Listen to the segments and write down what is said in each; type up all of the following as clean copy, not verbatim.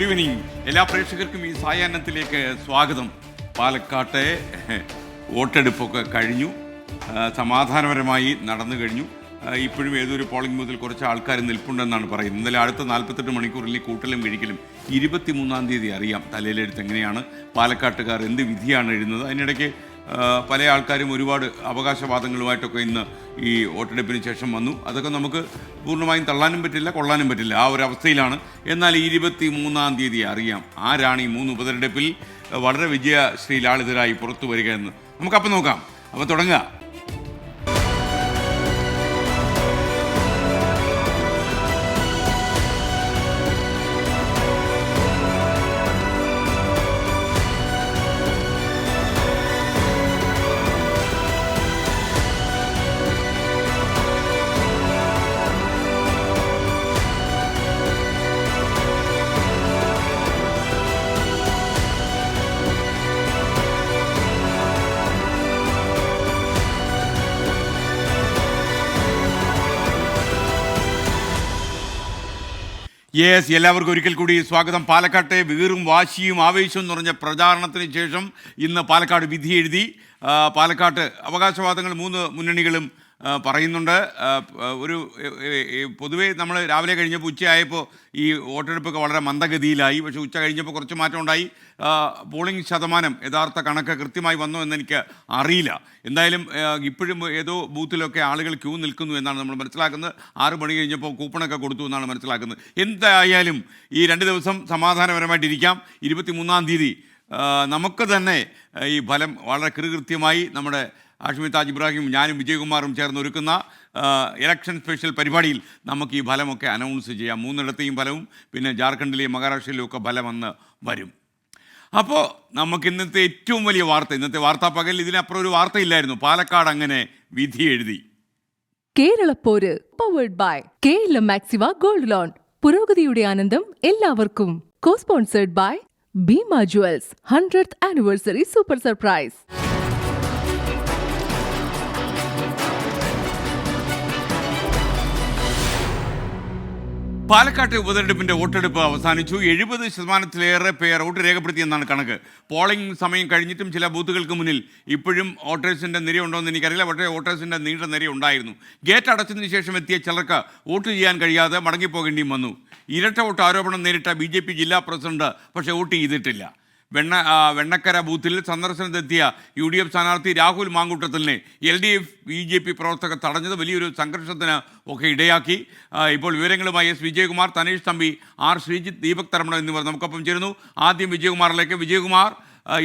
Good evening എല്ലാ പ്രേക്ഷകർക്കും ഈ സായാഹ്നത്തിലേക്ക് സ്വാഗതം. പാലക്കാട്ടെ വോട്ടെടുപ്പൊക്കെ കഴിഞ്ഞു, സമാധാനപരമായി നടന്നു കഴിഞ്ഞു. ഇപ്പോഴും ഏതൊരു പോളിംഗ് ബൂത്തിൽ കുറച്ച് ആൾക്കാർ നിൽപ്പുണ്ടെന്നാണ് പറയുന്നത്. ഇന്നലെ അടുത്ത 48 മണിക്കൂറിൽ കൂട്ടലും കഴിക്കലും 23-ാം തീയതി അറിയാം തലയിലെടുത്ത് എങ്ങനെയാണ് പാലക്കാട്ടുകാർ എന്ത് വിധിയാണ് എഴുതുന്നത്. അതിനിടയ്ക്ക് പല ആൾക്കാരും ഒരുപാട് അവകാശവാദങ്ങളുമായിട്ടൊക്കെ ഇന്ന് ഈ വോട്ടെടുപ്പിന് ശേഷം വന്നു. അതൊക്കെ നമുക്ക് പൂർണ്ണമായും തള്ളാനും പറ്റില്ല, കൊള്ളാനും പറ്റില്ല, ആ ഒരു അവസ്ഥയിലാണ്. എന്നാൽ 23-ാം തീയതി അറിയാം ആരാണ് ഈ 3 ഉപതെരഞ്ഞെടുപ്പിൽ വളരെ വിജയശ്രീലാളിതരായി പുറത്തു വരിക എന്ന്. നമുക്കപ്പം നോക്കാം. അപ്പോൾ തുടങ്ങുക. എല്ലാവർക്കും ഒരിക്കൽ കൂടി സ്വാഗതം. പാലക്കാട്ടെ വീറും വാശിയും ആവേശവും നിറഞ്ഞ പ്രചാരണത്തിന് ശേഷം ഇന്ന് പാലക്കാട് വിധി എഴുതി. പാലക്കാട്ട് അവകാശവാദങ്ങൾ 3 മുന്നണികളും പറയുന്നുണ്ട്. ഒരു പൊതുവേ നമ്മൾ രാവിലെ കഴിഞ്ഞപ്പോൾ ഉച്ചയായപ്പോൾ ഈ വോട്ടെടുപ്പൊക്കെ വളരെ മന്ദഗതിയിലായി. പക്ഷേ ഉച്ച കഴിഞ്ഞപ്പോൾ കുറച്ച് മാറ്റം ഉണ്ടായി. പോളിംഗ് ശതമാനം യഥാർത്ഥ കണക്ക് കൃത്യമായി വന്നോ എന്നെനിക്ക് അറിയില്ല. എന്തായാലും ഇപ്പോഴും ഏതോ ബൂത്തിലൊക്കെ ആളുകൾ ക്യൂ നിൽക്കുന്നു എന്നാണ് നമ്മൾ മനസ്സിലാക്കുന്നത്. 6 മണി കഴിഞ്ഞപ്പോൾ കൂപ്പണൊക്കെ കൊടുത്തു എന്നാണ് മനസ്സിലാക്കുന്നത്. എന്തായാലും ഈ 2 ദിവസം സമാധാനപരമായിട്ടിരിക്കാം. 23-ാം തീയതി നമുക്ക് തന്നെ ഈ ഫലം വളരെ കൃത്യമായി നമ്മുടെ ഹാഷ്മി താജ് ഇബ്രാഹിം, ഞാനും വിജയകുമാറും ചേർന്ന് ഒരുക്കുന്ന ഇലക്ഷൻ സ്പെഷ്യൽ പരിപാടിയിൽ നമുക്ക് ഈ ഫലമൊക്കെ അനൗൺസ് ചെയ്യാം. 3ഇടത്തെയും ഫലവും പിന്നെ ജാർഖണ്ഡിലെയും മഹാരാഷ്ട്രയിലെയും ഒക്കെ ഫലം വന്ന് വരും. അപ്പോൾ നമുക്ക് ഇന്നത്തെ ഏറ്റവും വലിയ വാർത്ത, ഇന്നത്തെ വാർത്താ പകൽ ഇതിനപ്പുറം ഒരു വാർത്തയില്ലായിരുന്നു. പാലക്കാട് അങ്ങനെ വിധി എഴുതി. കേരളപ്പോര് powered by KLM Maxiva gold loan. പുരോഗതിയുടെ ആനന്ദം എല്ലാവർക്കും. Cosponsored by Bhima jewels 100th anniversary super surprise. പാലക്കാട്ടെ ഉപതെരഞ്ഞെടുപ്പിൻ്റെ വോട്ടെടുപ്പ് അവസാനിച്ചു. 70%-ലേറെ പേർ വോട്ട് രേഖപ്പെടുത്തിയെന്നാണ് കണക്ക്. പോളിംഗ് സമയം കഴിഞ്ഞിട്ടും ചില ബൂത്തുകൾക്ക് മുന്നിൽ ഇപ്പോഴും വോട്ടേഴ്സിൻ്റെ നിരയുണ്ടോ എന്ന് എനിക്കറിയില്ല. പക്ഷേ വോട്ടേഴ്സിൻ്റെ നീണ്ട നിരയുണ്ടായിരുന്നു. ഗേറ്റ് അടച്ചതിന് ശേഷം എത്തിയ ചിലർക്ക് വോട്ട് ചെയ്യാൻ കഴിയാതെ മടങ്ങിപ്പോകേണ്ടിയും വന്നു. ഇരട്ട വോട്ട് ആരോപണം നേരിട്ട BJP ജില്ലാ പ്രസിഡന്റ് പക്ഷേ വോട്ട് ചെയ്തിട്ടില്ല. വെണ്ണക്കര ബൂത്തിൽ സന്ദർശനത്തെത്തിയ UDF സ്ഥാനാർത്ഥി രാഹുൽ മാങ്കൂട്ടത്തിലിനെ LDF BJP പ്രവർത്തകർ തടഞ്ഞത് വലിയൊരു സംഘർഷത്തിന് ഒക്കെ ഇടയാക്കി. ഇപ്പോൾ വിവരങ്ങളുമായി S. വിജയകുമാർ, തനേഷ് തമ്പി, R. ശ്രീജിത്ത്, ദീപക് തരമണ എന്നിവർ നമുക്കൊപ്പം ചേരുന്നു. ആദ്യം വിജയകുമാറിലേക്ക്. വിജയകുമാർ,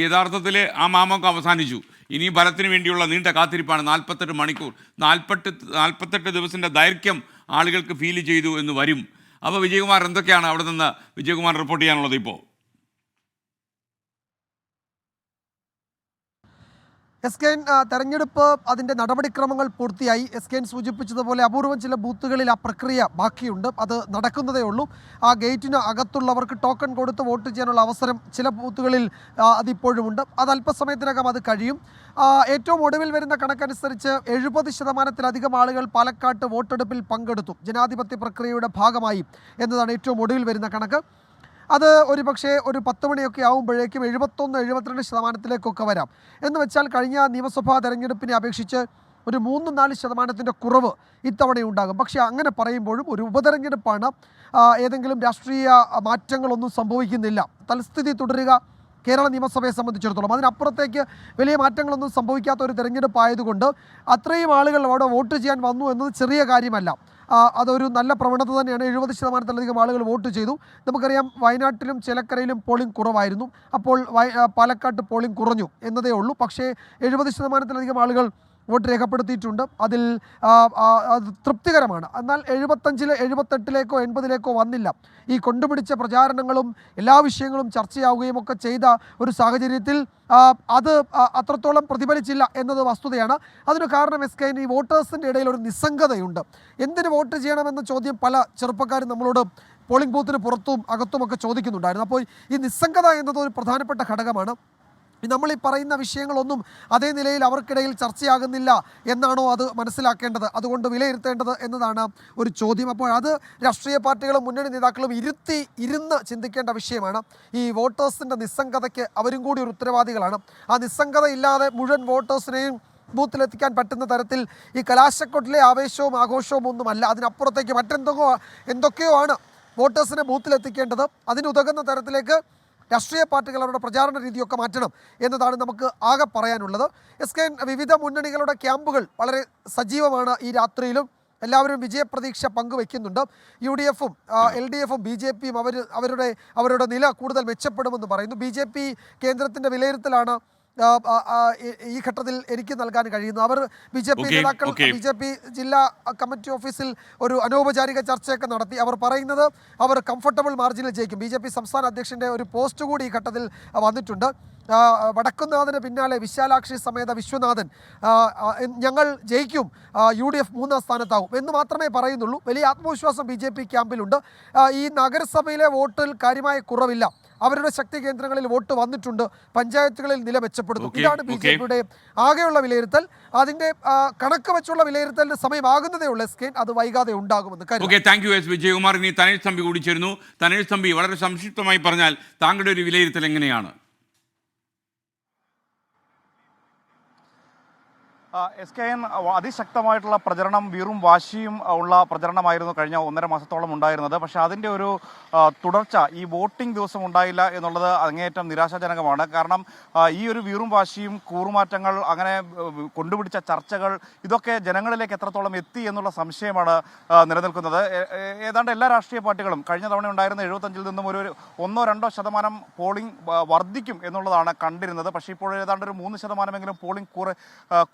യഥാർത്ഥത്തിൽ ആ മാമൊക്കെ അവസാനിച്ചു. ഇനി ഫലത്തിന് വേണ്ടിയുള്ള നീണ്ട കാത്തിരിപ്പാണ്. 48 മണിക്കൂർ, 48 ദിവസത്തിൻ്റെ ദൈർഘ്യം ആളുകൾക്ക് ഫീൽ ചെയ്തു എന്ന് വരും. അപ്പോൾ വിജയകുമാർ, എന്തൊക്കെയാണ് അവിടെ നിന്ന് വിജയകുമാർ റിപ്പോർട്ട് ചെയ്യാനുള്ളത്? ഇപ്പോൾ SKN തെരഞ്ഞെടുപ്പ് അതിൻ്റെ നടപടിക്രമങ്ങൾ പൂർത്തിയായി. SKN സൂചിപ്പിച്ചതുപോലെ അപൂർവം ചില ബൂത്തുകളിൽ ആ പ്രക്രിയ ബാക്കിയുണ്ട്. അത് നടക്കുന്നതേ ഉള്ളൂ. ആ ഗേറ്റിന് അകത്തുള്ളവർക്ക് ടോക്കൺ കൊടുത്ത് വോട്ട് ചെയ്യാനുള്ള അവസരം ചില ബൂത്തുകളിൽ അതിപ്പോഴുമുണ്ട്. അത് അല്പസമയത്തിനകം അത് കഴിയും. ഏറ്റവും ഒടുവിൽ വരുന്ന കണക്കനുസരിച്ച് 70%-ലധികം ആളുകൾ പാലക്കാട്ട് വോട്ടെടുപ്പിൽ പങ്കെടുത്തു, ജനാധിപത്യ പ്രക്രിയയുടെ ഭാഗമായി എന്നതാണ് ഏറ്റവും ഒടുവിൽ വരുന്ന കണക്ക്. അത് ഒരു പക്ഷേ ഒരു 10 മണിയൊക്കെ ആകുമ്പോഴേക്കും 71-72%-ലേക്കൊക്കെ വരാം. എന്ന് വെച്ചാൽ കഴിഞ്ഞ നിയമസഭാ തെരഞ്ഞെടുപ്പിനെ അപേക്ഷിച്ച് ഒരു 3-4% കുറവ് ഇത്തവണയുണ്ടാകും. പക്ഷേ അങ്ങനെ പറയുമ്പോഴും ഒരു ഉപതെരഞ്ഞെടുപ്പാണ്. ഏതെങ്കിലും രാഷ്ട്രീയ മാറ്റങ്ങളൊന്നും സംഭവിക്കുന്നില്ല. തൽസ്ഥിതി തുടരുക കേരള നിയമസഭയെ സംബന്ധിച്ചിടത്തോളം. അതിനപ്പുറത്തേക്ക് വലിയ മാറ്റങ്ങളൊന്നും സംഭവിക്കാത്ത ഒരു തെരഞ്ഞെടുപ്പായതുകൊണ്ട് അത്രയും ആളുകൾ അവിടെ വോട്ട് ചെയ്യാൻ വന്നു എന്നത് ചെറിയ കാര്യമല്ല. അതൊരു നല്ല പ്രവണത തന്നെയാണ്. 70%-ലധികം ആളുകൾ വോട്ട് ചെയ്തു. നമുക്കറിയാം വയനാട്ടിലും ചേലക്കരയിലും പോളിംഗ് കുറവായിരുന്നു. അപ്പോൾ പാലക്കാട്ട് പോളിംഗ് കുറഞ്ഞു എന്നതേ ഉള്ളൂ. പക്ഷേ 70%-ലധികം ആളുകൾ വോട്ട് രേഖപ്പെടുത്തിയിട്ടുണ്ട്. അതിൽ അത് തൃപ്തികരമാണ്. എന്നാൽ 75-78-ലേക്കോ 80-ലേക്കോ വന്നില്ല. ഈ കൊണ്ടുപിടിച്ച പ്രചാരണങ്ങളും എല്ലാ വിഷയങ്ങളും ചർച്ചയാവുകയും ഒക്കെ ചെയ്ത ഒരു സാഹചര്യത്തിൽ അത് അത്രത്തോളം പ്രതിഫലിച്ചില്ല എന്നത് വസ്തുതയാണ്. അതിന് കാരണം SKN ഈ വോട്ടേഴ്സിൻ്റെ ഇടയിൽ ഒരു നിസ്സംഗതയുണ്ട്. എന്തിന് വോട്ട് ചെയ്യണമെന്ന ചോദ്യം പല ചെറുപ്പക്കാരും നമ്മളോട് പോളിംഗ് ബൂത്തിന് പുറത്തും അകത്തുമൊക്കെ ചോദിക്കുന്നുണ്ടായിരുന്നു. അപ്പോൾ ഈ നിസ്സംഗത എന്നത് ഒരു പ്രധാനപ്പെട്ട ഘടകമാണ്. നമ്മൾ ഈ പറയുന്ന വിഷയങ്ങളൊന്നും അതേ നിലയിൽ അവർക്കിടയിൽ ചർച്ചയാകുന്നില്ല എന്നാണോ അത് മനസ്സിലാക്കേണ്ടത്, അതുകൊണ്ട് വിലയിരുത്തേണ്ടത് എന്നതാണ് ഒരു ചോദ്യം. അപ്പോൾ അത് രാഷ്ട്രീയ പാർട്ടികളും മുന്നണി നേതാക്കളും ഇരുന്ന് ചിന്തിക്കേണ്ട വിഷയമാണ്. ഈ വോട്ടേഴ്സിൻ്റെ നിസ്സംഗതയ്ക്ക് അവരും കൂടി ഒരു ഉത്തരവാദികളാണ്. ആ നിസ്സംഗത ഇല്ലാതെ മുഴുവൻ വോട്ടേഴ്സിനെയും ബൂത്തിലെത്തിക്കാൻ പറ്റുന്ന തരത്തിൽ ഈ കലാശക്കൊട്ടിലെ ആവേശവും ആഘോഷവും ഒന്നുമല്ല, അതിനപ്പുറത്തേക്ക് എന്തൊക്കെയോ ആണ് വോട്ടേഴ്സിനെ ബൂത്തിലെത്തിക്കേണ്ടത്. അതിനുതകുന്ന തരത്തിലേക്ക് രാഷ്ട്രീയ പാർട്ടികൾ അവരുടെ പ്രചാരണ രീതിയൊക്കെ മാറ്റണം എന്നതാണ് നമുക്ക് ആകെ പറയാനുള്ളത്. SKN വിവിധ മുന്നണികളുടെ ക്യാമ്പുകൾ വളരെ സജീവമാണ്. ഈ രാത്രിയിലും എല്ലാവരും വിജയപ്രതീക്ഷ പങ്കുവയ്ക്കുന്നുണ്ട്. UDF-ഉം LDF-ഉം BJP-യും അവരുടെ നില കൂടുതൽ മെച്ചപ്പെടുമെന്ന് പറയുന്നു. BJP കേന്ദ്രത്തിൻ്റെ വിലയിരുത്തലാണ് ഈ ഘട്ടത്തിൽ എനിക്ക് നൽകാൻ കഴിയുന്നു. അവർ BJP നേതാക്കൾ BJP ജില്ലാ കമ്മിറ്റി ഓഫീസിൽ ഒരു അനൗപചാരിക ചർച്ചയൊക്കെ നടത്തി. അവർ പറയുന്നത് അവർ കംഫർട്ടബിൾ മാർജിനിൽ ജയിക്കും. BJP സംസ്ഥാന അധ്യക്ഷൻ്റെ ഒരു പോസ്റ്റ് കൂടി ഈ ഘട്ടത്തിൽ വന്നിട്ടുണ്ട്. വടക്കുംനാഥന് പിന്നാലെ വിശാലാക്ഷി സമേത വിശ്വനാഥൻ ഞങ്ങൾ ജയിക്കും, UDF 3-ാം സ്ഥാനത്താവും എന്ന് മാത്രമേ പറയുന്നുള്ളൂ. വലിയ ആത്മവിശ്വാസം BJP ക്യാമ്പിലുണ്ട്. ഈ നഗരസഭയിലെ വോട്ടിൽ കാര്യമായ കുറവില്ല. അവരുടെ ശക്തി കേന്ദ്രങ്ങളിൽ വോട്ട് വന്നിട്ടുണ്ട്. പഞ്ചായത്തുകളിൽ നില മെച്ചപ്പെടുന്നു. ഇതാണ് BJP-യുടെ ആകെയുള്ള വിലയിരുത്തൽ. അതിൻ്റെ കണക്ക് വെച്ചുള്ള വിലയിരുത്തലിന് സമയമാകുന്നതേ ഉള്ളൂ. SKN അത് വൈകാതെ ഉണ്ടാകുമെന്ന് കരുതുന്നു. Thank you S Vijayakumar. ഇനി തനേഷ് തമ്പി കൂടി ചേരുന്നു. തനേഷ് തമ്പി, വളരെ സംക്ഷിപ്തമായി പറഞ്ഞാൽ താങ്കളുടെ ഒരു വിലയിരുത്തൽ എങ്ങനെയാണ്? SKN അതിശക്തമായിട്ടുള്ള പ്രചരണം, വീറും വാശിയും ഉള്ള പ്രചരണമായിരുന്നു കഴിഞ്ഞ 1.5 മാസത്തോളം ഉണ്ടായിരുന്നത്. പക്ഷേ അതിൻ്റെ ഒരു തുടർച്ച ഈ വോട്ടിംഗ് ദിവസം ഉണ്ടായില്ല എന്നുള്ളത് അങ്ങേയറ്റം നിരാശാജനകമാണ്. കാരണം ഈ ഒരു വീറും വാശിയും കൂറുമാറ്റങ്ങൾ, അങ്ങനെ കൊണ്ടുപിടിച്ച ചർച്ചകൾ, ഇതൊക്കെ ജനങ്ങളിലേക്ക് എത്രത്തോളം എത്തി എന്നുള്ള സംശയമാണ് നിലനിൽക്കുന്നത്. ഏതാണ്ട് എല്ലാ രാഷ്ട്രീയ പാർട്ടികളും കഴിഞ്ഞ തവണ ഉണ്ടായിരുന്ന 75-ൽ നിന്നും ഒരു 1-2% പോളിംഗ് വർദ്ധിക്കും എന്നുള്ളതാണ് കണ്ടിരുന്നത്. പക്ഷേ ഇപ്പോൾ ഏതാണ്ട് ഒരു 3% പോളിംഗ്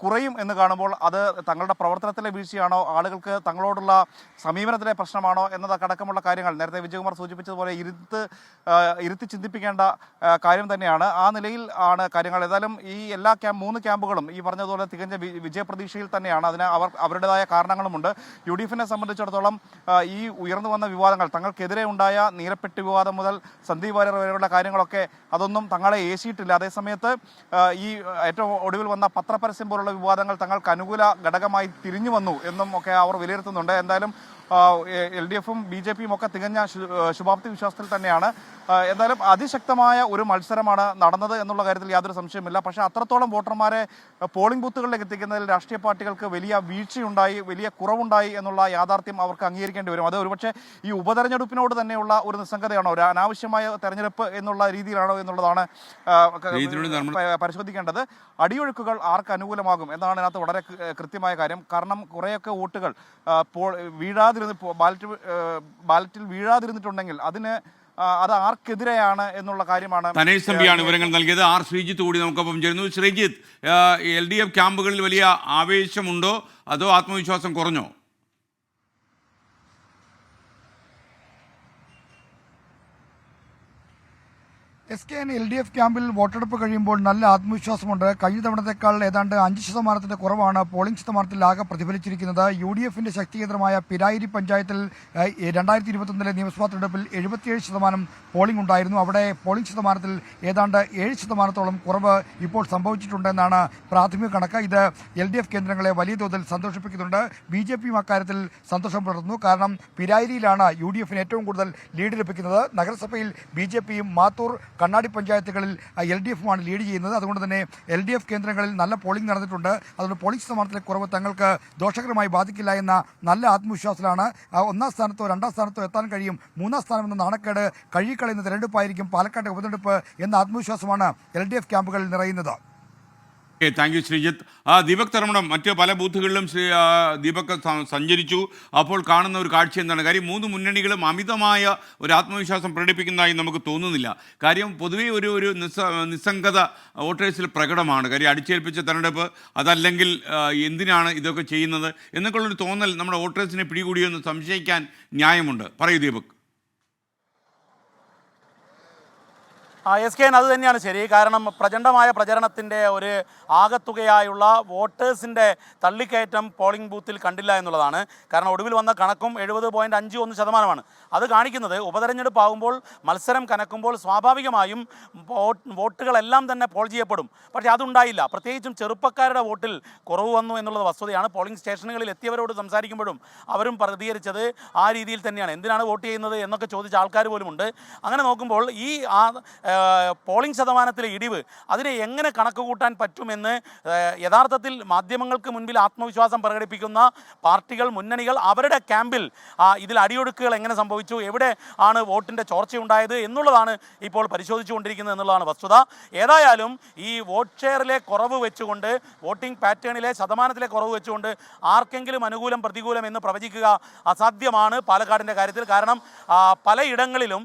കുറയും എന്ന് കാണുമ്പോൾ അത് തങ്ങളുടെ പ്രവർത്തനത്തിലെ വീഴ്ചയാണോ, ആളുകൾക്ക് തങ്ങളോടുള്ള സമീപനത്തിലെ പ്രശ്നമാണോ എന്നതടക്കമുള്ള കാര്യങ്ങൾ നേരത്തെ വിജയകുമാർ സൂചിപ്പിച്ചതുപോലെ ഇരുത്തി ചിന്തിപ്പിക്കേണ്ട കാര്യം തന്നെയാണ്. ആ നിലയിൽ ആണ് കാര്യങ്ങൾ. ഏതായാലും ഈ എല്ലാ 3 ക്യാമ്പുകളും ഈ പറഞ്ഞതുപോലെ തികഞ്ഞ വിജയപ്രതീക്ഷയിൽ തന്നെയാണ്. അതിന് അവരുടേതായ കാരണങ്ങളുമുണ്ട്. UDF-നെ സംബന്ധിച്ചിടത്തോളം ഈ ഉയർന്നു വന്ന വിവാദങ്ങൾ, തങ്ങൾക്കെതിരെ ഉണ്ടായ നീലപ്പെട്ടി വിവാദം മുതൽ സന്ദീപ് വാര്യർ വരെയുള്ള കാര്യങ്ങളൊക്കെ അതൊന്നും തങ്ങളെ ഏശിയിട്ടില്ല. അതേസമയത്ത് ഈ ഏറ്റവും ഒടുവിൽ വന്ന പത്രപരസ്യം പോലുള്ള വിവാദങ്ങൾ തങ്ങൾക്ക് അനുകൂല ഘടകമായി തിരിഞ്ഞു വന്നു എന്നും ഒക്കെ അവർ വിലയിരുത്തുന്നുണ്ട്. എന്തായാലും LDF-ഉം BJP-യും ഒക്കെ തികഞ്ഞ ശുഭാപ്തി വിശ്വാസത്തിൽ തന്നെയാണ്. എന്തായാലും അതിശക്തമായ ഒരു മത്സരമാണ് നടന്നത് എന്നുള്ള കാര്യത്തിൽ യാതൊരു സംശയമില്ല. പക്ഷേ അത്രത്തോളം വോട്ടർമാരെ പോളിംഗ് ബൂത്തുകളിലേക്ക് എത്തിക്കുന്നതിൽ രാഷ്ട്രീയ പാർട്ടികൾക്ക് വലിയ വീഴ്ചയുണ്ടായി, വലിയ കുറവുണ്ടായി എന്നുള്ള യാഥാർത്ഥ്യം അവർക്ക് അംഗീകരിക്കേണ്ടി വരും. അത് ഒരുപക്ഷെ ഈ ഉപതെരഞ്ഞെടുപ്പിനോട് തന്നെയുള്ള ഒരു നിസ്സംഗതയാണോ, ഒരു അനാവശ്യമായ തെരഞ്ഞെടുപ്പ് എന്നുള്ള രീതിയിലാണോ എന്നുള്ളതാണ് പരിശോധിക്കേണ്ടത്. അടിയൊഴുക്കുകൾ ആർക്ക് അനുകൂലമാകും എന്നതാണ് ഇതിനകത്ത് വളരെ കൃത്യമായ കാര്യം. കാരണം കുറേയൊക്കെ വോട്ടുകൾ ബാലറ്റിൽ വീഴാതിരുന്നിട്ടുണ്ടെങ്കിൽ അത് ആർക്കെതിരെയാണ് എന്നുള്ള കാര്യമാണ്. തനേഷ് തമ്പിയാണ് വിവരങ്ങൾ നൽകിയത്. ശ്രീജിത്ത് കൂടി നമുക്കൊപ്പം ചേരുന്നു. ശ്രീജിത്ത്, LDF ക്യാമ്പുകളിൽ വലിയ ആവേശമുണ്ടോ അതോ ആത്മവിശ്വാസം കുറഞ്ഞോ? SKN LDF ക്യാമ്പിൽ വോട്ടെടുപ്പ് കഴിയുമ്പോൾ നല്ല ആത്മവിശ്വാസമുണ്ട്. കഴിഞ്ഞ തവണത്തേക്കാൾ ഏതാണ്ട് 5% കുറവാണ് പോളിംഗ് ശതമാനത്തിൽ ആകെ പ്രതിഫലിച്ചിരിക്കുന്നത്. UDF-ന്റെ ശക്തി കേന്ദ്രമായ പിരായിരി പഞ്ചായത്തിൽ 2021 നിയമസഭാ തെരഞ്ഞെടുപ്പിൽ 77% പോളിംഗ് ഉണ്ടായിരുന്നു. അവിടെ പോളിംഗ് ശതമാനത്തിൽ ഏതാണ്ട് 7% കുറവ് ഇപ്പോൾ സംഭവിച്ചിട്ടുണ്ടെന്നാണ് പ്രാഥമിക കണക്ക്. ഇത് LDF കേന്ദ്രങ്ങളെ വലിയ തോതിൽ സന്തോഷിപ്പിക്കുന്നുണ്ട്. BJP-യും അക്കാര്യത്തിൽ സന്തോഷം പുലർത്തുന്നു. കാരണം പിരായിരിയിലാണ് UDF-ന് ഏറ്റവും കൂടുതൽ ലീഡ് ലഭിക്കുന്നത്. നഗരസഭയിൽ BJP-യും മാത്തൂർ, കണ്ണാടി പഞ്ചായത്തുകളിൽ LDF-മാണ് ലീഡ് ചെയ്യുന്നത്. അതുകൊണ്ട് തന്നെ LDF കേന്ദ്രങ്ങളിൽ നല്ല പോളിംഗ് നടന്നിട്ടുണ്ട്. അതുകൊണ്ട് പോളിംഗ് ശതമാനത്തിലെ കുറവ് തങ്ങൾക്ക് ദോഷകരമായി ബാധിക്കില്ല എന്ന നല്ല ആത്മവിശ്വാസത്തിലാണ്. 1-ാം സ്ഥാനത്തോ 2-ാം സ്ഥാനത്തോ എത്താൻ കഴിയും. 3-ാം സ്ഥാനം എന്ന നാണക്കേട് കഴുകിക്കളയുന്ന തെരഞ്ഞെടുപ്പായിരിക്കും പാലക്കാട്ടെ ഉപതെരഞ്ഞെടുപ്പ് എന്ന ആത്മവിശ്വാസമാണ് LDF ക്യാമ്പുകളിൽ നിറയുന്നത്. Thank you Sreejith. ദീപക് തർമ്മടം, മറ്റ് പല ബൂത്തുകളിലും ദീപക് സഞ്ചരിച്ചു. അപ്പോൾ കാണുന്ന ഒരു കാഴ്ച എന്താണ്? കാര്യം 3 മുന്നണികളും അമിതമായ ഒരു ആത്മവിശ്വാസം പ്രകടിപ്പിക്കുന്നതായി നമുക്ക് തോന്നുന്നില്ല. കാര്യം പൊതുവേ ഒരു നിസ്സംഗത വോട്ടേഴ്സിൽ പ്രകടമാണ്. കാര്യം അടിച്ചേൽപ്പിച്ച തെരഞ്ഞെടുപ്പ്, അതല്ലെങ്കിൽ എന്തിനാണ് ഇതൊക്കെ ചെയ്യുന്നത് എന്നൊക്കെയുള്ളൊരു തോന്നൽ നമ്മുടെ വോട്ടേഴ്സിനെ പിടികൂടിയെന്ന് സംശയിക്കാൻ ന്യായമുണ്ട്. പറയൂ ദീപക്. SKN അത് തന്നെയാണ് ശരി. കാരണം പ്രചണ്ഡമായ പ്രചരണത്തിൻ്റെ ഒരു ആകത്തുകയായുള്ള വോട്ടേഴ്സിൻ്റെ തള്ളിക്കയറ്റം പോളിംഗ് ബൂത്തിൽ കണ്ടില്ല എന്നുള്ളതാണ്. കാരണം ഒടുവിൽ വന്ന കണക്കും 70.51%. അത് കാണിക്കുന്നത് ഉപതെരഞ്ഞെടുപ്പ് ആകുമ്പോൾ മത്സരം കനക്കുമ്പോൾ സ്വാഭാവികമായും വോട്ടുകളെല്ലാം തന്നെ പോൾ ചെയ്യപ്പെടും. പക്ഷേ അതുണ്ടായില്ല. പ്രത്യേകിച്ചും ചെറുപ്പക്കാരുടെ വോട്ടിൽ കുറവ് വന്നു എന്നുള്ളത് വസ്തുതയാണ്. പോളിംഗ് സ്റ്റേഷനുകളിൽ എത്തിയവരോട് സംസാരിക്കുമ്പോഴും അവരും പ്രതികരിച്ചത് ആ രീതിയിൽ തന്നെയാണ്. എന്തിനാണ് വോട്ട് ചെയ്യുന്നത് എന്നൊക്കെ ചോദിച്ച ആൾക്കാർ പോലുമുണ്ട്. അങ്ങനെ നോക്കുമ്പോൾ ഈ പോളിംഗ് ശതമാനത്തിലെ ഇടിവ് അതിനെ എങ്ങനെ കണക്ക് കൂട്ടാൻ പറ്റുമെന്ന് യഥാർത്ഥത്തിൽ മാധ്യമങ്ങൾക്ക് മുൻപിൽ ആത്മവിശ്വാസം പ്രകടിപ്പിക്കുന്ന പാർട്ടികൾ, മുന്നണികൾ അവരുടെ ക്യാമ്പിൽ ഇതിൽ അടിയൊഴുക്കുകൾ എങ്ങനെ സംഭവിച്ചു, എവിടെ ആണ് വോട്ടിൻ്റെ ചോർച്ചയുണ്ടായത് എന്നുള്ളതാണ് ഇപ്പോൾ പരിശോധിച്ചുകൊണ്ടിരിക്കുന്നത് എന്നുള്ളതാണ് വസ്തുത. ഏതായാലും ഈ വോട്ട് ഷെയറിലെ കുറവ് വെച്ചുകൊണ്ട്, വോട്ടിംഗ് പാറ്റേണിലെ ശതമാനത്തിലെ കുറവ് വെച്ചുകൊണ്ട് ആർക്കെങ്കിലും അനുകൂലം പ്രതികൂലം എന്ന് പ്രവചിക്കുക അസാധ്യമാണ് പാലക്കാടിൻ്റെ കാര്യത്തിൽ. കാരണം പലയിടങ്ങളിലും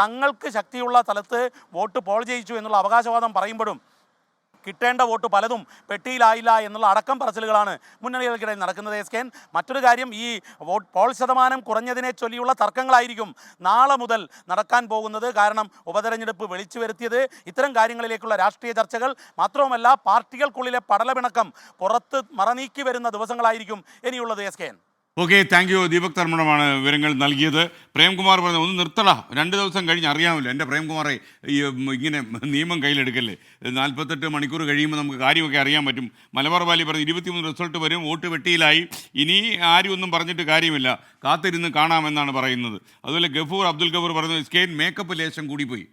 തങ്ങൾക്ക് ശക്തിയുള്ള സ്ഥലത്ത് വോട്ട് പോൾ ചെയ്യിച്ചു എന്നുള്ള അവകാശവാദം പറയുമ്പോഴും കിട്ടേണ്ട വോട്ട് പലതും പെട്ടിയിലായില്ല എന്നുള്ള അടക്കം പറച്ചിലുകളാണ് മുന്നണികൾക്കിടയിൽ നടക്കുന്നത്. SKN മറ്റൊരു കാര്യം, ഈ പോൾ ശതമാനം കുറഞ്ഞതിനെ ചൊല്ലിയുള്ള തർക്കങ്ങളായിരിക്കും നാളെ മുതൽ നടക്കാൻ പോകുന്നത്. കാരണം ഉപതെരഞ്ഞെടുപ്പ് വിളിച്ചു വരുത്തിയത് ഇത്തരം കാര്യങ്ങളിലേക്കുള്ള രാഷ്ട്രീയ ചർച്ചകൾ മാത്രവുമല്ല, പാർട്ടികൾക്കുള്ളിലെ പടലപിണക്കം പുറത്ത് മറനീക്കി വരുന്ന ദിവസങ്ങളായിരിക്കും ഇനിയുള്ളത്. SKN. Okay, thank you. Deepak തർമ്മണമാണ് വിവരങ്ങൾ നൽകിയത്. പ്രേംകുമാർ പറഞ്ഞു ഒന്ന് നിർത്തടാ, 2 ദിവസം കഴിഞ്ഞ് അറിയാമല്ലോ. എൻ്റെ പ്രേംകുമാറെ ഈ ഇങ്ങനെ നിയമം കയ്യിലെടുക്കല്ലേ. 48 മണിക്കൂർ കഴിയുമ്പോൾ നമുക്ക് കാര്യമൊക്കെ അറിയാൻ പറ്റും. മലബാർ വാലി പറഞ്ഞു 23 റിസൾട്ട് വരും, വോട്ട് വെട്ടിയിലായി, ഇനി ആരും ഒന്നും പറഞ്ഞിട്ട് കാര്യമില്ല, കാത്തിരുന്ന് കാണാമെന്നാണ് പറയുന്നത്. അതുപോലെ അബ്ദുൽ ഗഫൂർ പറഞ്ഞു SKN മേക്കപ്പ് ലേശം കൂടിപ്പോയി.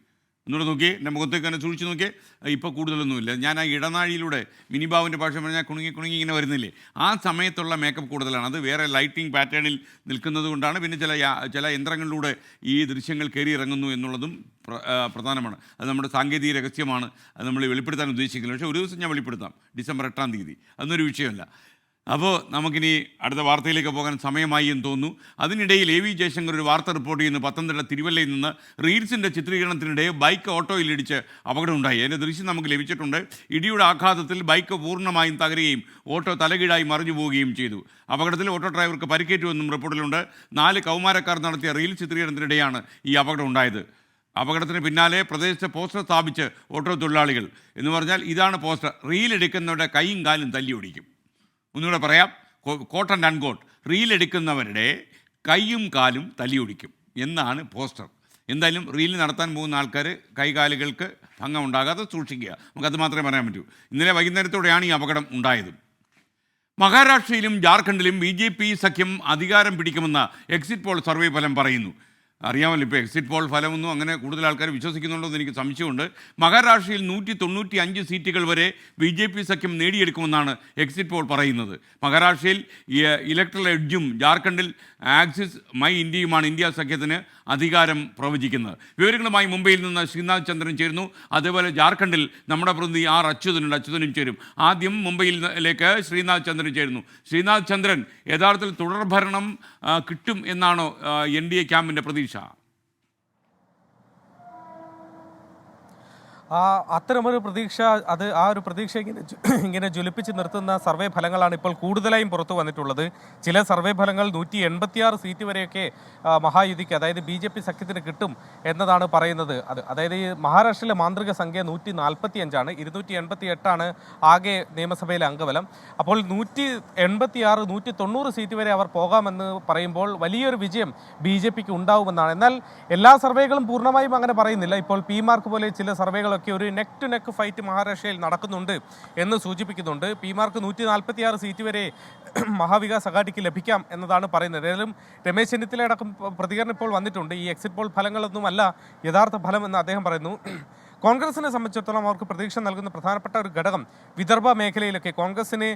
എന്നോട് നോക്കിയേ, എൻ്റെ മുഖത്തേക്ക് തന്നെ സൂക്ഷിച്ച് നോക്കിയേ, ഇപ്പോൾ കൂടുതലൊന്നുമില്ല. ഞാൻ ആ ഇടനാഴിയിലൂടെ മിനിബാവിൻ്റെ ഭാഷ പറഞ്ഞാൽ കുണുങ്ങി ഇങ്ങനെ വരുന്നില്ലേ, ആ സമയത്തുള്ള മേക്കപ്പ് കൂടുതലാണ്. അത് വേറെ ലൈറ്റിംഗ് പാറ്റേണിൽ നിൽക്കുന്നത് കൊണ്ടാണ്. പിന്നെ ചില യന്ത്രങ്ങളിലൂടെ ഈ ദൃശ്യങ്ങൾ കയറി ഇറങ്ങുന്നു എന്നുള്ളതും പ്രധാനമാണ്. അത് നമ്മുടെ സാങ്കേതിക രഹസ്യമാണ്, അത് നമ്മൾ വെളിപ്പെടുത്താൻ ഉദ്ദേശിക്കുന്നില്ല. പക്ഷേ ഒരു ദിവസം ഞാൻ വെളിപ്പെടുത്താം, ഡിസംബർ 8-ാം തീയതി. അതൊന്നൊരു വിഷയമല്ല. അപ്പോൾ നമുക്കിനി അടുത്ത വാർത്തയിലേക്ക് പോകാൻ സമയമായി എന്ന് തോന്നുന്നു. അതിനിടയിൽ AV ജയശങ്കർ ഒരു വാർത്ത റിപ്പോർട്ട് ചെയ്യുന്നു. പത്തനംതിട്ട തിരുവല്ലയിൽ നിന്ന് റീൽസിൻ്റെ ചിത്രീകരണത്തിനിടെ ബൈക്ക് ഓട്ടോയിലിടിച്ച് അപകടമുണ്ടായി. അതിൻ്റെ ദൃശ്യം നമുക്ക് ലഭിച്ചിട്ടുണ്ട്. ഇടിയുടെ ആഘാതത്തിൽ ബൈക്ക് പൂർണ്ണമായും തകരുകയും ഓട്ടോ തലകീഴായി മറിഞ്ഞു പോവുകയും ചെയ്തു. അപകടത്തിൽ ഓട്ടോ ഡ്രൈവർക്ക് പരിക്കേറ്റുവെന്നും റിപ്പോർട്ടിലുണ്ട്. 4 കൗമാരക്കാർ നടത്തിയ റീൽ ചിത്രീകരണത്തിനിടെയാണ് ഈ അപകടം ഉണ്ടായത്. അപകടത്തിന് പിന്നാലെ പ്രദേശത്ത് പോസ്റ്റർ സ്ഥാപിച്ച് ഓട്ടോ തൊഴിലാളികൾ, എന്ന് പറഞ്ഞാൽ ഇതാണ് പോസ്റ്റർ: റീലെടുക്കുന്നവരുടെ കൈയും കാലും തല്ലി ഒടിക്കും. ഒന്നുകൂടെ പറയാം, കോട്ട് ആൻഡ് അൺകോട്ട്, റീലെടുക്കുന്നവരുടെ കൈയും കാലും തല്ലിയൊടിക്കും എന്നാണ് പോസ്റ്റർ. എന്തായാലും റീൽ നടത്താൻ പോകുന്ന ആൾക്കാർ കൈകാലുകൾക്ക് ഭംഗം ഉണ്ടാകാതെ സൂക്ഷിക്കുക. നമുക്കത് മാത്രമേ പറയാൻ പറ്റൂ. ഇന്നലെ വൈകുന്നേരത്തോടെയാണ് ഈ അപകടം ഉണ്ടായത്. മഹാരാഷ്ട്രയിലും ജാർഖണ്ഡിലും BJP സഖ്യം അധികാരം പിടിക്കുമെന്ന് എക്സിറ്റ് പോൾ സർവേ ഫലം പറയുന്നു. അറിയാമല്ലോ, ഇപ്പോൾ എക്സിറ്റ് പോൾ ഫലമൊന്നും അങ്ങനെ കൂടുതൽ ആൾക്കാർ വിശ്വസിക്കുന്നുണ്ടോ എന്ന് എനിക്ക് സംശയമുണ്ട്. മഹാരാഷ്ട്രയിൽ 195 സീറ്റുകൾ വരെ BJP സഖ്യം നേടിയെടുക്കുമെന്നാണ് എക്സിറ്റ് പോൾ പറയുന്നത്. മഹാരാഷ്ട്രയിൽ ഇലക്ട്രൽ എഡ്ജും ജാർഖണ്ഡിൽ ആക്സിസ് മൈ ഇന്ത്യയുമാണ് ഇന്ത്യ സഖ്യത്തിന് അധികാരം പ്രവചിക്കുന്നത്. വിവരങ്ങളുമായി മുംബൈയിൽ നിന്ന് ശ്രീനാഥ് ചന്ദ്രൻ ചേരുന്നു. അതേപോലെ ജാർഖണ്ഡിൽ നമ്മുടെ പ്രതിനിധി അച്യുതനും ചേരും. ആദ്യം മുംബൈയിലേക്ക് ശ്രീനാഥ് ചന്ദ്രൻ ചേരുന്നു. ശ്രീനാഥ് ചന്ദ്രൻ, യഥാർത്ഥത്തിൽ തുടർഭരണം കിട്ടും എന്നാണോ NDA ക്യാമ്പിൻ്റെ പ്രതീക്ഷ? അത്തരമൊരു പ്രതീക്ഷ, അത് ആ ഒരു പ്രതീക്ഷ ഇങ്ങനെ ജ്വലിപ്പിച്ച് നിർത്തുന്ന സർവേ ഫലങ്ങളാണ് ഇപ്പോൾ കൂടുതലായും പുറത്തു വന്നിട്ടുള്ളത്. ചില സർവേ ഫലങ്ങൾ 186 സീറ്റ് വരെയൊക്കെ മഹായുതിക്ക്, അതായത് BJP സഖ്യത്തിന് കിട്ടും എന്നതാണ് പറയുന്നത്. അതായത് ഈ മഹാരാഷ്ട്രയിലെ മാന്ത്രിക സംഖ്യ 145ആണ്, 288 ആകെ നിയമസഭയിലെ അംഗബലം. അപ്പോൾ 186, 190 സീറ്റ് വരെ അവർ പോകാമെന്ന് പറയുമ്പോൾ വലിയൊരു വിജയം BJPക്ക് ഉണ്ടാവുമെന്നാണ്. എന്നാൽ എല്ലാ സർവേകളും പൂർണ്ണമായും അങ്ങനെ പറയുന്നില്ല. ഇപ്പോൾ PMark പോലെ ചില സർവേകൾ ഒരു നെക്ക് ടു നെക്ക് ഫൈറ്റ് മഹാരാഷ്ട്രയിൽ നടക്കുന്നുണ്ട് എന്ന് സൂചിപ്പിക്കുന്നുണ്ട്. PMark 146 സീറ്റ് വരെ മഹാവികാസ് അഘാഡിക്ക് ലഭിക്കാം എന്നതാണ് പറയുന്നത്. ഏതായാലും രമേശ് ചെന്നിത്തല അടക്കം പ്രതികരണം ഇപ്പോൾ വന്നിട്ടുണ്ട്. ഈ എക്സിറ്റ് പോൾ ഫലങ്ങളൊന്നുമല്ല യഥാർത്ഥ ഫലം എന്ന് അദ്ദേഹം പറയുന്നു. കോൺഗ്രസിനെ സംബന്ധിച്ചിടത്തോളം അവർക്ക് പ്രതീക്ഷ നൽകുന്ന പ്രധാനപ്പെട്ട ഒരു ഘടകം വിദർഭ മേഖലയിലൊക്കെ, കോൺഗ്രസിന്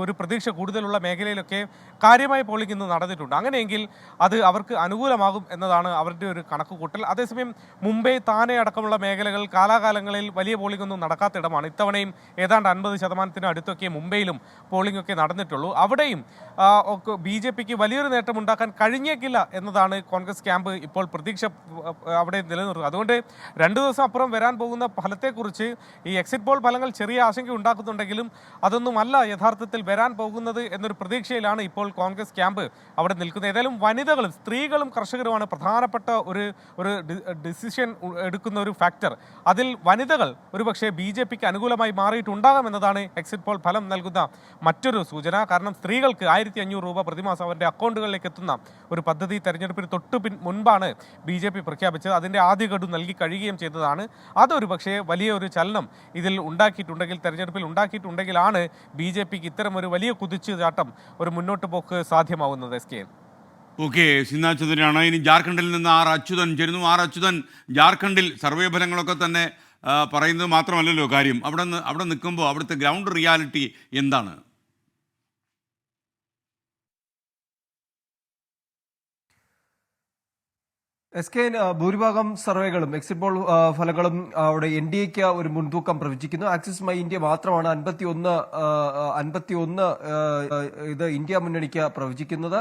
ഒരു പ്രതീക്ഷ കൂടുതലുള്ള മേഖലയിലൊക്കെ കാര്യമായ പോളിംഗ് ഇന്ന് നടന്നിട്ടുണ്ട്. അങ്ങനെയെങ്കിൽ അത് അവർക്ക് അനുകൂലമാകും എന്നതാണ് അവരുടെ ഒരു കണക്കുകൂട്ടൽ. അതേസമയം മുംബൈ, താനെ അടക്കമുള്ള മേഖലകൾ കാലാകാലങ്ങളിൽ വലിയ പോളിംഗ് ഒന്നും നടക്കാത്ത ഇടമാണ്. ഇത്തവണയും ഏതാണ്ട് 50% അടുത്തൊക്കെ മുംബൈയിലും പോളിംഗ് ഒക്കെ നടന്നിട്ടുള്ളൂ. അവിടെയും BJPക്ക് വലിയൊരു നേട്ടം ഉണ്ടാക്കാൻ കഴിഞ്ഞേക്കില്ല എന്നതാണ് കോൺഗ്രസ് ക്യാമ്പ് ഇപ്പോൾ പ്രതീക്ഷ അവിടെ നിലനിർത്തുന്നത്. അതുകൊണ്ട് 2 ദിവസം അപ്പുറം ഇതിനപ്പുറം വരാൻ പോകുന്ന ഫലത്തെക്കുറിച്ച് ഈ എക്സിറ്റ് പോൾ ഫലങ്ങൾ ചെറിയ ആശങ്ക ഉണ്ടാക്കുന്നുണ്ടെങ്കിലും അതൊന്നുമല്ല യഥാർത്ഥത്തിൽ വരാൻ പോകുന്നത് എന്നൊരു പ്രതീക്ഷയിലാണ് ഇപ്പോൾ കോൺഗ്രസ് ക്യാമ്പ് അവിടെ നിൽക്കുന്നത്. ഏതായാലും വനിതകളും സ്ത്രീകളും കർഷകരുമാണ് പ്രധാനപ്പെട്ട ഒരു ഡിസിഷൻ എടുക്കുന്ന ഒരു ഫാക്ടർ. അതിൽ വനിതകൾ ഒരുപക്ഷെ BJPക്ക് അനുകൂലമായി മാറിയിട്ടുണ്ടാകാമെന്നതാണ് എക്സിറ്റ് പോൾ ഫലം നൽകുന്ന മറ്റൊരു സൂചന. കാരണം സ്ത്രീകൾക്ക് 1500 രൂപ പ്രതിമാസം അവരുടെ അക്കൗണ്ടുകളിലേക്ക് എത്തുന്ന ഒരു പദ്ധതി തെരഞ്ഞെടുപ്പിന് മുൻപാണ് BJP പ്രഖ്യാപിച്ചത്. അതിൻ്റെ ആദ്യ ഗഡു നൽകി കഴിയുകയും ചെയ്തതാണ്. അതൊരു പക്ഷേ വലിയൊരു ചലനം ഇതിൽ ഉണ്ടാക്കിയിട്ടുണ്ടെങ്കിൽ, തെരഞ്ഞെടുപ്പിൽ ഉണ്ടാക്കിയിട്ടുണ്ടെങ്കിലാണ് BJPക്ക് ഇത്തരം ഒരു വലിയ കുതിച്ചുചാട്ടം, ഒരു മുന്നോട്ട് പോക്ക് സാധ്യമാവുന്നത്. SKN. ഓക്കെ, സിന്നാചന്ദ്രനാണ്. ഇനി ജാർഖണ്ഡിൽ നിന്ന് അച്യുതൻ ചേരുന്നു. അച്യുതൻ, ജാർഖണ്ഡിൽ സർവേ ഫലങ്ങളൊക്കെ തന്നെ പറയുന്നത് മാത്രമല്ലല്ലോ കാര്യം. അവിടെ നിൽക്കുമ്പോൾ അവിടുത്തെ ഗ്രൗണ്ട് റിയാലിറ്റി എന്താണ്? SKN ഭൂരിഭാഗം സർവേകളും എക്സിറ്റ് പോൾ ഫലങ്ങളും അവിടെ NDAക്ക് ഒരു മുൻതൂക്കം പ്രവചിക്കുന്നു. ആക്സിസ് മൈ ഇന്ത്യ മാത്രമാണ് 51 ഇത് ഇന്ത്യ മുന്നണിക്ക് പ്രവചിക്കുന്നത്.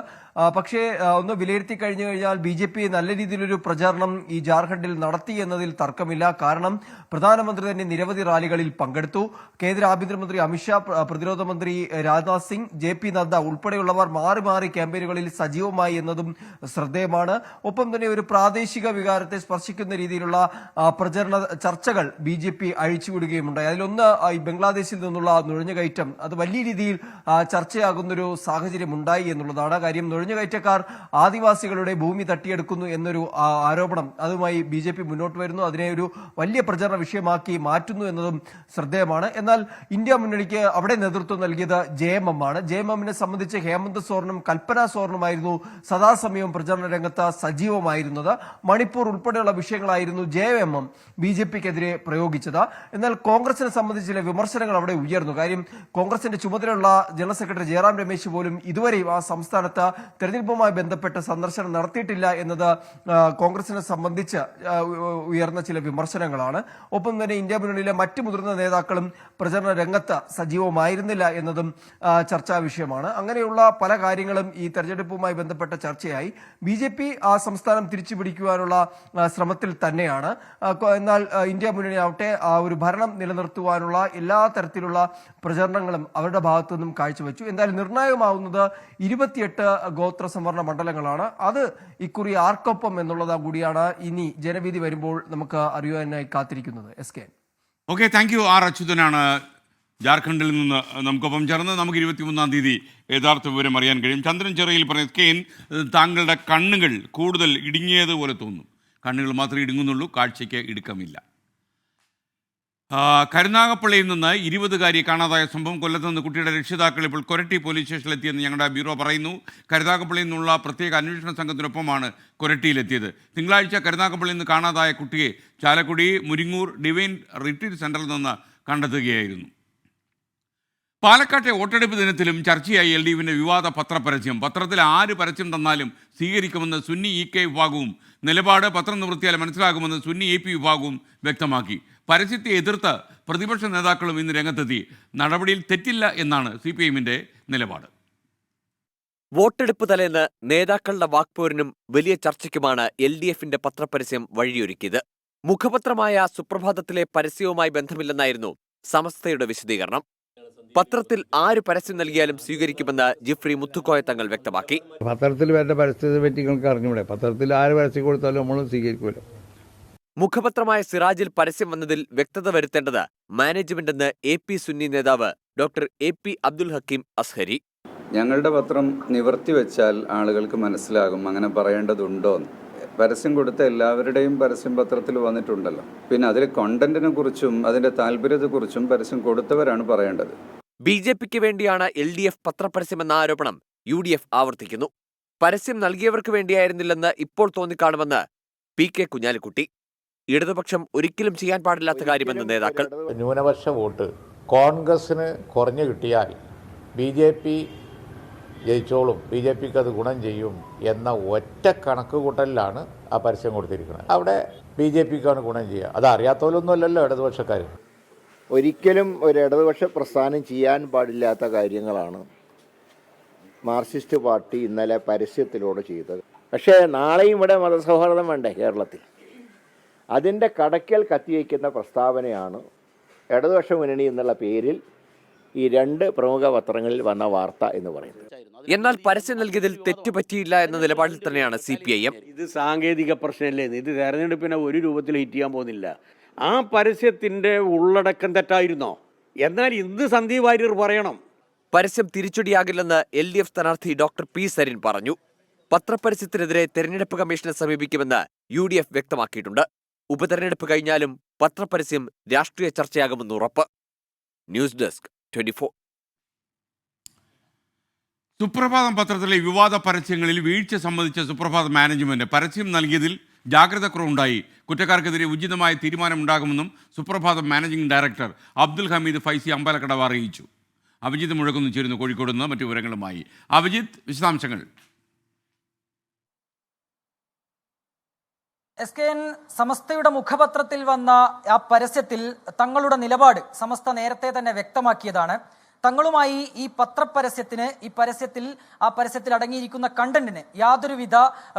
പക്ഷേ ഒന്ന് വിലയിരുത്തി കഴിഞ്ഞു കഴിഞ്ഞാൽ BJP നല്ല രീതിയിലൊരു പ്രചാരണം ഈ ജാർഖണ്ഡിൽ നടത്തി എന്നതിൽ തർക്കമില്ല. കാരണം പ്രധാനമന്ത്രി തന്നെ നിരവധി റാലികളിൽ പങ്കെടുത്തു. കേന്ദ്ര ആഭ്യന്തരമന്ത്രി അമിത്ഷാ, പ്രതിരോധ മന്ത്രി രാജ്നാഥ് സിംഗ്, JP നദ്ദ ഉൾപ്പെടെയുള്ളവർ മാറി മാറി ക്യാമ്പയിനുകളിൽ സജീവമായി എന്നതും ശ്രദ്ധേയമാണ്. ഒപ്പം തന്നെ ഒരു പ്രാദേശിക വികാരത്തെ സ്പർശിക്കുന്ന രീതിയിലുള്ള പ്രചരണ ചർച്ചകൾ BJP അഴിച്ചുവിടുകയുമുണ്ടായി. അതിലൊന്ന് ഈ ബംഗ്ലാദേശിൽ നിന്നുള്ള നുഴഞ്ഞുകയറ്റം, അത് വലിയ രീതിയിൽ ചർച്ചയാകുന്നൊരു സാഹചര്യം ഉണ്ടായി എന്നുള്ളതാണ്. കാര്യം നുഴഞ്ഞുകയറ്റക്കാർ ആദിവാസികളുടെ ഭൂമി തട്ടിയെടുക്കുന്നു എന്നൊരു ആരോപണം അതുമായി BJP മുന്നോട്ട് വരുന്നു. അതിനെ ഒരു വലിയ പ്രചരണ വിഷയമാക്കി മാറ്റുന്നു എന്നതും ശ്രദ്ധേയമാണ്. എന്നാൽ ഇന്ത്യ മുന്നണിക്ക് അവിടെ നേതൃത്വം നൽകിയത് JMM ആണ്. JMMനെ സംബന്ധിച്ച് ഹേമന്ത് സോറനും കൽപ്പന സോറനുമായിരുന്നു സദാസമയവും പ്രചരണ രംഗത്ത് സജീവമായിരുന്നത്. മണിപ്പൂർ ഉൾപ്പെടെയുള്ള വിഷയങ്ങളായിരുന്നു JMM BJPക്കെതിരെ പ്രയോഗിച്ചത്. എന്നാൽ കോൺഗ്രസിനെ സംബന്ധിച്ച് ചില വിമർശനങ്ങൾ അവിടെ ഉയർന്നു. കാര്യം കോൺഗ്രസിന്റെ ചുമതലയുള്ള ജനറൽ സെക്രട്ടറി ജയറാം രമേശ് പോലും ഇതുവരെയും ആ സംസ്ഥാനത്ത് തെരഞ്ഞെടുപ്പുമായി ബന്ധപ്പെട്ട് സന്ദർശനം നടത്തിയിട്ടില്ല എന്നത് കോൺഗ്രസിനെ സംബന്ധിച്ച് ഉയർന്ന ചില വിമർശനങ്ങളാണ്. ഒപ്പം തന്നെ ഇന്ത്യ മുന്നണിയിലെ മറ്റു മുതിർന്ന നേതാക്കളും പ്രചരണ രംഗത്ത് സജീവമായിരുന്നില്ല എന്നതും ചർച്ചാ വിഷയമാണ്. അങ്ങനെയുള്ള പല കാര്യങ്ങളും ഈ തെരഞ്ഞെടുപ്പുമായി ബന്ധപ്പെട്ട ചർച്ചയായി. BJP ആ സംസ്ഥാനം തിരിച്ചുപിടിക്കുവാനുള്ള ശ്രമത്തിൽ തന്നെയാണ്. എന്നാൽ ഇന്ത്യ മുന്നണി ആവട്ടെ ആ ഒരു ഭരണം നിലനിർത്തുവാനുള്ള എല്ലാ തരത്തിലുള്ള പ്രചരണങ്ങളും അവരുടെ ഭാഗത്തു നിന്നും കാഴ്ചവെച്ചു. എന്തായാലും നിർണായകമാവുന്നത് 28 ഗോത്ര സംവരണ മണ്ഡലങ്ങളാണ്. അത് ഇക്കുറി ആർക്കൊപ്പം എന്നുള്ളത് കൂടിയാണ് ഇനി ജനവിധി വരുമ്പോൾ നമുക്ക് അറിയുവാനായി കാത്തിരിക്കുന്നത്. SKN. Okay, thank you. അച്യുതനാണ് ജാർഖണ്ഡിൽ നിന്ന് നമുക്കൊപ്പം ചേർന്ന്. നമുക്ക് 23-ാം തീയതി യഥാർത്ഥ വിവരം അറിയാൻ കഴിയും. ചന്ദ്രൻ ചെറിയിൽ പറഞ്ഞ SKN, താങ്കളുടെ കണ്ണുകൾ കൂടുതൽ ഇടുങ്ങിയതുപോലെ തോന്നും. കണ്ണുകൾ മാത്രമേ ഇടുങ്ങുന്നുള്ളൂ, കാഴ്ചയ്ക്ക് ഇടുക്കമില്ല. കരുനാഗപ്പള്ളിയിൽ നിന്ന് 20കാരിയെ കാണാതായ സംഭവം. കൊല്ലത്ത് നിന്ന് കുട്ടിയുടെ രക്ഷിതാക്കൾ ഇപ്പോൾ കൊരട്ടി പോലീസ് സ്റ്റേഷനിലെത്തിയെന്ന് ഞങ്ങളുടെ ബ്യൂറോ പറയുന്നു. കരുനാഗപ്പള്ളിയിൽ നിന്നുള്ള പ്രത്യേക അന്വേഷണ സംഘത്തിനൊപ്പമാണ് കൊരട്ടിയിലെത്തിയത്. തിങ്കളാഴ്ച കരുനാഗപ്പള്ളിയിൽ നിന്ന് കാണാതായ കുട്ടിയെ ചാലക്കുടി മുരിങ്ങൂർ ഡിവൈൻ റിട്രീറ്റ് സെന്ററിൽ നിന്ന് കണ്ടെത്തുകയായിരുന്നു. പാലക്കാട്ടെ വോട്ടെടുപ്പ് ദിനത്തിലും ചർച്ചയായി LDFിൻ്റെ വിവാദ പത്രപരസ്യം. പത്രത്തിൽ ആര് പരസ്യം തന്നാലും സ്വീകരിക്കുമെന്ന് സുന്നി EK വിഭാഗവും നിലപാട് പത്രം നിവൃത്തിയാൽ മനസ്സിലാകുമെന്ന് സുന്നി AP വിഭാഗവും വ്യക്തമാക്കി. പരസ്യത്തെ എതിർത്ത് പ്രതിപക്ഷ നേതാക്കളും ഇന്ന് രംഗത്തെത്തി. നടപടിയിൽ തെറ്റില്ല എന്നാണ് CPIഎമ്മിൻ്റെ നിലപാട്. വോട്ടെടുപ്പ് തലേന്ന് നേതാക്കളുടെ വാക്പോരിനും വലിയ ചർച്ചയ്ക്കുമാണ് LDFിന്റെ പത്രപരസ്യം വഴിയൊരുക്കിയത്. മുഖപത്രമായ സുപ്രഭാതത്തിലെ പരസ്യവുമായി ബന്ധമില്ലെന്നായിരുന്നു സമസ്തയുടെ വിശദീകരണം. പത്രത്തിൽ ആര് പരസ്യം നൽകിയാലും സ്വീകരിക്കുമെന്ന് ജിഫ്രി മുത്തുക്കോയ തങ്ങൾ വ്യക്തമാക്കി. പത്രത്തിൽ വേണ്ട പരസ്യത്തെ പറ്റി നിങ്ങൾക്ക് അറിഞ്ഞൂടെ? പത്രത്തിൽ ആര് പരസ്യം കൊടുത്താലും നമ്മൾ സ്വീകരിക്കുമല്ലോ. മുഖപത്രമായ സിറാജിൽ പരസ്യം വന്നതിൽ വ്യക്തത വരുത്തേണ്ടത് മാനേജ്മെന്റെന്ന് AP സുന്നി നേതാവ് ഡോക്ടർ AP അബ്ദുൽ ഹക്കീം അസ്ഹരി. ഞങ്ങളുടെ പത്രം നിവർത്തി വെച്ചാൽ ആളുകൾക്ക് മനസ്സിലാകും അങ്ങനെ പറയേണ്ടതുണ്ടോ. പരസ്യം കൊടുത്ത എല്ലാവരുടെയും പരസ്യം പത്രത്തിൽ വന്നിട്ടുണ്ടല്ലോ. പിന്നെ അതിൽ കണ്ടന്റിനെ കുറിച്ചും അതിന്റെ താല്പര്യത്തെക്കുറിച്ചും പരസ്യം കൊടുത്തവരാണ് പറയേണ്ടത്. BJPക്ക് വേണ്ടിയാണ് LDF പത്രപരസ്യമെന്ന ആരോപണം UDF ആവർത്തിക്കുന്നു. പരസ്യം നൽകിയവർക്ക് വേണ്ടിയായിരുന്നില്ലെന്ന് ഇപ്പോൾ തോന്നിക്കാണുമെന്ന് PK കുഞ്ഞാലിക്കുട്ടി. ഇടതുപക്ഷം ഒരിക്കലും ചെയ്യാൻ പാടില്ലാത്ത കാര്യമെന്ന് നേതാക്കൾ. ന്യൂനപക്ഷ വോട്ട് കോൺഗ്രസിന് കുറഞ്ഞു കിട്ടിയാൽ BJP ജയിച്ചോളും, BJPക്ക് അത് ഗുണം ചെയ്യും എന്ന ഒറ്റ കണക്കുകൂട്ടലിലാണ് ആ പരസ്യം കൊടുത്തിരിക്കുന്നത്. അവിടെ BJPക്കാണ് ഗുണം ചെയ്യുക. അത് അറിയാത്തവരൊന്നുമല്ലല്ലോ ഇടതുപക്ഷക്കാർ. ഒരിക്കലും ഒരു ഇടതുപക്ഷ പ്രസ്ഥാനം ചെയ്യാൻ പാടില്ലാത്ത കാര്യങ്ങളാണ് മാർക്സിസ്റ്റ് പാർട്ടി ഇന്നലെ പരസ്യത്തിലൂടെ ചെയ്തത്. പക്ഷേ നാളെയും ഇവിടെ മതസൗഹാർദ്ദം വേണ്ടേ കേരളത്തിൽ? അതിൻ്റെ കടയ്ക്കൽ കത്തിവയ്ക്കുന്ന പ്രസ്താവനയാണ് ഇടതുപക്ഷ മുന്നണി എന്നുള്ള പേരിൽ ഈ രണ്ട് പ്രമുഖ പത്രങ്ങളിൽ വന്ന വാർത്ത എന്ന് പറയുന്നത്. എന്നാൽ പരസ്യം നൽകിയതിൽ തെറ്റുപറ്റിയില്ല എന്ന നിലപാടിൽ തന്നെയാണ് CPIM. ഇത് സാങ്കേതിക പ്രശ്നമല്ലേ, ഇത് തെരഞ്ഞെടുപ്പിനെ ഒരു രൂപത്തിൽ ഹിറ്റ് ചെയ്യാൻ പോകുന്നില്ല. ആ പരസ്യത്തിന്റെ ഉള്ളടക്കം തെറ്റായിരുന്നോ? എന്നാൽ ഇന്ന് സന്ദീപ് വാര്യർ പറയണം. പരസ്യം തിരിച്ചടിയാകില്ലെന്ന് LDF സ്ഥാനാർത്ഥി ഡോക്ടർ P. സരിൻ പറഞ്ഞു. പത്രപരസ്യത്തിനെതിരെ തെരഞ്ഞെടുപ്പ് കമ്മീഷനെ സമീപിക്കുമെന്ന് UDF വ്യക്തമാക്കിയിട്ടുണ്ട്. ഉപതെരഞ്ഞെടുപ്പ് കഴിഞ്ഞാലും പത്രപരസ്യം രാഷ്ട്രീയ ചർച്ചയാകുമെന്ന് ഉറപ്പ്. News desk 24. സുപ്രഭാതം പത്രത്തിലെ വിവാദ പരസ്യങ്ങളിൽ വീഴ്ച സംബന്ധിച്ച സുപ്രഭാതം മാനേജ്മെന്റ് പരസ്യം നൽകിയതിൽ ജാഗ്രതക്കുറവുണ്ടായി, കുറ്റക്കാർക്കെതിരെ ഉചിതമായ തീരുമാനമുണ്ടാകുമെന്നും സുപ്രഭാതം മാനേജിംഗ് ഡയറക്ടർ അബ്ദുൽ ഹമീദ് ഫൈസി അമ്പലക്കടവ് അറിയിച്ചു. അഭിജിത്ത് മുഴക്കുന്ന് ചേരുന്നു കോഴിക്കോട് നിന്ന് മറ്റു വിവരങ്ങളുമായി. അഭിജിത്ത്, വിശദാംശങ്ങൾ. SKN സമസ്തയുടെ മുഖപത്രത്തിൽ വന്ന ആ പരസ്യത്തിൽ തങ്ങളുടെ നിലപാട് സമസ്ത നേരത്തെ തന്നെ വ്യക്തമാക്കിയതാണ്. തങ്ങളുമായി ഈ പത്രപരസ്യത്തിന്, ഈ പരസ്യത്തിൽ, ആ പരസ്യത്തിൽ അടങ്ങിയിരിക്കുന്ന കണ്ടന്റിന് യാതൊരുവിധ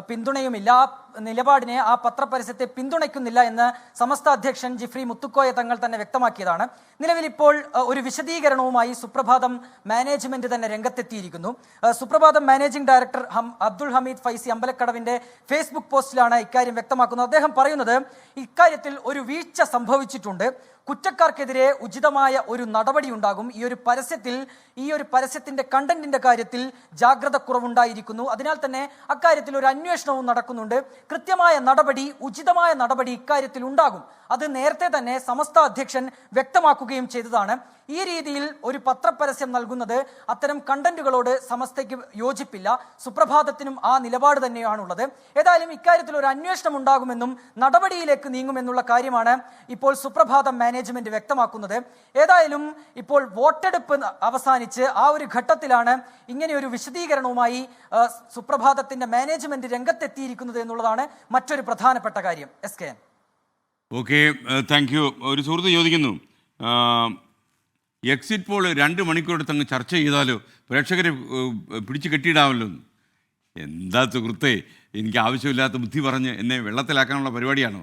പിന്തുണയുമില്ല. ആ നിലപാടിനെ, ആ പത്രപരസ്യത്തെ പിന്തുണയ്ക്കുന്നില്ല എന്ന് സമസ്ത അധ്യക്ഷൻ ജിഫ്രി മുത്തുക്കോയ തങ്ങൾ തന്നെ വ്യക്തമാക്കിയതാണ്. നിലവിൽ ഇപ്പോൾ ഒരു വിശദീകരണവുമായി സുപ്രഭാതം മാനേജ്മെന്റ് തന്നെ രംഗത്തെത്തിയിരിക്കുന്നു. സുപ്രഭാതം മാനേജിംഗ് ഡയറക്ടർ അബ്ദുൽ ഹമീദ് ഫൈസി അമ്പലക്കടവിന്റെ ഫേസ്ബുക്ക് പോസ്റ്റിലാണ് ഇക്കാര്യം വ്യക്തമാക്കുന്നത്. അദ്ദേഹം പറയുന്നത്, ഇക്കാര്യത്തിൽ ഒരു വീഴ്ച സംഭവിച്ചിട്ടുണ്ട്, കുറ്റക്കാർക്കെതിരെ ഉചിതമായ ഒരു നടപടി ഉണ്ടാകും. ഈ ഒരു പരസ്യത്തിന്റെ കണ്ടന്റിന്റെ കാര്യത്തിൽ ജാഗ്രത കുറവുണ്ടായിരിക്കുന്നു. അതിനാൽ തന്നെ അക്കാര്യത്തിൽ ഒരു അന്വേഷണവും നടക്കുന്നുണ്ട്. കൃത്യമായ നടപടി, ഉചിതമായ നടപടി ഇക്കാര്യത്തിൽ ഉണ്ടാകും. അത് നേരത്തെ തന്നെ സമസ്ത അധ്യക്ഷൻ വ്യക്തമാക്കുകയും ചെയ്തതാണ്. ഈ രീതിയിൽ ഒരു പത്രപരസ്യം നൽകുന്നത്, അത്തരം കണ്ടന്റുകളോട് സമസ്തയ്ക്ക് യോജിപ്പില്ല. സുപ്രഭാതത്തിനും ആ നിലപാട് തന്നെയാണുള്ളത്. ഏതായാലും ഇക്കാര്യത്തിൽ ഒരു അന്വേഷണം ഉണ്ടാകുമെന്നും നടപടിയിലേക്ക് നീങ്ങുമെന്നുള്ള കാര്യമാണ് ഇപ്പോൾ സുപ്രഭാതം മാനേജ്മെന്റ് വ്യക്തമാക്കുന്നത്. ഏതായാലും ഇപ്പോൾ വോട്ടെടുപ്പ് അവസാനിച്ച് ആ ഒരു ഘട്ടത്തിലാണ് ഇങ്ങനെയൊരു വിശദീകരണവുമായി സുപ്രഭാതത്തിന്റെ മാനേജ്മെന്റ് രംഗത്തെത്തിയിരിക്കുന്നത് എന്നുള്ളതാണ് മറ്റൊരു പ്രധാനപ്പെട്ട കാര്യം. SKN. Okay, thank U. ഒരു സുഹൃത്ത് ചോദിക്കുന്നു, എക്സിറ്റ് പോൾ 2 മണിക്കൂറെടുത്ത് അങ്ങ് ചർച്ച ചെയ്താലോ, പ്രേക്ഷകരെ പിടിച്ച് കെട്ടിയിടാമല്ലോ. എന്താ സുഹൃത്തേ, എനിക്ക് ആവശ്യമില്ലാത്ത ബുദ്ധി പറഞ്ഞ് എന്നെ വെള്ളത്തിലാക്കാനുള്ള പരിപാടിയാണോ?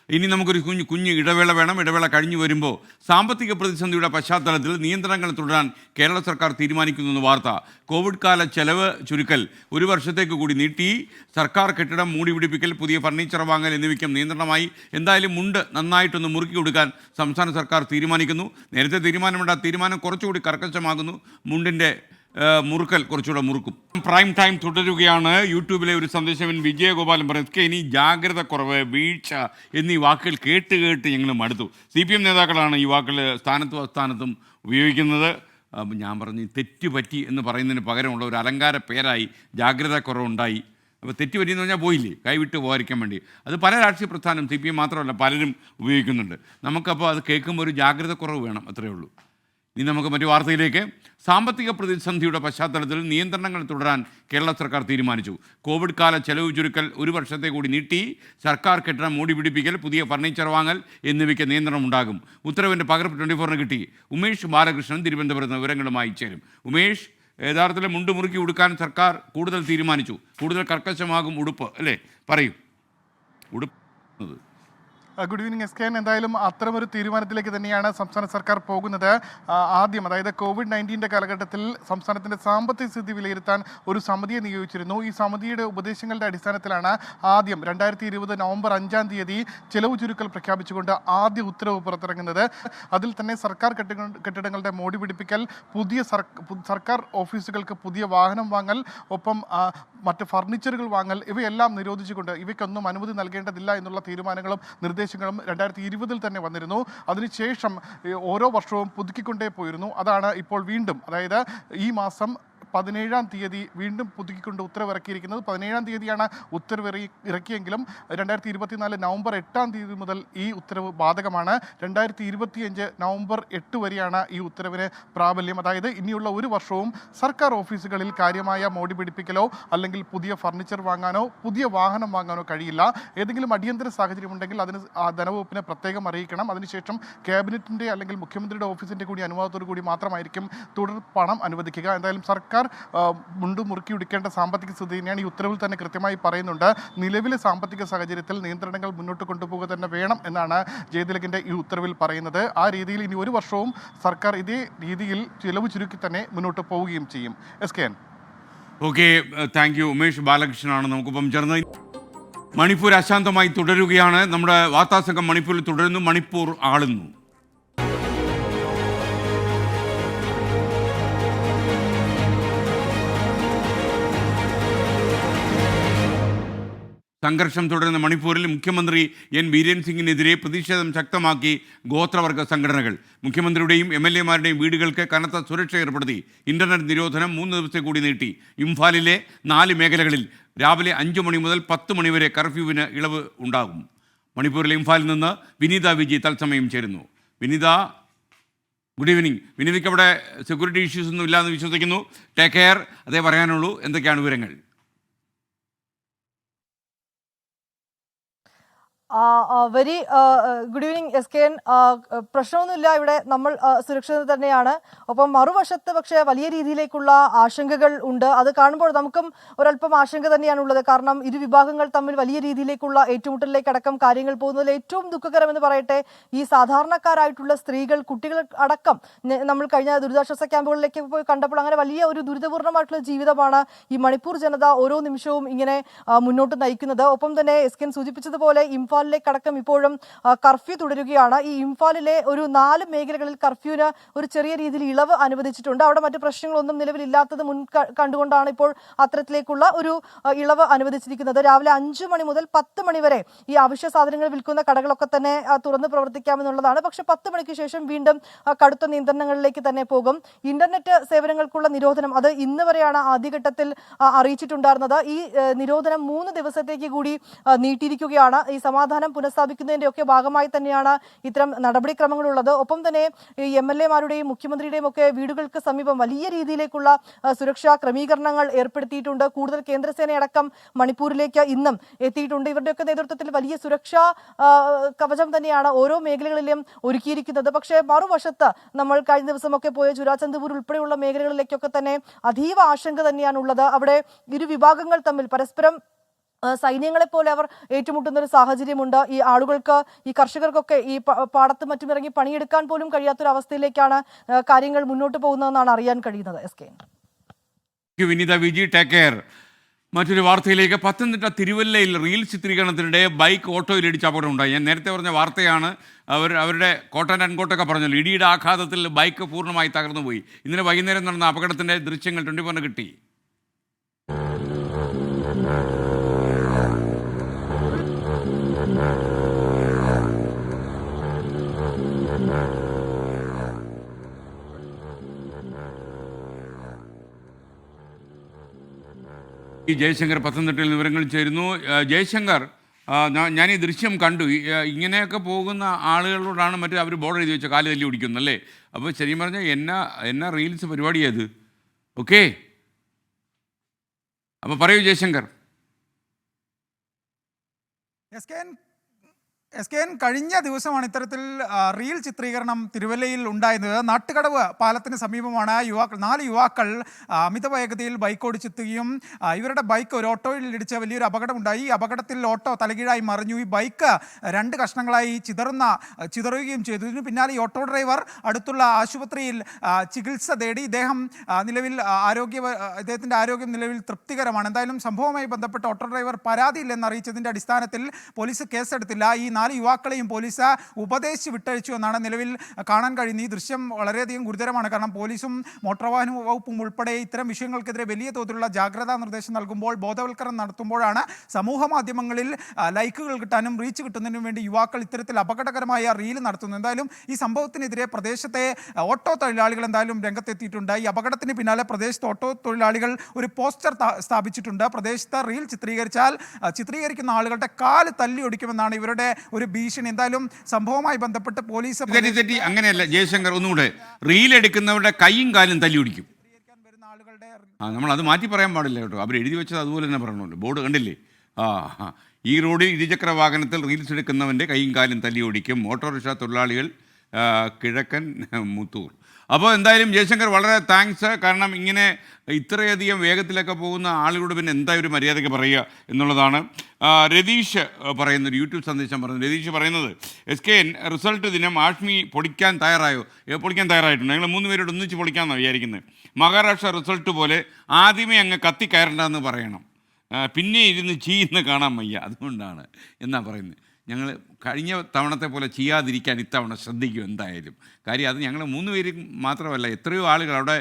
ഇനി നമുക്കൊരു കുഞ്ഞു ഇടവേള വേണം. ഇടവേള കഴിഞ്ഞു വരുമ്പോൾ സാമ്പത്തിക പ്രതിസന്ധിയുടെ പശ്ചാത്തലത്തിൽ നിയന്ത്രണങ്ങൾ തുടരാൻ കേരള സർക്കാർ തീരുമാനിക്കുന്നെന്ന് വാർത്ത. കോവിഡ് കാല ചെലവ് ചുരുക്കൽ 1 വർഷത്തേക്ക് കൂടി നീട്ടി. സർക്കാർ കെട്ടിടം മൂടി പിടിപ്പിക്കൽ, പുതിയ ഫർണിച്ചർ വാങ്ങൽ എന്നിവയ്ക്കും നിയന്ത്രണമായി. എന്തായാലും മുണ്ട് നന്നായിട്ടൊന്ന് മുറുക്കി കൊടുക്കാൻ സംസ്ഥാന സർക്കാർ തീരുമാനിക്കുന്നു. നേരത്തെ തീരുമാനം കുറച്ചുകൂടി കർക്കശമാകുന്നു. മുണ്ടിൻ്റെ മുറുക്കൽ കുറച്ചുകൂടെ മുറുക്കും. പ്രൈം ടൈം തുടരുകയാണ്. യൂട്യൂബിലെ ഒരു സന്ദേശം വിജയഗോപാലൻ പറയുന്നത്, ഇനി ജാഗ്രത കുറവ്, വീഴ്ച എന്നീ വാക്കുകൾ കേട്ട് ഞങ്ങൾ മടുത്തു. CPM നേതാക്കളാണ് ഈ വാക്കുകൾ സ്ഥാനത്തും അസ്ഥാനത്തും ഉപയോഗിക്കുന്നത്. ഞാൻ പറഞ്ഞു തെറ്റുപറ്റി എന്ന് പറയുന്നതിന് പകരമുള്ള ഒരു അലങ്കാര പേരായി ജാഗ്രത കുറവുണ്ടായി. അപ്പോൾ തെറ്റുപറ്റിയെന്ന് പറഞ്ഞാൽ പോയില്ലേ, കൈവിട്ട് പോകാതിരിക്കാൻ വേണ്ടി. അത് പല രാഷ്ട്രീയ പ്രസ്ഥാനം, CPM മാത്രമല്ല, പലരും ഉപയോഗിക്കുന്നുണ്ട്. നമുക്കപ്പോൾ അത് കേൾക്കുമ്പോൾ ഒരു ജാഗ്രത കുറവ് വേണം, അത്രയേ ഉള്ളൂ. ഇനി നമുക്ക് മറ്റു വാർത്തയിലേക്ക്. സാമ്പത്തിക പ്രതിസന്ധിയുടെ പശ്ചാത്തലത്തിൽ നിയന്ത്രണങ്ങൾ തുടരാൻ കേരള സർക്കാർ തീരുമാനിച്ചു. കോവിഡ് കാല ചെലവ് ചുരുക്കൽ 1 വർഷത്തെ കൂടി നീട്ടി. സർക്കാർ കെട്ടിടം മൂടി പിടിപ്പിക്കൽ, പുതിയ ഫർണിച്ചർ വാങ്ങൽ എന്നിവയ്ക്ക് നിയന്ത്രണം ഉണ്ടാകും. ഉത്തരവിൻ്റെ പകർപ്പ് 24-ന് കിട്ടി. ഉമേഷ് ബാലകൃഷ്ണൻ തിരുവനന്തപുരത്ത് വിവരങ്ങളുമായി ചേരും. ഉമേഷ്, യഥാർത്ഥത്തിൽ മുണ്ട് മുറുക്കി ഉടുക്കാൻ സർക്കാർ കൂടുതൽ തീരുമാനിച്ചു. കൂടുതൽ കർക്കശമാകും ഉടുപ്പ്, അല്ലേ? പറയൂ. ഉടുപ്പ്. Good evening SKN. എന്തായാലും അത്തരമൊരു തീരുമാനത്തിലേക്ക് തന്നെയാണ് സംസ്ഥാന സർക്കാർ പോകുന്നത്. ആദ്യം, അതായത് COVID-19 കാലഘട്ടത്തിൽ സംസ്ഥാനത്തിൻ്റെ സാമ്പത്തിക സ്ഥിതി വിലയിരുത്താൻ ഒരു സമിതിയെ നിയോഗിച്ചിരുന്നു. ഈ സമിതിയുടെ ഉപദേശങ്ങളുടെ അടിസ്ഥാനത്തിലാണ് ആദ്യം 2020 നവംബർ 5-ാം തീയതി ചെലവ് ചുരുക്കൽ പ്രഖ്യാപിച്ചുകൊണ്ട് ആദ്യ ഉത്തരവ് പുറത്തിറങ്ങുന്നത്. അതിൽ തന്നെ സർക്കാർ കെട്ടിടങ്ങളുടെ മോടി പിടിപ്പിക്കൽ, പുതിയ സർക്കാർ ഓഫീസുകൾക്ക് പുതിയ വാഹനം വാങ്ങൽ, ഒപ്പം മറ്റ് ഫർണിച്ചറുകൾ വാങ്ങൽ, ഇവയെല്ലാം നിരോധിച്ചുകൊണ്ട് ഇവയ്ക്കൊന്നും അനുമതി നൽകേണ്ടതില്ല എന്നുള്ള തീരുമാനങ്ങളും നിർദ്ദേശങ്ങളും 2020 തന്നെ വന്നിരുന്നു. അതിനുശേഷം ഓരോ വർഷവും പുതുക്കിക്കൊണ്ടേ പോയിരുന്നു. അതാണ് ഇപ്പോൾ വീണ്ടും, അതായത് ഈ മാസം 17-ാം തീയതി വീണ്ടും പുതുക്കിക്കൊണ്ട് ഉത്തരവിറക്കിയിരിക്കുന്നത്. 17-ാം തീയതിയാണ് ഉത്തരവ് ഇറക്കിയെങ്കിലും 2024 നവംബർ 8-ാം തീയതി മുതൽ ഈ ഉത്തരവ് ബാധകമാണ്. 2025 നവംബർ 8 വരെയാണ് ഈ ഉത്തരവിന് പ്രാബല്യം. അതായത് ഇനിയുള്ള 1 വർഷവും സർക്കാർ ഓഫീസുകളിൽ കാര്യമായ മോടി പിടിപ്പിക്കലോ അല്ലെങ്കിൽ പുതിയ ഫർണിച്ചർ വാങ്ങാനോ പുതിയ വാഹനം വാങ്ങാനോ കഴിയില്ല. ഏതെങ്കിലും അടിയന്തര സാഹചര്യം ഉണ്ടെങ്കിൽ അതിന് ധനവകുപ്പിനെ പ്രത്യേകം അറിയിക്കണം. അതിനുശേഷം ക്യാബിനറ്റിൻ്റെ അല്ലെങ്കിൽ മുഖ്യമന്ത്രിയുടെ ഓഫീസിൻ്റെ കൂടി അനുവാദത്തോടു കൂടി മാത്രമായിരിക്കും തുടർ പണം അനുവദിക്കുക. എന്തായാലും സർക്കാർ മുണ്ടു മുറുക്കി ഉടിക്കേണ്ട സാമ്പത്തിക സ്ഥിതി തന്നെയാണ്. ഈ ഉത്തരവിൽ തന്നെ കൃത്യമായി പറയുന്നുണ്ട്. നിലവിലെ സാമ്പത്തിക സാഹചര്യത്തിൽ നിയന്ത്രണങ്ങൾ മുന്നോട്ട് കൊണ്ടുപോകുക തന്നെ വേണം എന്നാണ് ജയതിലകിൻ്റെ ഈ ഉത്തരവിൽ പറയുന്നത്. ആ രീതിയിൽ ഇനി ഒരു വർഷവും സർക്കാർ ഇതേ രീതിയിൽ ചിലവ് ചുരുക്കി തന്നെ മുന്നോട്ട് പോവുകയും ചെയ്യും. SKN. Okay, thank you. Umesh ബാലകൃഷ്ണനാണ് നമുക്കിപ്പം ചേർന്ന്. മണിപ്പൂർ അശാന്തമായി തുടരുകയാണ്. നമ്മുടെ വാർത്താസംഘം മണിപ്പൂരിൽ തുടരുന്നു. മണിപ്പൂർ ആളുന്നു. സംഘർഷം തുടരുന്ന മണിപ്പൂരിൽ മുഖ്യമന്ത്രി എൻ ബീരേൻ സിംഗിനെതിരെ പ്രതിഷേധം ശക്തമാക്കി ഗോത്രവർഗ സംഘടനകൾ. മുഖ്യമന്ത്രിയുടെയും MLA-മാരുടെയും വീടുകൾക്ക് കനത്ത സുരക്ഷ ഏർപ്പെടുത്തി. ഇന്റർനെറ്റ് നിരോധനം 3 ദിവസത്തെ കൂടി നീട്ടി. ഇംഫാലിലെ 4 മേഖലകളിൽ രാവിലെ 5 മണി മുതൽ 10 മണി വരെ കർഫ്യൂവിന് ഇളവ് ഉണ്ടാകും. മണിപ്പൂരിലെ ഇംഫാലിൽ നിന്ന് വിനീത വിജി തത്സമയം ചേരുന്നു. വിനീത, ഗുഡ് ഈവനിങ്. വിനീതയ്ക്ക് അവിടെ സെക്യൂരിറ്റി ഇഷ്യൂസ് ഒന്നും ഇല്ലാന്ന് വിശ്വസിക്കുന്നു. ടേക്ക് കെയർ, അതേ പറയാനുള്ളൂ. എന്തൊക്കെയാണ് വിവരങ്ങൾ? Very good evening SKN. പ്രശ്നമൊന്നുമില്ല, ഇവിടെ നമ്മൾ സുരക്ഷിതർ തന്നെയാണ്. ഒപ്പം മറുവശത്ത് പക്ഷേ വലിയ രീതിയിലേക്കുള്ള ആശങ്കകൾ ഉണ്ട്. അത് കാണുമ്പോൾ നമുക്കും ഒരല്പം ആശങ്ക തന്നെയാണുള്ളത്. കാരണം ഇരു വിഭാഗങ്ങൾ തമ്മിൽ വലിയ രീതിയിലേക്കുള്ള ഏറ്റുമുട്ടലിലേക്കടക്കം കാര്യങ്ങൾ പോകുന്നതിൽ ഏറ്റവും ദുഃഖകരമെന്ന് പറയട്ടെ, ഈ സാധാരണക്കാരായിട്ടുള്ള സ്ത്രീകൾ, കുട്ടികൾ അടക്കം നമ്മൾ കഴിഞ്ഞ ദുരിതാശ്വാസ ക്യാമ്പുകളിലേക്ക് പോയി കണ്ടപ്പോൾ അങ്ങനെ വലിയ ഒരു ദുരിതപൂർണ്ണമായിട്ടുള്ള ജീവിതമാണ് ഈ മണിപ്പൂർ ജനത ഓരോ നിമിഷവും ഇങ്ങനെ മുന്നോട്ട് നയിക്കുന്നത്. ഒപ്പം തന്നെ SKN സൂചിപ്പിച്ചതുപോലെ ഇംഫാലിലേക്കടക്കം ഇപ്പോഴും കർഫ്യൂ തുടരുകയാണ്. ഈ ഇംഫാലിലെ ഒരു 4 മേഖലകളിൽ കർഫ്യൂവിന് ഒരു ചെറിയ രീതിയിൽ ഇളവ് അനുവദിച്ചിട്ടുണ്ട്. അവിടെ മറ്റു പ്രശ്നങ്ങളൊന്നും നിലവിലില്ലാത്തത് കണ്ടുകൊണ്ടാണ് ഇപ്പോൾ അത്തരത്തിലേക്കുള്ള ഒരു ഇളവ് അനുവദിച്ചിരിക്കുന്നത്. രാവിലെ 5 മണി മുതൽ 10 മണി വരെ ഈ അവശ്യ സാധനങ്ങൾ വിൽക്കുന്ന കടകളൊക്കെ തന്നെ തുറന്ന് പ്രവർത്തിക്കാമെന്നുള്ളതാണ്. പക്ഷെ 10 മണിക്ക് ശേഷം വീണ്ടും കടുത്ത നിയന്ത്രണങ്ങളിലേക്ക് തന്നെ പോകും. ഇന്റർനെറ്റ് സേവനങ്ങൾക്കുള്ള നിരോധനം അത് ഇന്ന് വരെയാണ് ആദ്യഘട്ടത്തിൽ അറിയിച്ചിട്ടുണ്ടായിരുന്നത്. ഈ നിരോധനം 3 ദിവസത്തേക്ക് കൂടി നീട്ടിയിരിക്കുകയാണ്. ഈ സമാധാനം പുനഃസ്ഥാപിക്കുന്നതിന്റെ ഒക്കെ ഭാഗമായി തന്നെയാണ് ഇത്തരം നടപടിക്രമങ്ങളുള്ളത്. ഒപ്പം തന്നെ ഈ MLA-മാരുടെയും മുഖ്യമന്ത്രിയുടെയും ഒക്കെ വീടുകൾക്ക് സമീപം വലിയ രീതിയിലേക്കുള്ള സുരക്ഷാ ക്രമീകരണങ്ങൾ ഏർപ്പെടുത്തിയിട്ടുണ്ട്. കൂടുതൽ കേന്ദ്രസേനയടക്കം മണിപ്പൂരിലേക്ക് ഇന്നും എത്തിയിട്ടുണ്ട്. ഇവരുടെയൊക്കെ നേതൃത്വത്തിൽ വലിയ സുരക്ഷാ കവചം തന്നെയാണ് ഓരോ മേഖലകളിലും ഒരുക്കിയിരിക്കുന്നത്. പക്ഷേ മറുവശത്ത് നമ്മൾ കഴിഞ്ഞ ദിവസമൊക്കെ പോയ ചുരാചന്ദ്പൂർ ഉൾപ്പെടെയുള്ള മേഖലകളിലേക്കൊക്കെ തന്നെ അതീവ ആശങ്ക തന്നെയാണുള്ളത്. അവിടെ ഇരു വിഭാഗങ്ങൾ തമ്മിൽ പരസ്പരം സൈന്യങ്ങളെ പോലെ അവർ ഏറ്റുമുട്ടുന്ന ഒരു സാഹചര്യമുണ്ട്. ഈ ആളുകൾക്ക്, ഈ കർഷകർക്കൊക്കെ ഈ പാടത്ത് മറ്റും ഇറങ്ങി പണിയെടുക്കാൻ പോലും കഴിയാത്തൊരവസ്ഥയിലേക്കാണ് കാര്യങ്ങൾ മുന്നോട്ട് പോകുന്നതെന്നാണ് അറിയാൻ കഴിയുന്നത്. SKN. വിനീത വിജി, ടേക്ക് കെയർ. മറ്റൊരു വാർത്തയിലേക്ക്. പത്തനംതിട്ട തിരുവല്ലയിൽ റീൽ ചിത്രീകരണത്തിനിടെ ബൈക്ക് ഓട്ടോയിലിടിച്ച് അപകടം ഉണ്ടായി. ഞാൻ നേരത്തെ പറഞ്ഞ വാർത്തയാണ്. അവരുടെ കോട്ട് ആൻഡ് അൺകോട്ടൊക്കെ പറഞ്ഞല്ലോ. ഇടിയുടെ ആഘാതത്തിൽ ബൈക്ക് പൂർണ്ണമായി തകർന്നു പോയി. ഇന്നലെ വൈകുന്നേരം നടന്ന അപകടത്തിൻ്റെ ദൃശ്യങ്ങൾ 24 കിട്ടി. ഈ ജയശങ്കർ പത്തനംതിട്ടയിൽ വിവരങ്ങൾ ചേരുന്നു. ജയശങ്കർ, ഞാൻ ഈ ദൃശ്യം കണ്ടു. ഇങ്ങനെയൊക്കെ പോകുന്ന ആളുകളോടാണ് മറ്റേ അവർ ബോർഡർ എഴുതി വെച്ച കാല് തല്ലി ഓടിക്കുന്നല്ലേ. അപ്പോൾ ശരിയും പറഞ്ഞാൽ എന്നാ റീൽസ് പരിപാടിയത്. ഓക്കെ, അപ്പോൾ പറയൂ ജയശങ്കർ. SKN കഴിഞ്ഞ ദിവസമാണ് ഇത്തരത്തിൽ റീൽ ചിത്രീകരണം തിരുവല്ലയിൽ ഉണ്ടായത്. നാട്ടുകടവ് പാലത്തിന് സമീപമാണ് 4 യുവാക്കൾ അമിത വേഗതയിൽ ബൈക്ക് ഓടിച്ചെത്തുകയും ഇവരുടെ ബൈക്ക് ഒരു ഓട്ടോയിൽ ഇടിച്ച് വലിയൊരു അപകടമുണ്ടായി. ഈ അപകടത്തിൽ ഓട്ടോ തലകീഴായി മറിഞ്ഞു. ഈ ബൈക്ക് 2 കഷ്ണങ്ങളായി ചിതറുകയും ചെയ്തു. ഇതിന് പിന്നാലെ ഈ ഓട്ടോ ഡ്രൈവർ അടുത്തുള്ള ആശുപത്രിയിൽ ചികിത്സ തേടി. ഇദ്ദേഹത്തിൻ്റെ ആരോഗ്യം നിലവിൽ തൃപ്തികരമാണ്. എന്തായാലും സംഭവവുമായി ബന്ധപ്പെട്ട് ഓട്ടോ ഡ്രൈവർ പരാതിയില്ലെന്ന് അറിയിച്ചതിൻ്റെ അടിസ്ഥാനത്തിൽ പോലീസ് കേസെടുത്തില്ല. ഈ 4 യുവാക്കളെയും പോലീസ് ഉപദേശിച്ച് വിട്ടയച്ചു എന്നാണ് നിലവിൽ കാണാൻ കഴിയുന്നത്. ഈ ദൃശ്യം വളരെയധികം ഗുരുതരമാണ്. കാരണം പോലീസും മോട്ടോർ വാഹന വകുപ്പും ഉൾപ്പെടെ ഇത്തരം വിഷയങ്ങൾക്കെതിരെ വലിയ തോതിലുള്ള ജാഗ്രതാ നിർദ്ദേശം നൽകുമ്പോൾ, ബോധവൽക്കരണം നടത്തുമ്പോഴാണ് സമൂഹ മാധ്യമങ്ങളിൽ ലൈക്കുകൾ കിട്ടാനും റീച്ച് കിട്ടുന്നതിനും വേണ്ടി യുവാക്കൾ ഇത്തരത്തിൽ അപകടകരമായ റീൽ നടത്തുന്നത്. എന്തായാലും ഈ സംഭവത്തിനെതിരെ പ്രദേശത്തെ ഓട്ടോ തൊഴിലാളികൾ എന്തായാലും രംഗത്തെത്തിയിട്ടുണ്ട്. ഈ അപകടത്തിന് പിന്നാലെ പ്രദേശത്ത് ഓട്ടോ തൊഴിലാളികൾ ഒരു പോസ്റ്റർ സ്ഥാപിച്ചിട്ടുണ്ട്. പ്രദേശത്ത് റീൽ ചിത്രീകരിക്കുന്ന ആളുകളുടെ കാല് തല്ലി ഒടിക്കുമെന്നാണ് ഇവരുടെ ഒരു ഭീഷണി. എന്തായാലും സംഭവവുമായി ബന്ധപ്പെട്ട് പോലീസ് അങ്ങനെയല്ല ജയശങ്കർ, ഒന്നുകൂടെ, റീൽ എടുക്കുന്നവരുടെ കൈയും കാലും തല്ലി ഒടിക്കും. നമ്മൾ അത് മാറ്റി പറയാൻ പാടില്ല കേട്ടോ. അവർ എഴുതി വെച്ചത് അതുപോലെ തന്നെ പറയണമല്ലോ. ബോർഡ് കണ്ടില്ലേ? ഈ റോഡിൽ ഇരുചക്ര വാഹനത്തിൽ റീൽസ് എടുക്കുന്നവൻ്റെ കൈയും കാലും തല്ലി ഓടിക്കും. ഓട്ടോറിക്ഷ തൊഴിലാളികൾ കിഴക്കൻ മുത്തൂർ. അപ്പോൾ എന്തായാലും ജയശങ്കർ വളരെ താങ്ക്സ്. കാരണം ഇങ്ങനെ ഇത്രയധികം വേഗത്തിലൊക്കെ പോകുന്ന ആളുകളോട് പിന്നെ എന്തായാലും ഒരു മര്യാദയ്ക്ക് പറയുക എന്നുള്ളതാണ്. രതീഷ് പറയുന്നൊരു യൂട്യൂബ് സന്ദേശം പറയുന്നത്, രതീഷ് പറയുന്നത് SKN റിസൾട്ട് ദിനം ആഷ്മി പൊളിക്കാൻ തയ്യാറായോ? പൊളിക്കാൻ തയ്യാറായിട്ടുണ്ട്. ഞങ്ങൾ 3 പേരോട് ഒന്നിച്ച് പൊളിക്കാമെന്നാണ് വിചാരിക്കുന്നത്. മഹാരാഷ്ട്ര റിസൾട്ട് പോലെ ആദ്യമേ അങ്ങ് കത്തിക്കയറണ്ടെന്ന് പറയണം, പിന്നെ ഇരുന്ന് ചെയ്യുന്ന കാണാൻ വയ്യ, അതുകൊണ്ടാണ് എന്നാ പറയുന്നത്. ഞങ്ങൾ കഴിഞ്ഞ തവണത്തെ പോലെ ചെയ്യാതിരിക്കാൻ ഇത്തവണ ശ്രദ്ധിക്കും എന്തായാലും. കാര്യം അത് ഞങ്ങൾ 3 പേര് മാത്രമല്ല, എത്രയോ ആളുകൾ അവിടെ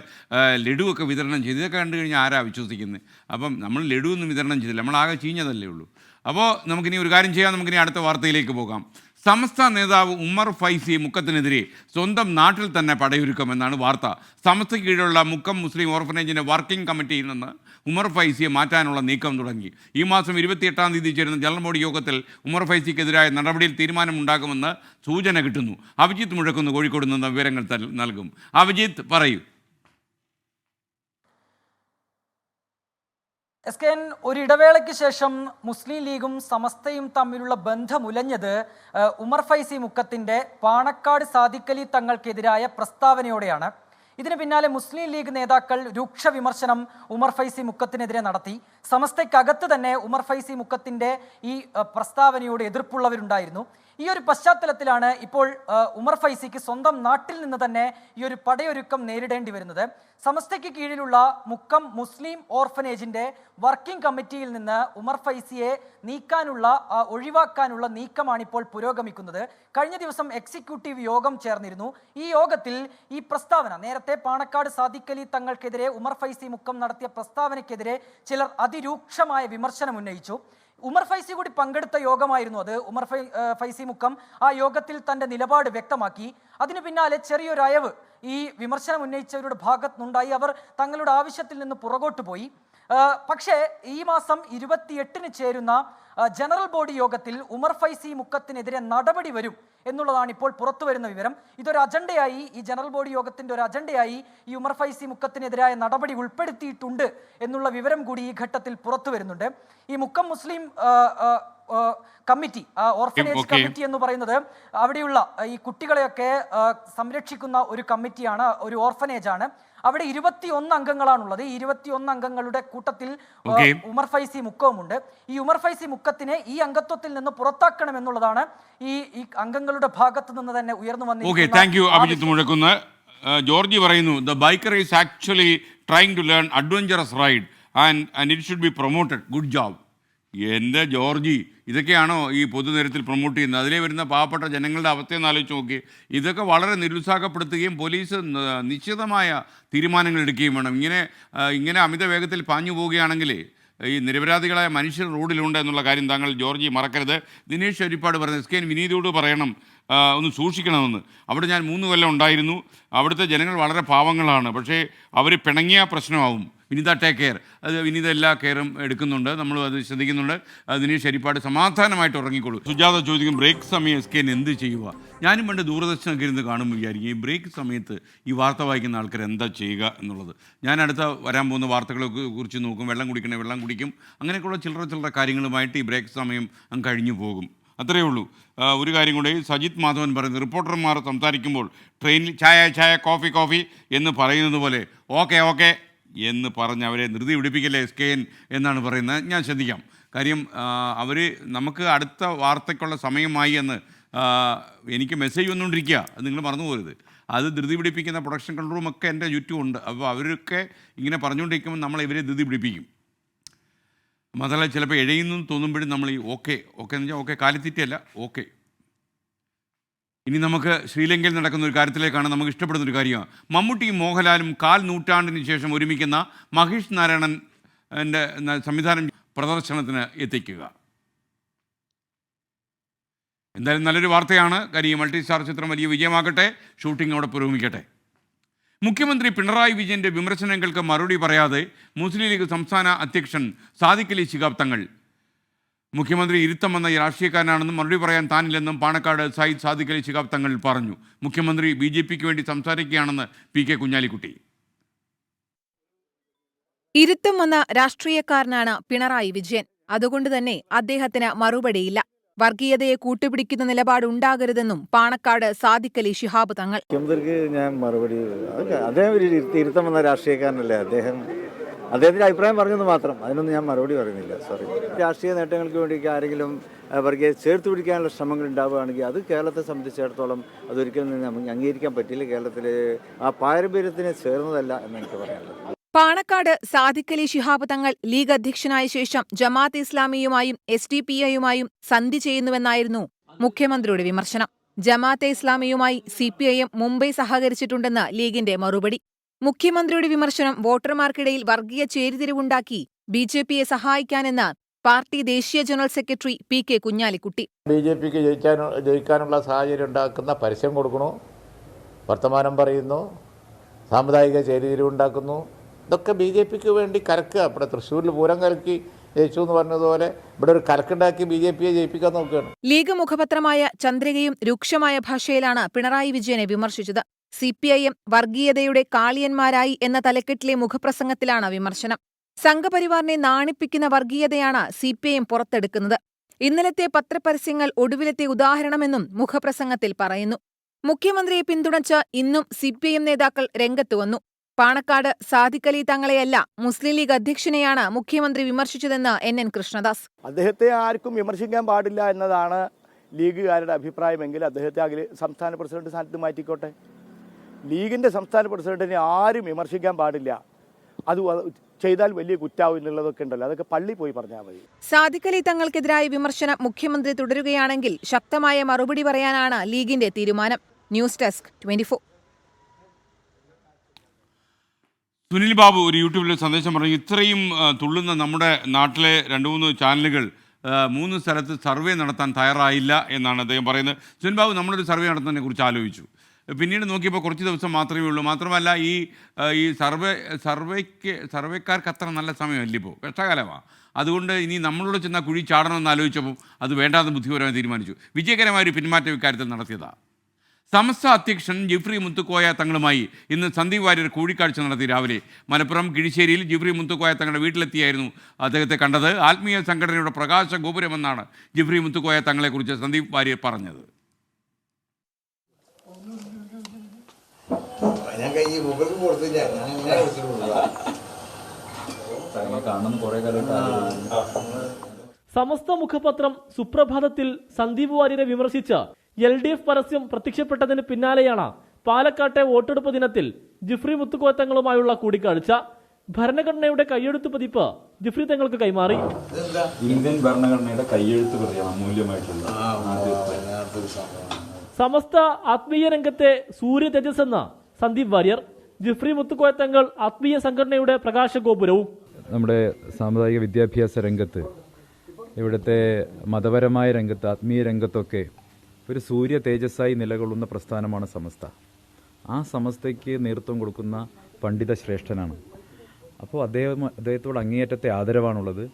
ലഡുവൊക്കെ വിതരണം ചെയ്തു. ഇതൊക്കെ കണ്ടു കഴിഞ്ഞാൽ ആരാ വിശ്വസിക്കുന്നത്? അപ്പം നമ്മൾ ലഡുവൊന്നും വിതരണം ചെയ്തില്ല, നമ്മളാകെ ചീഞ്ഞതല്ലേ ഉള്ളൂ. അപ്പോൾ നമുക്കിനി ഒരു കാര്യം ചെയ്യാം, നമുക്കിനി അടുത്ത വാർത്തയിലേക്ക് പോകാം. സമസ്ത നേതാവ് ഉമ്മർ ഫൈസി മുക്കത്തിനെതിരെ സ്വന്തം നാട്ടിൽ തന്നെ പടയൊരുക്കമെന്നാണ് വാർത്ത. സമസ്തയ്ക്ക് കീഴിലുള്ള മുക്കം മുസ്ലിം ഓർഫനേജിൻ്റെ വർക്കിംഗ് കമ്മിറ്റിയിൽ നിന്ന് ഉമർ ഫൈസിയെ മാറ്റാനുള്ള നീക്കം തുടങ്ങി. ഈ മാസം 28-ാം തീയതി ചേരുന്ന ജനറൽ ബോഡി യോഗത്തിൽ ഉമർ ഫൈസിക്കെതിരായ നടപടിയിൽ തീരുമാനമുണ്ടാകുമെന്ന് സൂചന കിട്ടുന്നു. അഭിജിത്ത് മുഴക്കുന്ന് കോഴിക്കോട് നിന്ന് വിവരങ്ങൾ നൽകും. അഭിജിത്ത്, പറയൂ. SKN ഒരു ഇടവേളയ്ക്ക് ശേഷം മുസ്ലിം ലീഗും സമസ്തയും തമ്മിലുള്ള ബന്ധമുലഞ്ഞത് ഉമർ ഫൈസി മുക്കത്തിന്റെ പാണക്കാട് സാദിഖലി തങ്ങൾക്കെതിരായ പ്രസ്താവനയോടെയാണ്. ഇതിന് പിന്നാലെ മുസ്ലിം ലീഗ് നേതാക്കൾ രൂക്ഷ വിമർശനം ഉമർ ഫൈസി മുക്കത്തിനെതിരെ നടത്തി. സമസ്തയ്ക്കകത്ത് തന്നെ ഉമർ ഫൈസി മുക്കത്തിന്റെ ഈ പ്രസ്താവനയോട് എതിർപ്പുള്ളവരുണ്ടായിരുന്നു. ഈ ഒരു പശ്ചാത്തലത്തിലാണ് ഇപ്പോൾ ഉമർ ഫൈസിക്ക് സ്വന്തം നാട്ടിൽ നിന്ന് തന്നെ ഈ ഒരു പടയൊരുക്കം നേരിടേണ്ടി വരുന്നത്. സമസ്തയ്ക്ക് കീഴിലുള്ള മുക്കം മുസ്ലിം ഓർഫനേജിന്റെ വർക്കിംഗ് കമ്മിറ്റിയിൽ നിന്ന് ഉമർ ഫൈസിയെ ഒഴിവാക്കാനുള്ള നീക്കമാണ് ഇപ്പോൾ പുരോഗമിക്കുന്നത്. കഴിഞ്ഞ ദിവസം എക്സിക്യൂട്ടീവ് യോഗം ചേർന്നിരുന്നു. ഈ യോഗത്തിൽ ഈ പ്രസ്താവന, നേരത്തെ പാണക്കാട് സാദിഖലി തങ്ങൾക്കെതിരെ ഉമർ ഫൈസി മുക്കം നടത്തിയ പ്രസ്താവനയ്ക്കെതിരെ ചിലർ അതിരൂക്ഷമായ വിമർശനം ഉന്നയിച്ചു. ഉമർ ഫൈസി കൂടി പങ്കെടുത്ത യോഗമായിരുന്നു അത്. ഉമർ ഫൈസി മുക്കം ആ യോഗത്തിൽ തന്റെ നിലപാട് വ്യക്തമാക്കി. അതിനു പിന്നാലെ ചെറിയൊരു അയവ് ഈ വിമർശനം ഉന്നയിച്ചവരുടെ ഭാഗത്തുനിന്നുണ്ടായി. അവർ തങ്ങളുടെ ആവശ്യത്തിൽ നിന്ന് പുറകോട്ട് പോയി. പക്ഷേ ഈ മാസം 28-ന് ചേരുന്ന ജനറൽ ബോഡി യോഗത്തിൽ ഉമർ ഫൈസി മുക്കത്തിനെതിരെ നടപടി വരും എന്നുള്ളതാണ് ഇപ്പോൾ പുറത്തു വരുന്ന വിവരം. ഇതൊരു അജണ്ടയായി, ഈ ജനറൽ ബോഡി യോഗത്തിന്റെ ഒരു അജണ്ടയായി ഈ ഉമർ ഫൈസി മുക്കത്തിനെതിരായ നടപടി ഉൾപ്പെടുത്തിയിട്ടുണ്ട് എന്നുള്ള വിവരം കൂടി ഈ ഘട്ടത്തിൽ പുറത്തു വരുന്നുണ്ട്. ഈ മുക്കം മുസ്ലിം കമ്മിറ്റി, ഓർഫനേജ് കമ്മിറ്റി എന്ന് പറയുന്നത് അവിടെയുള്ള ഈ കുട്ടികളെയൊക്കെ സംരക്ഷിക്കുന്ന ഒരു കമ്മിറ്റിയാണ്, ഒരു ഓർഫനേജ് ആണ്. അവിടെ 21 അംഗങ്ങളാണുള്ളത്. ഈ 21 അംഗങ്ങളുടെ കൂട്ടത്തിൽ ഉമർ ഫൈസി മുക്കവുമുണ്ട്. ഈ ഉമർ ഫൈസി മുക്കത്തിനെ ഈ അംഗത്വത്തിൽ നിന്ന് പുറത്താക്കണം എന്നുള്ളതാണ് ഈ അംഗങ്ങളുടെ ഭാഗത്തു നിന്ന് തന്നെ ഉയർന്നു വന്നിരിക്കുന്നത്. Thank you Abhijith Muzhakkunnu. Georgie പറയുന്നു, the biker is actually trying to learn adventurous ride and it should be promoted. Good job. എൻ്റെ ജോർജി, ഇതൊക്കെയാണോ ഈ പൊതുനിരത്തിൽ പ്രൊമോട്ട് ചെയ്യുന്നത്? അതിലേ വരുന്ന പാവപ്പെട്ട ജനങ്ങളുടെ അവസ്ഥയെന്ന് ആലോചിച്ച് നോക്കി. ഇതൊക്കെ വളരെ നിരുത്സാഹപ്പെടുത്തുകയും പോലീസ് നിശ്ചിതമായ തീരുമാനങ്ങൾ എടുക്കുകയും വേണം. ഇങ്ങനെ അമിത വേഗത്തിൽ പാഞ്ഞു പോവുകയാണെങ്കിൽ ഈ നിരപരാധികളായ മനുഷ്യർ റോഡിലുണ്ട് എന്നുള്ള കാര്യം താങ്കൾ ജോർജി മറക്കരുത്. ദിനേശ് ഒരുപാട് പറഞ്ഞു, SKN വിനീതയോട് പറയണം ഒന്ന് സൂക്ഷിക്കണമെന്ന്. അവിടെ ഞാൻ 3 കൊല്ലം ഉണ്ടായിരുന്നു. അവിടുത്തെ ജനങ്ങൾ വളരെ പാവങ്ങളാണ്, പക്ഷേ അവർ പിണങ്ങിയ പ്രശ്നമാവും. വിനീത ടേക്ക് കെയർ, അത് വിനീത എല്ലാ കെയറും എടുക്കുന്നുണ്ട്, നമ്മൾ അത് ശ്രദ്ധിക്കുന്നുണ്ട്. ദിനേശ് ഹരിപ്പാട് സമാധാനമായിട്ട് ഉറങ്ങിക്കോളൂ. സുജാത ചോദിക്കും, ബ്രേക്ക് സമയം SKN എന്ത് ചെയ്യുക? ഞാനും പണ്ട് ദൂരദർശനൊക്കെ ഇരുന്ന് കാണുമ്പോൾ വിചാരിക്കും, ഈ ബ്രേക്ക് സമയത്ത് ഈ വാർത്ത വായിക്കുന്ന ആൾക്കാർ എന്താ ചെയ്യുക എന്നുള്ളത്. ഞാൻ അടുത്ത വരാൻ പോകുന്ന വാർത്തകളെ കുറിച്ച് നോക്കും, വെള്ളം കുടിക്കണേ വെള്ളം കുടിക്കും, അങ്ങനെയൊക്കെയുള്ള ചില്ലറ കാര്യങ്ങളുമായിട്ട് ഈ ബ്രേക്ക് സമയം അങ്ങ് കഴിഞ്ഞു പോകും. അത്രയേ ഉള്ളൂ. ഒരു കാര്യം കൂടെ സജിത് മാധവൻ പറയുന്നത്, റിപ്പോർട്ടർമാർ സംസാരിക്കുമ്പോൾ ട്രെയിനിൽ ചായ കോഫി എന്ന് പറയുന്നത് പോലെ ഓക്കെ എന്ന് പറഞ്ഞ് അവരെ ധൃതി പിടിപ്പിക്കല്ലേ SKN എന്നാണ് പറയുന്നത്. ഞാൻ ശ്രദ്ധിക്കാം. കാര്യം അവർ നമുക്ക് അടുത്ത വാർത്തയ്ക്കുള്ള സമയമായി എന്ന് എനിക്ക് മെസ്സേജ് വന്നുകൊണ്ടിരിക്കുക, അത് നിങ്ങൾ മറന്നു പോകരുത്. അത് ധൃതി പിടിപ്പിക്കുന്ന പ്രൊഡക്ഷൻ കൺട്രോളുമൊക്കെ എൻ്റെ ചുറ്റുമുണ്ട്. അപ്പോൾ അവരൊക്കെ ഇങ്ങനെ പറഞ്ഞുകൊണ്ടിരിക്കുമ്പോൾ നമ്മൾ ഇവരെ ധൃതി പിടിപ്പിക്കും. മാത്രമല്ല ചിലപ്പോൾ എഴയുന്നു തോന്നുമ്പോഴും നമ്മൾ ഈ ഓക്കെ എന്ന് വെച്ചാൽ കാലിത്തീറ്റയല്ല, ഓക്കെ. ഇനി നമുക്ക് ശ്രീലങ്കയിൽ നടക്കുന്ന ഒരു കാര്യത്തിലേക്കാണ്, നമുക്ക് ഇഷ്ടപ്പെടുന്നൊരു കാര്യമാണ്. മമ്മൂട്ടിയും മോഹൻലാലും 1/4 നൂറ്റാണ്ടിന് ശേഷം ഒരുമിക്കുന്ന മഹേഷ് നാരായണൻ്റെ സംവിധാനം പ്രദർശനത്തിന് എത്തിക്കുക. എന്തായാലും നല്ലൊരു വാർത്തയാണ്. കാര്യം മൾട്ടി സ്റ്റാർ ചിത്രം വലിയ വിജയമാകട്ടെ, ഷൂട്ടിംഗ് അവിടെ പുരോഗമിക്കട്ടെ. മുഖ്യമന്ത്രി പിണറായി വിജയൻ്റെ വിമർശനങ്ങൾക്ക് മറുപടി പറയാതെ മുസ്ലിം ലീഗ് സംസ്ഥാന അധ്യക്ഷൻ സാദിഖലി ശിഹാബ് തങ്ങൾ മുഖ്യമന്ത്രി ഇരുത്തം വന്ന രാഷ്ട്രീയക്കാരനാണെന്നും മറുപടി പറയാൻ താനില്ലെന്നും പാണക്കാട് സയ്യിദ് സാദിഖലി ശിഹാബ് തങ്ങൾ പറഞ്ഞു. മുഖ്യമന്ത്രി BJPക്ക് വേണ്ടി സംസാരിക്കുകയാണെന്ന് PK കുഞ്ഞാലിക്കുട്ടി. ഇരുത്തം വന്ന രാഷ്ട്രീയക്കാരനാണ് പിണറായി വിജയൻ. അതുകൊണ്ട് തന്നെ അദ്ദേഹത്തിന് മറുപടിയില്ല. വർഗീയതയെ കൂട്ടുപിടിക്കുന്ന നിലപാടുണ്ടാകരുതെന്നും പാണക്കാട് സാദിഖ് അലി ശിഹാബ് തങ്ങൾ. മുഖ്യമന്ത്രിക്ക് ഞാൻ മറുപടി, അദ്ദേഹം ഒരു തിരുത്തം വന്ന രാഷ്ട്രീയക്കാരനല്ലേ, അദ്ദേഹത്തിന്റെ അഭിപ്രായം പറഞ്ഞെന്ന് മാത്രം, അതിനൊന്നും ഞാൻ മറുപടി പറയുന്നില്ല. സോറി. രാഷ്ട്രീയ നേട്ടങ്ങൾക്ക് വേണ്ടി ആരെങ്കിലും വർഗീയ ചേർത്ത് പിടിക്കാനുള്ള ശ്രമങ്ങൾ ഉണ്ടാവുകയാണെങ്കിൽ അത് കേരളത്തെ സംബന്ധിച്ചിടത്തോളം അതൊരിക്കലും നമുക്ക് അംഗീകരിക്കാൻ പറ്റില്ല. കേരളത്തിലെ ആ പാരമ്പര്യത്തിന് ചേർന്നതല്ല എന്ന് എനിക്ക് പറയാനുള്ളത്. പാണക്കാട് സാദിഖ് അലി ശിഹാബ് തങ്ങൾ ലീഗ് അധ്യക്ഷനായ ശേഷം ജമാഅത്ത് ഇസ്ലാമിയുമായും SDPIയുമായും സന്ധി ചെയ്യുന്നുവെന്നായിരുന്നു മുഖ്യമന്ത്രിയുടെ വിമർശനം. ജമാഅത്തെ ഇസ്ലാമിയുമായി CPIM മുംബൈ സഹകരിച്ചിട്ടുണ്ടെന്ന് ലീഗിന്റെ മറുപടി. മുഖ്യമന്ത്രിയുടെ വിമർശനം വോട്ടർമാർക്കിടയിൽ വർഗീയ ചേരിതിരിവുണ്ടാക്കി BJPയെ സഹായിക്കാനെന്ന് പാർട്ടി ദേശീയ ജനറൽ സെക്രട്ടറി PK കുഞ്ഞാലിക്കുട്ടി. BJPക്ക് ജയിക്കാനുള്ള സാഹചര്യം ഉണ്ടാക്കുന്ന പരസ്യം കൊടുക്കണു, വർത്തമാനം പറയുന്നു, സാമുദായിക ചേരിതിരിവുണ്ടാക്കുന്നു. ഇതൊക്കെ BJPക്ക് വേണ്ടി കലക്കുക. ഇവിടെ തൃശ്ശൂരിൽ പൂരം കലക്കി ജയിച്ചു എന്ന് പറഞ്ഞതുപോലെ ഇവിടെ ഒരു കലക്കുണ്ടാക്കി BJPയെ ജയിപ്പിക്കാൻ നോക്കുകയാണ്. ലീഗ് മുഖപത്രമായ ചന്ദ്രികയും രൂക്ഷമായ ഭാഷയിലാണ് പിണറായി വിജയനെ വിമർശിച്ചത്. CPIM വർഗീയതയുടെ കാളിയന്മാരായി എന്ന തലക്കെട്ടിലെ മുഖപ്രസംഗത്തിലാണ് വിമർശനം. സംഘപരിവാറിനെ നാണിപ്പിക്കുന്ന വർഗീയതയാണ് CPIM പുറത്തെടുക്കുന്നത്. ഇന്നലത്തെ പത്രപരസ്യങ്ങൾ ഒടുവിലത്തെ ഉദാഹരണമെന്നും മുഖപ്രസംഗത്തിൽ പറയുന്നു. മുഖ്യമന്ത്രിയെ പിന്തുണച്ച് ഇന്നും CPIM നേതാക്കൾ രംഗത്ത് വന്നു. പാണക്കാട് സാദിഖ് അലി തങ്ങളെയല്ല മുസ്ലിം ലീഗ് അധ്യക്ഷനെയാണ് മുഖ്യമന്ത്രി വിമർശിച്ചതെന്ന് NN കൃഷ്ണദാസ്. അദ്ദേഹത്തെ ആർക്കും വിമർശിക്കാൻ പാടില്ല എന്നതാണ് ലീഗുകാരുടെ അഭിപ്രായമെങ്കിൽ അദ്ദേഹത്തെ സംസ്ഥാന പ്രസിഡന്റ് സ്ഥാനത്ത് മാറ്റിക്കോട്ടെ. ലീഗിൻ്റെ സംസ്ഥാന പ്രസിഡന്റിനെ ആരും വിമർശിക്കാൻ പാടില്ല, അത് ചെയ്താൽ വലിയ കുറ്റാവും എന്നുള്ളതൊക്കെ ഉണ്ടല്ലോ, അതൊക്കെ പള്ളി പോയി പറഞ്ഞാൽ മതി. സാദിഖ് അലി തങ്ങൾക്കെതിരായ വിമർശനം മുഖ്യമന്ത്രി തുടരുകയാണെങ്കിൽ ശക്തമായ മറുപടി പറയാനാണ് ലീഗിന്റെ തീരുമാനം. News desk 24. സുനിൽ ബാബു ഒരു യൂട്യൂബിൽ സന്ദേശം പറഞ്ഞു, ഇത്രയും തുള്ളുന്ന നമ്മുടെ നാട്ടിലെ 2-3 ചാനലുകൾ 3 സ്ഥലത്ത് സർവേ നടത്താൻ തയ്യാറായില്ല എന്നാണ് അദ്ദേഹം പറയുന്നത്. സുനിൽ ബാബു നമ്മളൊരു സർവേ നടത്തുന്നതിനെ കുറിച്ച് ആലോചിച്ചു. പിന്നീട് നോക്കിയപ്പോൾ കുറച്ച് ദിവസം മാത്രമേ ഉള്ളൂ. മാത്രമല്ല ഈ സർവേക്കാർക്ക് അത്ര നല്ല സമയമല്ല, ഇപ്പോൾ കഷ്ടകാലമാണ്. അതുകൊണ്ട് ഇനി നമ്മളോട് ചെന്നാൽ കുഴി ചാടണമെന്ന് ആലോചിച്ചപ്പോൾ അത് വേണ്ടാന്ന് ബുദ്ധിപരമായി തീരുമാനിച്ചു. വിജയകരമായ ഒരു പിന്മാറ്റം ഇക്കാര്യത്തിൽ നടത്തിയതാണ്. സമസ്ത അധ്യക്ഷൻ ജിഫ്രി മുത്തുക്കോയ തങ്ങളുമായി ഇന്ന് സന്ദീപ് വാര്യർ കൂടിക്കാഴ്ച നടത്തി. രാവിലെ മലപ്പുറം കിഴിശ്ശേരിയിൽ ജിഫ്രി മുത്തുക്കോയ തങ്ങളുടെ വീട്ടിലെത്തിയായിരുന്നു അദ്ദേഹത്തെ കണ്ടത്. ആത്മീയ സംഘടനയുടെ പ്രകാശ ഗോപുരമെന്നാണ് ജിഫ്രി മുത്തുക്കോയ തങ്ങളെക്കുറിച്ച് സന്ദീപ് വാര്യർ പറഞ്ഞത്. സമസ്ത മുഖപത്രം സുപ്രഭാതത്തിൽ സന്ദീപ് വാര്യരെ വിമർശിച്ച LDF പരസ്യം പ്രത്യക്ഷപ്പെട്ടതിന് പിന്നാലെയാണ് പാലക്കാട്ടെ വോട്ടെടുപ്പ് ദിനത്തിൽ ജിഫ്രി മുത്തുക്കോയ തങ്ങളുമായുള്ള കൂടിക്കാഴ്ച. ഭരണഘടനയുടെ കയ്യെഴുത്ത് പതിപ്പ് ജിഫ്രി തങ്ങൾക്ക് കൈമാറി. ഇന്ത്യൻ ഭരണഘടനയുടെ കയ്യെഴുത്ത് പ്രതിയാണ് അമൂല്യമായിട്ടുള്ള സമസ്ത ആത്മീയ രംഗത്തെ സൂര്യ തേജസ് എന്ന സന്ദീപ് വാര്യർ. ജിഫ്രി മുത്തുക്കോയ തങ്ങൾ ആത്മീയ സംഘടനയുടെ പ്രകാശ ഗോപുരവും. നമ്മുടെ സാമുദായിക വിദ്യാഭ്യാസ രംഗത്ത്, ഇവിടുത്തെ മതപരമായ രംഗത്ത്, ആത്മീയ രംഗത്തൊക്കെ ഒരു സൂര്യ തേജസ്സായി നിലകൊള്ളുന്ന പ്രസ്ഥാനമാണ് സമസ്ത. ആ സമസ്തയ്ക്ക് നേതൃത്വം കൊടുക്കുന്ന പണ്ഡിത ശ്രേഷ്ഠനാണ്. അപ്പോൾ അദ്ദേഹത്തോട് അങ്ങേയറ്റത്തെ ആദരവാണുള്ളത്.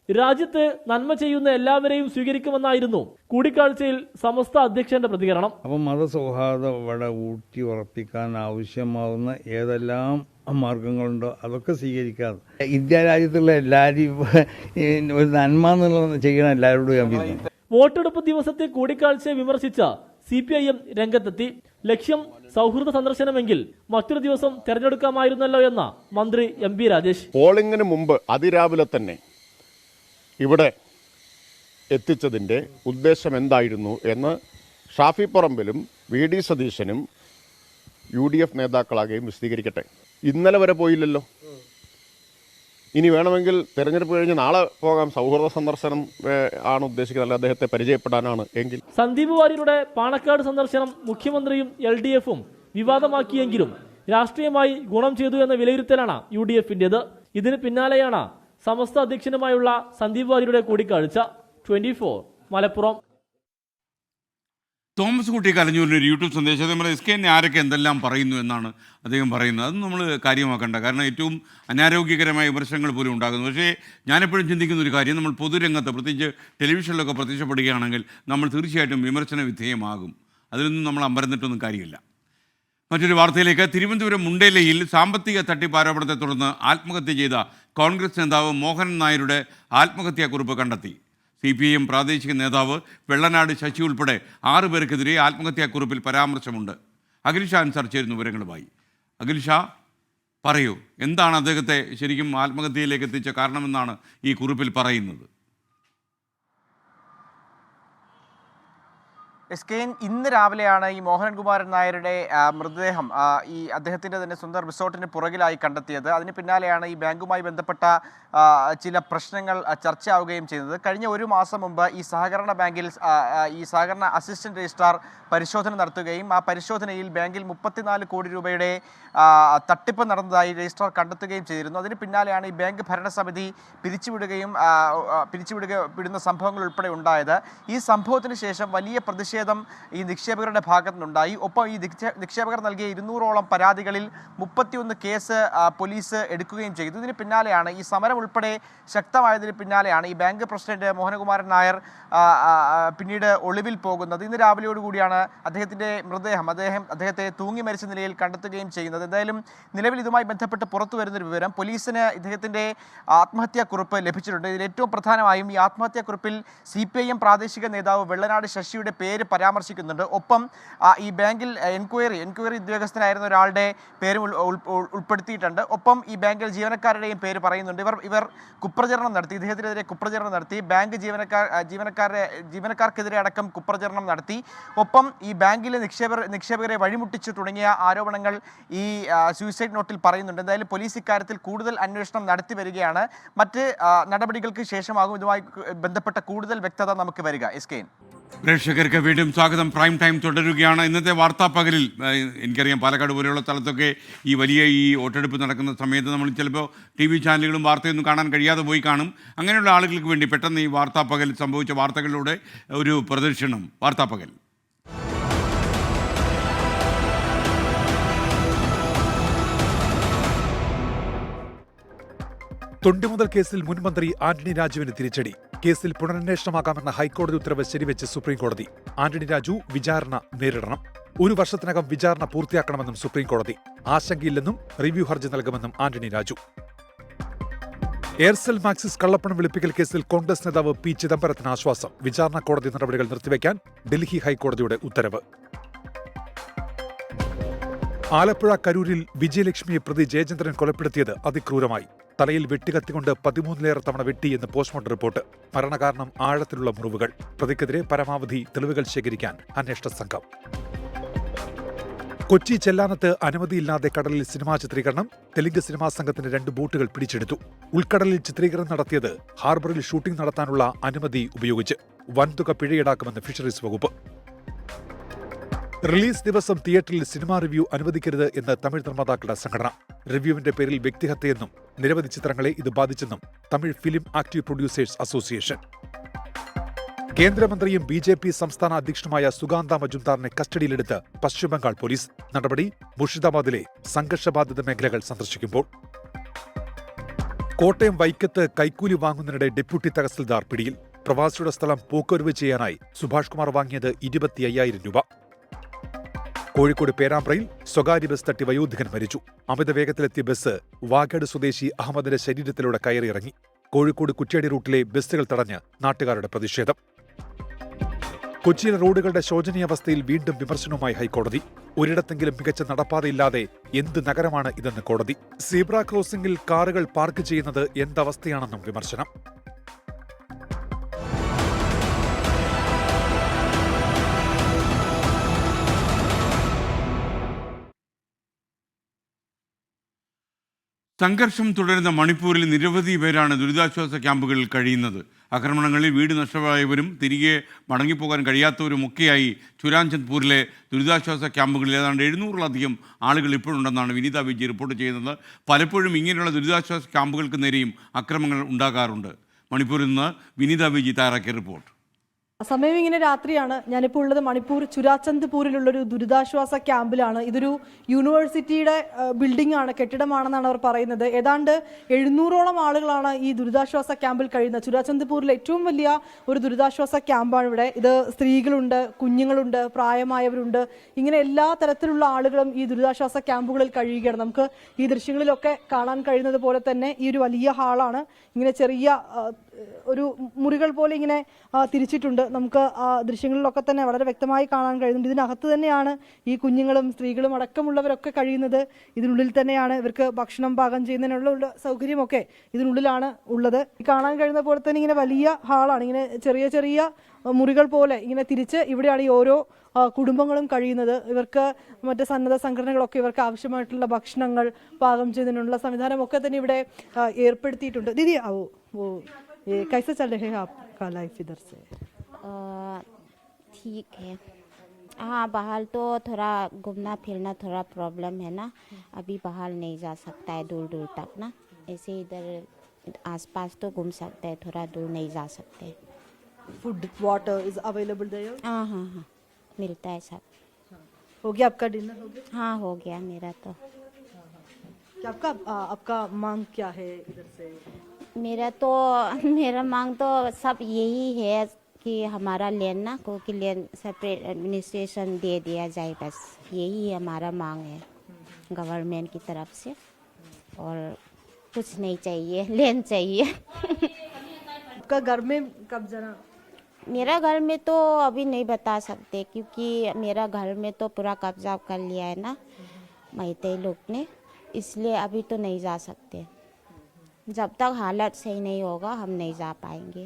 രാജ്യത്ത് നന്മ ചെയ്യുന്ന എല്ലാവരെയും സ്വീകരിക്കുമെന്നായിരുന്നു കൂടിക്കാഴ്ചയിൽ സമസ്ത അധ്യക്ഷന്റെ പ്രതികരണം. അപ്പം മതസൗഹാർദ്ദം ഇവിടെ ഊട്ടി ഉറപ്പിക്കാൻ ആവശ്യമാവുന്ന ഏതെല്ലാം മാർഗങ്ങളുണ്ടോ അതൊക്കെ സ്വീകരിക്കാതെ ഇന്ത്യ രാജ്യത്തുള്ള എല്ലാവരും ഒരു നന്മ എന്നുള്ളത് ചെയ്യണം എല്ലാവരോടും ഞാൻ പറഞ്ഞു. വോട്ടെടുപ്പ് ദിവസത്തെ കൂടിക്കാഴ്ചയെ വിമർശിച്ച CPIM രംഗത്തെത്തി. ലക്ഷ്യം സൗഹൃദ സന്ദർശനമെങ്കിൽ മറ്റൊരു ദിവസം തെരഞ്ഞെടുക്കാമായിരുന്നല്ലോ എന്ന മന്ത്രി MB രാജേഷ്. പോളിംഗിന് മുമ്പ് അതിരാവിലെ തന്നെ ഇവിടെ എത്തിച്ചതിൻ്റെ ഉദ്ദേശം എന്തായിരുന്നു എന്ന് ഷാഫി പറമ്പിലും VD സതീശനും UDF നേതാക്കളാകുകയും വിശദീകരിക്കട്ടെ. ഇന്നലെ വരെ പോയില്ലല്ലോ. ഇനി വേണമെങ്കിൽ തെരഞ്ഞെടുപ്പ് കഴിഞ്ഞ് നാളെ പോകാം. സൗഹൃദ സന്ദർശനം ആണ് ഉദ്ദേശിക്കുന്നത്, അല്ല അദ്ദേഹത്തെ പരിചയപ്പെടാനാണ് എങ്കിൽ. സന്ദീപ് വാര്യരുടെ പാണക്കാട് സന്ദർശനം മുഖ്യമന്ത്രിയും LDFും വിവാദമാക്കിയെങ്കിലും രാഷ്ട്രീയമായി ഗുണം ചെയ്തു എന്ന വിലയിരുത്തലാണ് UDFന്റേത്. ഇതിന് പിന്നാലെയാണ് സമസ്ത അധ്യക്ഷനുമായുള്ള സന്ദീപ് വാര്യരുടെ കൂടിക്കാഴ്ച. 24 മലപ്പുറം. തോമസ് കുട്ടി കലഞ്ഞൂരിൻ്റെ ഒരു യൂട്യൂബ് സന്ദേശം, അതേപോലെ SKN ആരൊക്കെ എന്തെല്ലാം പറയുന്നു എന്നാണ് അദ്ദേഹം പറയുന്നത്. അതൊന്നും നമ്മൾ കാര്യമാക്കണ്ട, കാരണം ഏറ്റവും അനാരോഗ്യകരമായ വിമർശനങ്ങൾ പോലും ഉണ്ടാകുന്നു. പക്ഷേ ഞാനെപ്പോഴും ചിന്തിക്കുന്ന ഒരു കാര്യം, നമ്മൾ പൊതുരംഗത്ത് പ്രത്യേകിച്ച് ടെലിവിഷനിലൊക്കെ പ്രത്യക്ഷപ്പെടുകയാണെങ്കിൽ നമ്മൾ തീർച്ചയായിട്ടും വിമർശന വിധേയമാകും. അതിലൊന്നും നമ്മൾ അമ്പരന്നിട്ടൊന്നും കാര്യമില്ല. മറ്റൊരു വാർത്തയിലേക്ക്. തിരുവനന്തപുരം മുണ്ടേലയിൽ സാമ്പത്തിക തട്ടിപ്പ് ആരോപണത്തെ തുടർന്ന് ആത്മഹത്യ ചെയ്ത കോൺഗ്രസ് നേതാവ് മോഹൻ നായരുടെ ആത്മഹത്യാക്കുറിപ്പ് കണ്ടെത്തി. CPIM പ്രാദേശിക നേതാവ് വെള്ളനാട് ശശി ഉൾപ്പെടെ 6 പേർക്കെതിരെ ആത്മഹത്യാക്കുറിപ്പിൽ പരാമർശമുണ്ട്. അഖിൽ ഷാ അൻസാർ ചേരുന്നു വിവരങ്ങളുമായി. അഖിൽ ഷാ, പറയൂ, എന്താണ് അദ്ദേഹത്തെ ശരിക്കും ആത്മഹത്യയിലേക്ക് എത്തിച്ച കാരണമെന്നാണ് ഈ കുറിപ്പിൽ പറയുന്നത്? ഇന്ന് രാവിലെയാണ് ഈ മോഹൻകുമാരൻ നായരുടെ മൃതദേഹം ഈ അദ്ദേഹത്തിൻ്റെ തന്നെ സ്വന്തം റിസോർട്ടിന് പുറകിലായി കണ്ടെത്തിയത്. അതിന് പിന്നാലെയാണ് ഈ ബാങ്കുമായി ബന്ധപ്പെട്ട ചില പ്രശ്നങ്ങൾ ചർച്ചയാവുകയും ചെയ്യുന്നത്. കഴിഞ്ഞ ഒരു മാസം മുമ്പ് ഈ സഹകരണ ബാങ്കിൽ ഈ സഹകരണ അസിസ്റ്റന്റ് രജിസ്ട്രാർ പരിശോധന നടത്തുകയും ആ പരിശോധനയിൽ ബാങ്കിൽ 34 കോടി രൂപയുടെ തട്ടിപ്പ് നടന്നതായി രജിസ്ട്രാർ കണ്ടെത്തുകയും ചെയ്തിരുന്നു. അതിന് പിന്നാലെയാണ് ഈ ബാങ്ക് ഭരണസമിതി പിരിച്ചുവിടുന്ന സംഭവങ്ങൾ ഉൾപ്പെടെ ഉണ്ടായത്. ഈ സംഭവത്തിന് ശേഷം വലിയ പ്രതിഷേധം ഈ നിക്ഷേപകരുടെ ഭാഗത്തു നിന്നുണ്ടായി. ഒപ്പം ഈ നിക്ഷേപകർ നൽകിയ 200ഓളം പരാതികളിൽ 31 കേസ് പോലീസ് എടുക്കുകയും ചെയ്തു. ഇതിന് പിന്നാലെയാണ് ഈ സമരം ഉൾപ്പെടെ ശക്തമായതിന് പിന്നാലെയാണ് ഈ ബാങ്ക് പ്രസിഡന്റ് മോഹനകുമാരൻ നായർ പിന്നീട് ഒളിവിൽ പോകുന്നത്. ഇന്ന് രാവിലെയോടുകൂടിയാണ് അദ്ദേഹത്തിൻ്റെ മൃതദേഹം അദ്ദേഹത്തെ തൂങ്ങി മരിച്ച നിലയിൽ കണ്ടെത്തുകയും ചെയ്യുന്നത്. എന്തായാലും നിലവിൽ ഇതുമായി ബന്ധപ്പെട്ട് പുറത്തു വരുന്നൊരു വിവരം, പോലീസിന് ഇദ്ദേഹത്തിൻ്റെ ആത്മഹത്യാക്കുറിപ്പ് ലഭിച്ചിട്ടുണ്ട്. ഇതിൽ ഏറ്റവും പ്രധാനമായും ഈ ആത്മഹത്യാക്കുറിപ്പിൽ CPIM പ്രാദേശിക നേതാവ് വെള്ളനാട് ശശിയുടെ പേര് പരാമർശിക്കുന്നുണ്ട്. ഒപ്പം ഈ ബാങ്കിൽ എൻക്വയറി ഉദ്യോഗസ്ഥനായിരുന്ന ഒരാളുടെ പേരും ഉൾപ്പെടുത്തിയിട്ടുണ്ട്. ഒപ്പം ഈ ബാങ്കിൽ ജീവനക്കാരുടെയും പേര് പറയുന്നുണ്ട്. ഇവർ കുപ്രചരണം നടത്തി, ഇദ്ദേഹത്തിനെതിരെ കുപ്രചരണം നടത്തി, ബാങ്ക് ജീവനക്കാർക്കെതിരെ അടക്കം കുപ്രചരണം നടത്തി. ഒപ്പം ഈ ബാങ്കിലെ നിക്ഷേപകരെ വഴിമുട്ടിച്ചു തുടങ്ങിയ ആരോപണങ്ങൾ ഈ സൂയിസൈഡ് നോട്ടിൽ പറയുന്നുണ്ട്. എന്തായാലും പോലീസ് ഇക്കാര്യത്തിൽ കൂടുതൽ അന്വേഷണം നടത്തി വരികയാണ്. മറ്റ് നടപടികൾക്ക് ശേഷമാകും ഇതുമായി ബന്ധപ്പെട്ട കൂടുതൽ വ്യക്തത നമുക്ക് വരിക. SKN പ്രേക്ഷകർക്ക് വീണ്ടും സ്വാഗതം. പ്രൈം ടൈം തുടരുകയാണ്. ഇന്നത്തെ വാർത്താ പകലിൽ എനിക്കറിയാം പാലക്കാട് പോലെയുള്ള സ്ഥലത്തൊക്കെ ഈ വലിയ വോട്ടെടുപ്പ് നടക്കുന്ന സമയത്ത് നമ്മൾ ചിലപ്പോൾ TV ചാനലുകളും വാർത്തയൊന്നും കാണാൻ കഴിയാതെ പോയി കാണും. അങ്ങനെയുള്ള ആളുകൾക്ക് വേണ്ടി പെട്ടെന്ന് ഈ വാർത്താ പകൽ സംഭവിച്ച വാർത്തകളിലൂടെ ഒരു പ്രദർശനം. വാർത്താ പകൽ. തൊണ്ടിമുതൽ കേസിൽ മുൻമന്ത്രി ആന്റണി രാജുവിന് തിരിച്ചടി. കേസിൽ പുനരന്വേഷണമാകാമെന്ന ഹൈക്കോടതി ഉത്തരവ് ശരിവെച്ച് സുപ്രീംകോടതി. ആന്റണി രാജു വിചാരണ നേരിടണം. 1 വർഷത്തിനകം വിചാരണ പൂർത്തിയാക്കണമെന്നും സുപ്രീംകോടതി. ആശങ്കയില്ലെന്നും റിവ്യൂ ഹർജി നൽകുമെന്നും ആന്റണി രാജു. എയർസെൽ മാക്സിസ് കള്ളപ്പണം വെളുപ്പിക്കൽ കേസിൽ കോൺഗ്രസ് നേതാവ് P. ചിദംബരത്തിന് ആശ്വാസം. വിചാരണ കോടതി നടപടികൾ നിർത്തിവെക്കാൻ ഡൽഹി ഹൈക്കോടതിയുടെ ഉത്തരവ്. ആലപ്പുഴ കരൂരിൽ വിജയലക്ഷ്മിയെ പ്രതി ജയചന്ദ്രൻ കൊലപ്പെടുത്തിയത് അതിക്രൂരമായി. തലയിൽ വെട്ടുകത്തിക്കൊണ്ട് 13 തവണ വെട്ടിയെന്ന് പോസ്റ്റ്മോർട്ടം റിപ്പോർട്ട്. മരണകാരണം ആഴത്തിലുള്ള മുറിവുകൾ. പ്രതിക്കെതിരെ പരമാവധി തെളിവുകൾ ശേഖരിക്കാൻ അന്വേഷണ സംഘം. കൊച്ചി ചെല്ലാനത്ത് അനുമതിയില്ലാതെ കടലിൽ സിനിമാ ചിത്രീകരണം. തെലുങ്ക് സിനിമാ സംഘത്തിന്റെ 2 ബോട്ടുകൾ പിടിച്ചെടുത്തു. ഉൾക്കടലിൽ ചിത്രീകരണം നടത്തിയത് ഹാർബറിൽ ഷൂട്ടിംഗ് നടത്താനുള്ള അനുമതി ഉപയോഗിച്ച്. വൻതുക പിഴയീടാക്കുമെന്ന് ഫിഷറീസ് വകുപ്പ്. റിലീസ് ദിവസം തിയേറ്ററിൽ സിനിമാ റിവ്യൂ അനുവദിക്കരുത് എന്ന് തമിഴ് നിർമ്മാതാക്കളുടെ സംഘടന. റിവ്യൂവിന്റെ പേരിൽ വ്യക്തിഹത്യയെന്നും നിരവധി ചിത്രങ്ങളെ ഇത് ബാധിച്ചെന്നും Tamil film active producers association. കേന്ദ്രമന്ത്രിയും BJP സംസ്ഥാന അധ്യക്ഷനുമായ സുഗാന്ത മജുംദാറിനെ കസ്റ്റഡിയിലെടുത്ത് പശ്ചിമബംഗാൾ പോലീസ്. നടപടി മുർഷിദാബാദിലെ സംഘർഷബാധിത മേഖലകൾ സന്ദർശിക്കുമ്പോൾ. കോട്ടയം വൈക്കത്ത് കൈക്കൂലി വാങ്ങുന്നതിനിടെ ഡെപ്യൂട്ടി തഹസിൽദാർ പിടിയിൽ. പ്രവാസിയുടെ സ്ഥലം പോക്കൊരുവ് ചെയ്യാനായി സുഭാഷ് കുമാർ വാങ്ങിയത് 25,000 രൂപ. കോഴിക്കോട് പേരാമ്പ്രയിൽ സ്വകാര്യ ബസ് തട്ടി വയോധികൻ മരിച്ചു. അമിത വേഗത്തിലെത്തിയ ബസ് വാഗേട് സ്വദേശി അഹമ്മദിന്റെ ശരീരത്തിലൂടെ കയറിയിറങ്ങി. കോഴിക്കോട് കുറ്റ്യാടി റൂട്ടിലെ ബസ്സുകൾ തടഞ്ഞ് നാട്ടുകാരുടെ പ്രതിഷേധം. കൊച്ചിയിലെ റോഡുകളുടെ ശോചനീയാവസ്ഥയിൽ വീണ്ടും വിമർശനവുമായി ഹൈക്കോടതി. ഒരിടത്തെങ്കിലും മികച്ച നടപ്പാതയില്ലാതെ എന്ത് നഗരമാണ് ഇതെന്ന് കോടതി. സീബ്ര ക്രോസിംഗിൽ കാറുകൾ പാർക്ക് ചെയ്യുന്നത് എന്തവസ്ഥയാണെന്നും വിമർശനം. സംഘർഷം തുടരുന്ന മണിപ്പൂരിൽ നിരവധി പേരാണ് ദുരിതാശ്വാസ ക്യാമ്പുകളിൽ കഴിയുന്നത്. ആക്രമണങ്ങളിൽ വീട് നഷ്ടമായവരും തിരികെ മടങ്ങിപ്പോകാൻ കഴിയാത്തവരുമൊക്കെയായി ചുരാചന്ദ്പൂരിലെ ദുരിതാശ്വാസ ക്യാമ്പുകളിൽ ഏതാണ്ട് 700-ലധികം ആളുകൾ ഇപ്പോഴുണ്ടെന്നാണ് വിനീത വിജി റിപ്പോർട്ട് ചെയ്യുന്നത്. പലപ്പോഴും ഇങ്ങനെയുള്ള ദുരിതാശ്വാസ ക്യാമ്പുകൾക്ക് നേരെയും അക്രമങ്ങൾ ഉണ്ടാകാറുണ്ട്. മണിപ്പൂരിൽ നിന്ന് വിനീത വിജി തയ്യാറാക്കിയ റിപ്പോർട്ട്. സമയം ഇങ്ങനെ രാത്രിയാണ്. ഞാനിപ്പോൾ ഉള്ളത് മണിപ്പൂർ ചുരാചന്ദ്പൂരിലുള്ളൊരു ദുരിതാശ്വാസ ക്യാമ്പിലാണ്. ഇതൊരു യൂണിവേഴ്സിറ്റിയുടെ ബിൽഡിംഗ് ആണ്, കെട്ടിടമാണെന്നാണ് അവർ പറയുന്നത്. ഏതാണ്ട് 700ഓളം ആളുകളാണ് ഈ ദുരിതാശ്വാസ ക്യാമ്പിൽ കഴിയുന്നത്. ചുരാചന്ദ്പൂരിലെ ഏറ്റവും വലിയ ഒരു ദുരിതാശ്വാസ ക്യാമ്പാണ് ഇവിടെ. ഇത് സ്ത്രീകളുണ്ട്, കുഞ്ഞുങ്ങളുണ്ട്, പ്രായമായവരുണ്ട്, ഇങ്ങനെ എല്ലാ തരത്തിലുള്ള ആളുകളും ഈ ദുരിതാശ്വാസ ക്യാമ്പുകളിൽ കഴിയുകയാണ്. നമുക്ക് ഈ ദൃശ്യങ്ങളിലൊക്കെ കാണാൻ കഴിയുന്നത് പോലെ തന്നെ ഈ ഒരു വലിയ ഹാളാണ്. ഇങ്ങനെ ചെറിയ ഒരു മുറികൾ പോലെ ഇങ്ങനെ തിരിച്ചിട്ടുണ്ട്. നമുക്ക് ദൃശ്യങ്ങളിലൊക്കെ തന്നെ വളരെ വ്യക്തമായി കാണാൻ കഴിയുന്നുണ്ട്. ഇതിനകത്ത് തന്നെയാണ് ഈ കുഞ്ഞുങ്ങളും സ്ത്രീകളും അടക്കമുള്ളവരൊക്കെ കഴിയുന്നത്. ഇതിനുള്ളിൽ തന്നെയാണ് ഇവർക്ക് ഭക്ഷണം പാകം ചെയ്യുന്നതിനുള്ള സൗകര്യമൊക്കെ ഇതിനുള്ളിലാണ് ഉള്ളത്. കാണാൻ കഴിയുന്ന പോലെ തന്നെ ഇങ്ങനെ വലിയ ഹാളാണ്. ഇങ്ങനെ ചെറിയ ചെറിയ മുറികൾ പോലെ ഇങ്ങനെ തിരിച്ച് ഇവിടെയാണ് ഈ ഓരോ കുടുംബങ്ങളും കഴിയുന്നത്. ഇവർക്ക് മറ്റ് സന്നദ്ധ സംഘടനകളൊക്കെ ഇവർക്ക് ആവശ്യമായിട്ടുള്ള ഭക്ഷണങ്ങൾ പാകം ചെയ്യുന്നതിനുള്ള സംവിധാനമൊക്കെ തന്നെ ഇവിടെ ഏർപ്പെടുത്തിയിട്ടുണ്ട്. ദീദി कैसे चल रहे हैं आपका लाइफ इधर से? ठीक है। हाँ, बाहर तो थोड़ा घूमना फिरना थोड़ा प्रॉब्लम है ना, अभी बाहर नहीं जा सकता है दूर दूर तक ना, ऐसे इधर आसपास तो घूम सकते हैं, थोड़ा दूर नहीं जा सकते। Food water is available there? हाँ हाँ हाँ, मिलता है सब। हो गया आपका डिनर? हो गया? हाँ हो गया मेरा तो। आपका मांग क्या है इधर से? मेरा मांग तो सब यही है कि हमारा लैंड ना क्योंकि लैंड सेपरेट एडमिनिस्ट्रेशन दे दिया जाए, बस यही हमारा मांग है गवर्नमेंट की तरफ से, और कुछ नहीं चाहिए, लैंड चाहिए। आपका घर में कब जाना? मेरा घर में तो अभी नहीं बता सकते क्योंकि मेरा घर में तो पूरा कब्जा कर लिया है ना मैतेई लोग ने, इसलिए अभी तो नहीं जा सकते। जब तक हालत सही नहीं होगा हम नहीं जा पाएंगे,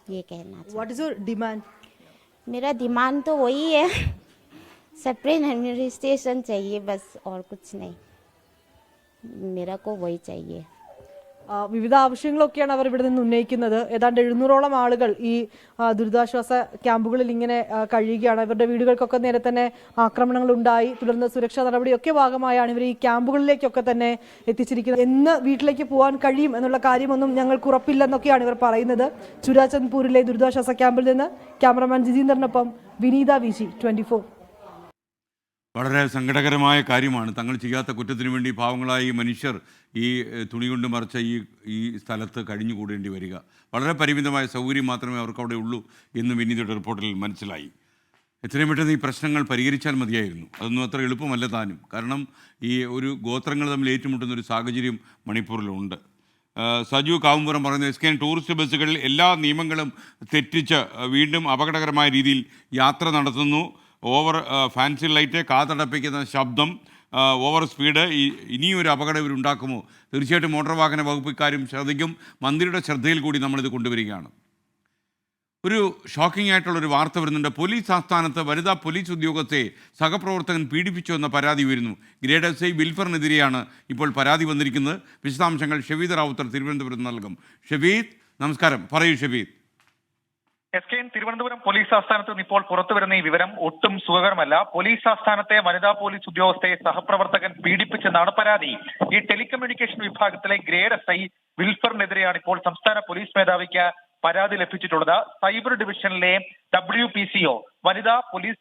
ये कहना चाहिए। What is your demand? मेरा डिमांड तो वही है, सेपरेट एडमिनिस्ट्रेशन चाहिए बस, और कुछ नहीं, मेरा को वही चाहिए। വിവിധ ആവശ്യങ്ങളൊക്കെയാണ് അവർ ഇവിടെ നിന്ന് ഉന്നയിക്കുന്നത്. ഏതാണ്ട് 700ഓളം ആളുകൾ ഈ ദുരിതാശ്വാസ ക്യാമ്പുകളിൽ ഇങ്ങനെ കഴിയുകയാണ്. ഇവരുടെ വീടുകൾക്കൊക്കെ നേരെ തന്നെ ആക്രമണങ്ങൾ ഉണ്ടായി. തുടർന്ന് സുരക്ഷാ നടപടിയൊക്കെ ഭാഗമായാണ് ഇവർ ഈ ക്യാമ്പുകളിലേക്കൊക്കെ തന്നെ എത്തിച്ചിരിക്കുന്നത്. എന്ന് വീട്ടിലേക്ക് പോകാൻ കഴിയും എന്നുള്ള കാര്യമൊന്നും ഞങ്ങൾക്ക് ഉറപ്പില്ലെന്നൊക്കെയാണ് ഇവർ പറയുന്നത്. ചുരാചന്ദ്പൂരിലെ ദുരിതാശ്വാസ ക്യാമ്പിൽ നിന്ന് ക്യാമറമാൻ ജിതീന്ദ്രനൊപ്പം വിനീത വിജി, 24. വളരെ സങ്കടകരമായ കാര്യമാണ്. തങ്ങൾ ചെയ്യാത്ത കുറ്റത്തിനു വേണ്ടി പാവങ്ങളായ ഈ മനുഷ്യർ ഈ തുണി കൊണ്ട് മറച്ച ഈ സ്ഥലത്ത് കഴിഞ്ഞുകൂടേണ്ടി വരിക. വളരെ പരിമിതമായ സൗകര്യം മാത്രമേ അവർക്ക് അവിടെ ഉള്ളൂ എന്ന് വിനീതയുടെ റിപ്പോർട്ടിൽ മനസ്സിലായി. എത്രയും പെട്ടെന്ന് ഈ പ്രശ്നങ്ങൾ പരിഹരിച്ചാൽ മതിയായിരുന്നു. അതൊന്നും അത്ര എളുപ്പമല്ല താനും. കാരണം ഈ ഒരു ഗോത്രങ്ങൾ തമ്മിൽ ഏറ്റുമുട്ടുന്ന ഒരു സാഹചര്യം മണിപ്പൂരിലുണ്ട്. സജു കാവുംപുറം പറയുന്നത് SKN ടൂറിസ്റ്റ് ബസ്സുകളിൽ എല്ലാ നിയമങ്ങളും തെറ്റിച്ച് വീണ്ടും അപകടകരമായ രീതിയിൽ യാത്ര നടത്തുന്നു. ഓവർ ഫാൻസി ലൈറ്റ്, കാതടപ്പിക്കുന്ന ശബ്ദം, ഓവർ സ്പീഡ്, ഇനിയൊരു അപകടം ഇവരുണ്ടാക്കുമോ? തീർച്ചയായിട്ടും മോട്ടോർ വാഹന വകുപ്പ് ഇക്കാര്യം ശ്രദ്ധിക്കും. മന്ത്രിയുടെ ശ്രദ്ധയിൽ കൂടി നമ്മളിത് കൊണ്ടുവരികയാണ്. ഒരു ഷോക്കിംഗ് ആയിട്ടുള്ളൊരു വാർത്ത വരുന്നുണ്ട്. പോലീസ് ആസ്ഥാനത്ത് വനിതാ പോലീസ് ഉദ്യോഗസ്ഥയെ സഹപ്രവർത്തകൻ പീഡിപ്പിച്ചു എന്ന പരാതി വരുന്നു. ഗ്രേഡ് SI വിൽഫറിനെതിരെയാണ് ഇപ്പോൾ പരാതി വന്നിരിക്കുന്നത്. വിശദാംശങ്ങൾ ഷെവീദ് റാവുത്തർ തിരുവനന്തപുരത്ത് നൽകും. ഷെവീദ്, നമസ്കാരം. പറയൂ ഷെവീദ്. SKN തിരുവനന്തപുരം പോലീസ് ആസ്ഥാനത്ത് നിന്ന് ഇപ്പോൾ പുറത്തുവരുന്ന ഈ വിവരം ഒട്ടും സുഖകരമല്ല. പോലീസ് ആസ്ഥാനത്തെ വനിതാ പോലീസ് ഉദ്യോഗസ്ഥയെ സഹപ്രവർത്തകൻ പീഡിപ്പിച്ചെന്നാണ് പരാതി. ഈ ടെലികമ്മ്യൂണിക്കേഷൻ വിഭാഗത്തിലെ ഗ്രേഡ് SI വിൽഫറിനെതിരെയാണ് ഇപ്പോൾ സംസ്ഥാന പോലീസ് മേധാവിക്ക് പരാതി ലഭിച്ചിട്ടുള്ളത്. സൈബർ ഡിവിഷനിലെ WPCO വനിതാ പോലീസ്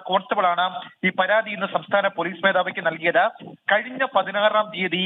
കോൺസ്റ്റബിളാണ് ഈ പരാതി ഇന്ന് സംസ്ഥാന പോലീസ് മേധാവിക്ക് നൽകിയത്. കഴിഞ്ഞ 16-ാം തീയതി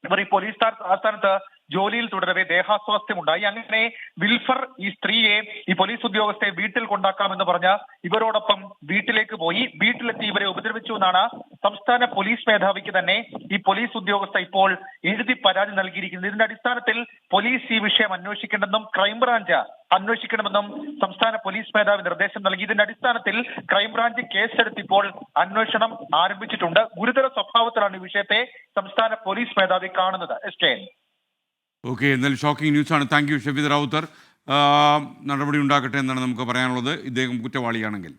ഇവർ ഈ പോലീസ് ആസ്ഥാനത്ത് ജോലിയിൽ തുടരവെ ദേഹാസ്വാസ്ഥ്യമുണ്ടായി. അങ്ങനെ വിൽഫർ ഈ സ്ത്രീയെ, ഈ പോലീസ് ഉദ്യോഗസ്ഥയെ വീട്ടിൽ കൊണ്ടാക്കാമെന്ന് പറഞ്ഞ് ഇവരോടൊപ്പം വീട്ടിലേക്ക് പോയി. വീട്ടിലെത്തി ഇവരെ ഉപദ്രവിച്ചു എന്നാണ് സംസ്ഥാന പോലീസ് മേധാവിക്ക് തന്നെ ഈ പോലീസ് ഉദ്യോഗസ്ഥ ഇപ്പോൾ എഴുതി പരാതി നൽകിയിരിക്കുന്നത്. ഇതിന്റെ അടിസ്ഥാനത്തിൽ പോലീസ് ഈ വിഷയം അന്വേഷിക്കണമെന്നും ക്രൈംബ്രാഞ്ച് അന്വേഷിക്കണമെന്നും സംസ്ഥാന പോലീസ് മേധാവി നിർദ്ദേശം നൽകി. ഇതിന്റെ അടിസ്ഥാനത്തിൽ ക്രൈംബ്രാഞ്ച് കേസെടുത്തിപ്പോൾ അന്വേഷണം ആരംഭിച്ചിട്ടുണ്ട്. ഗുരുതര സ്വഭാവത്തിലാണ് ഈ വിഷയത്തെ സംസ്ഥാന പോലീസ് മേധാവി കാണുന്നത്. SKN. ഓക്കെ, എന്നാൽ ഷോക്കിംഗ് ന്യൂസാണ്. Thank you Shaveed Rawther. നടപടി ഉണ്ടാക്കട്ടെ എന്നാണ് നമുക്ക് പറയാനുള്ളത്. ഇദ്ദേഹം കുറ്റവാളിയാണെങ്കിൽ.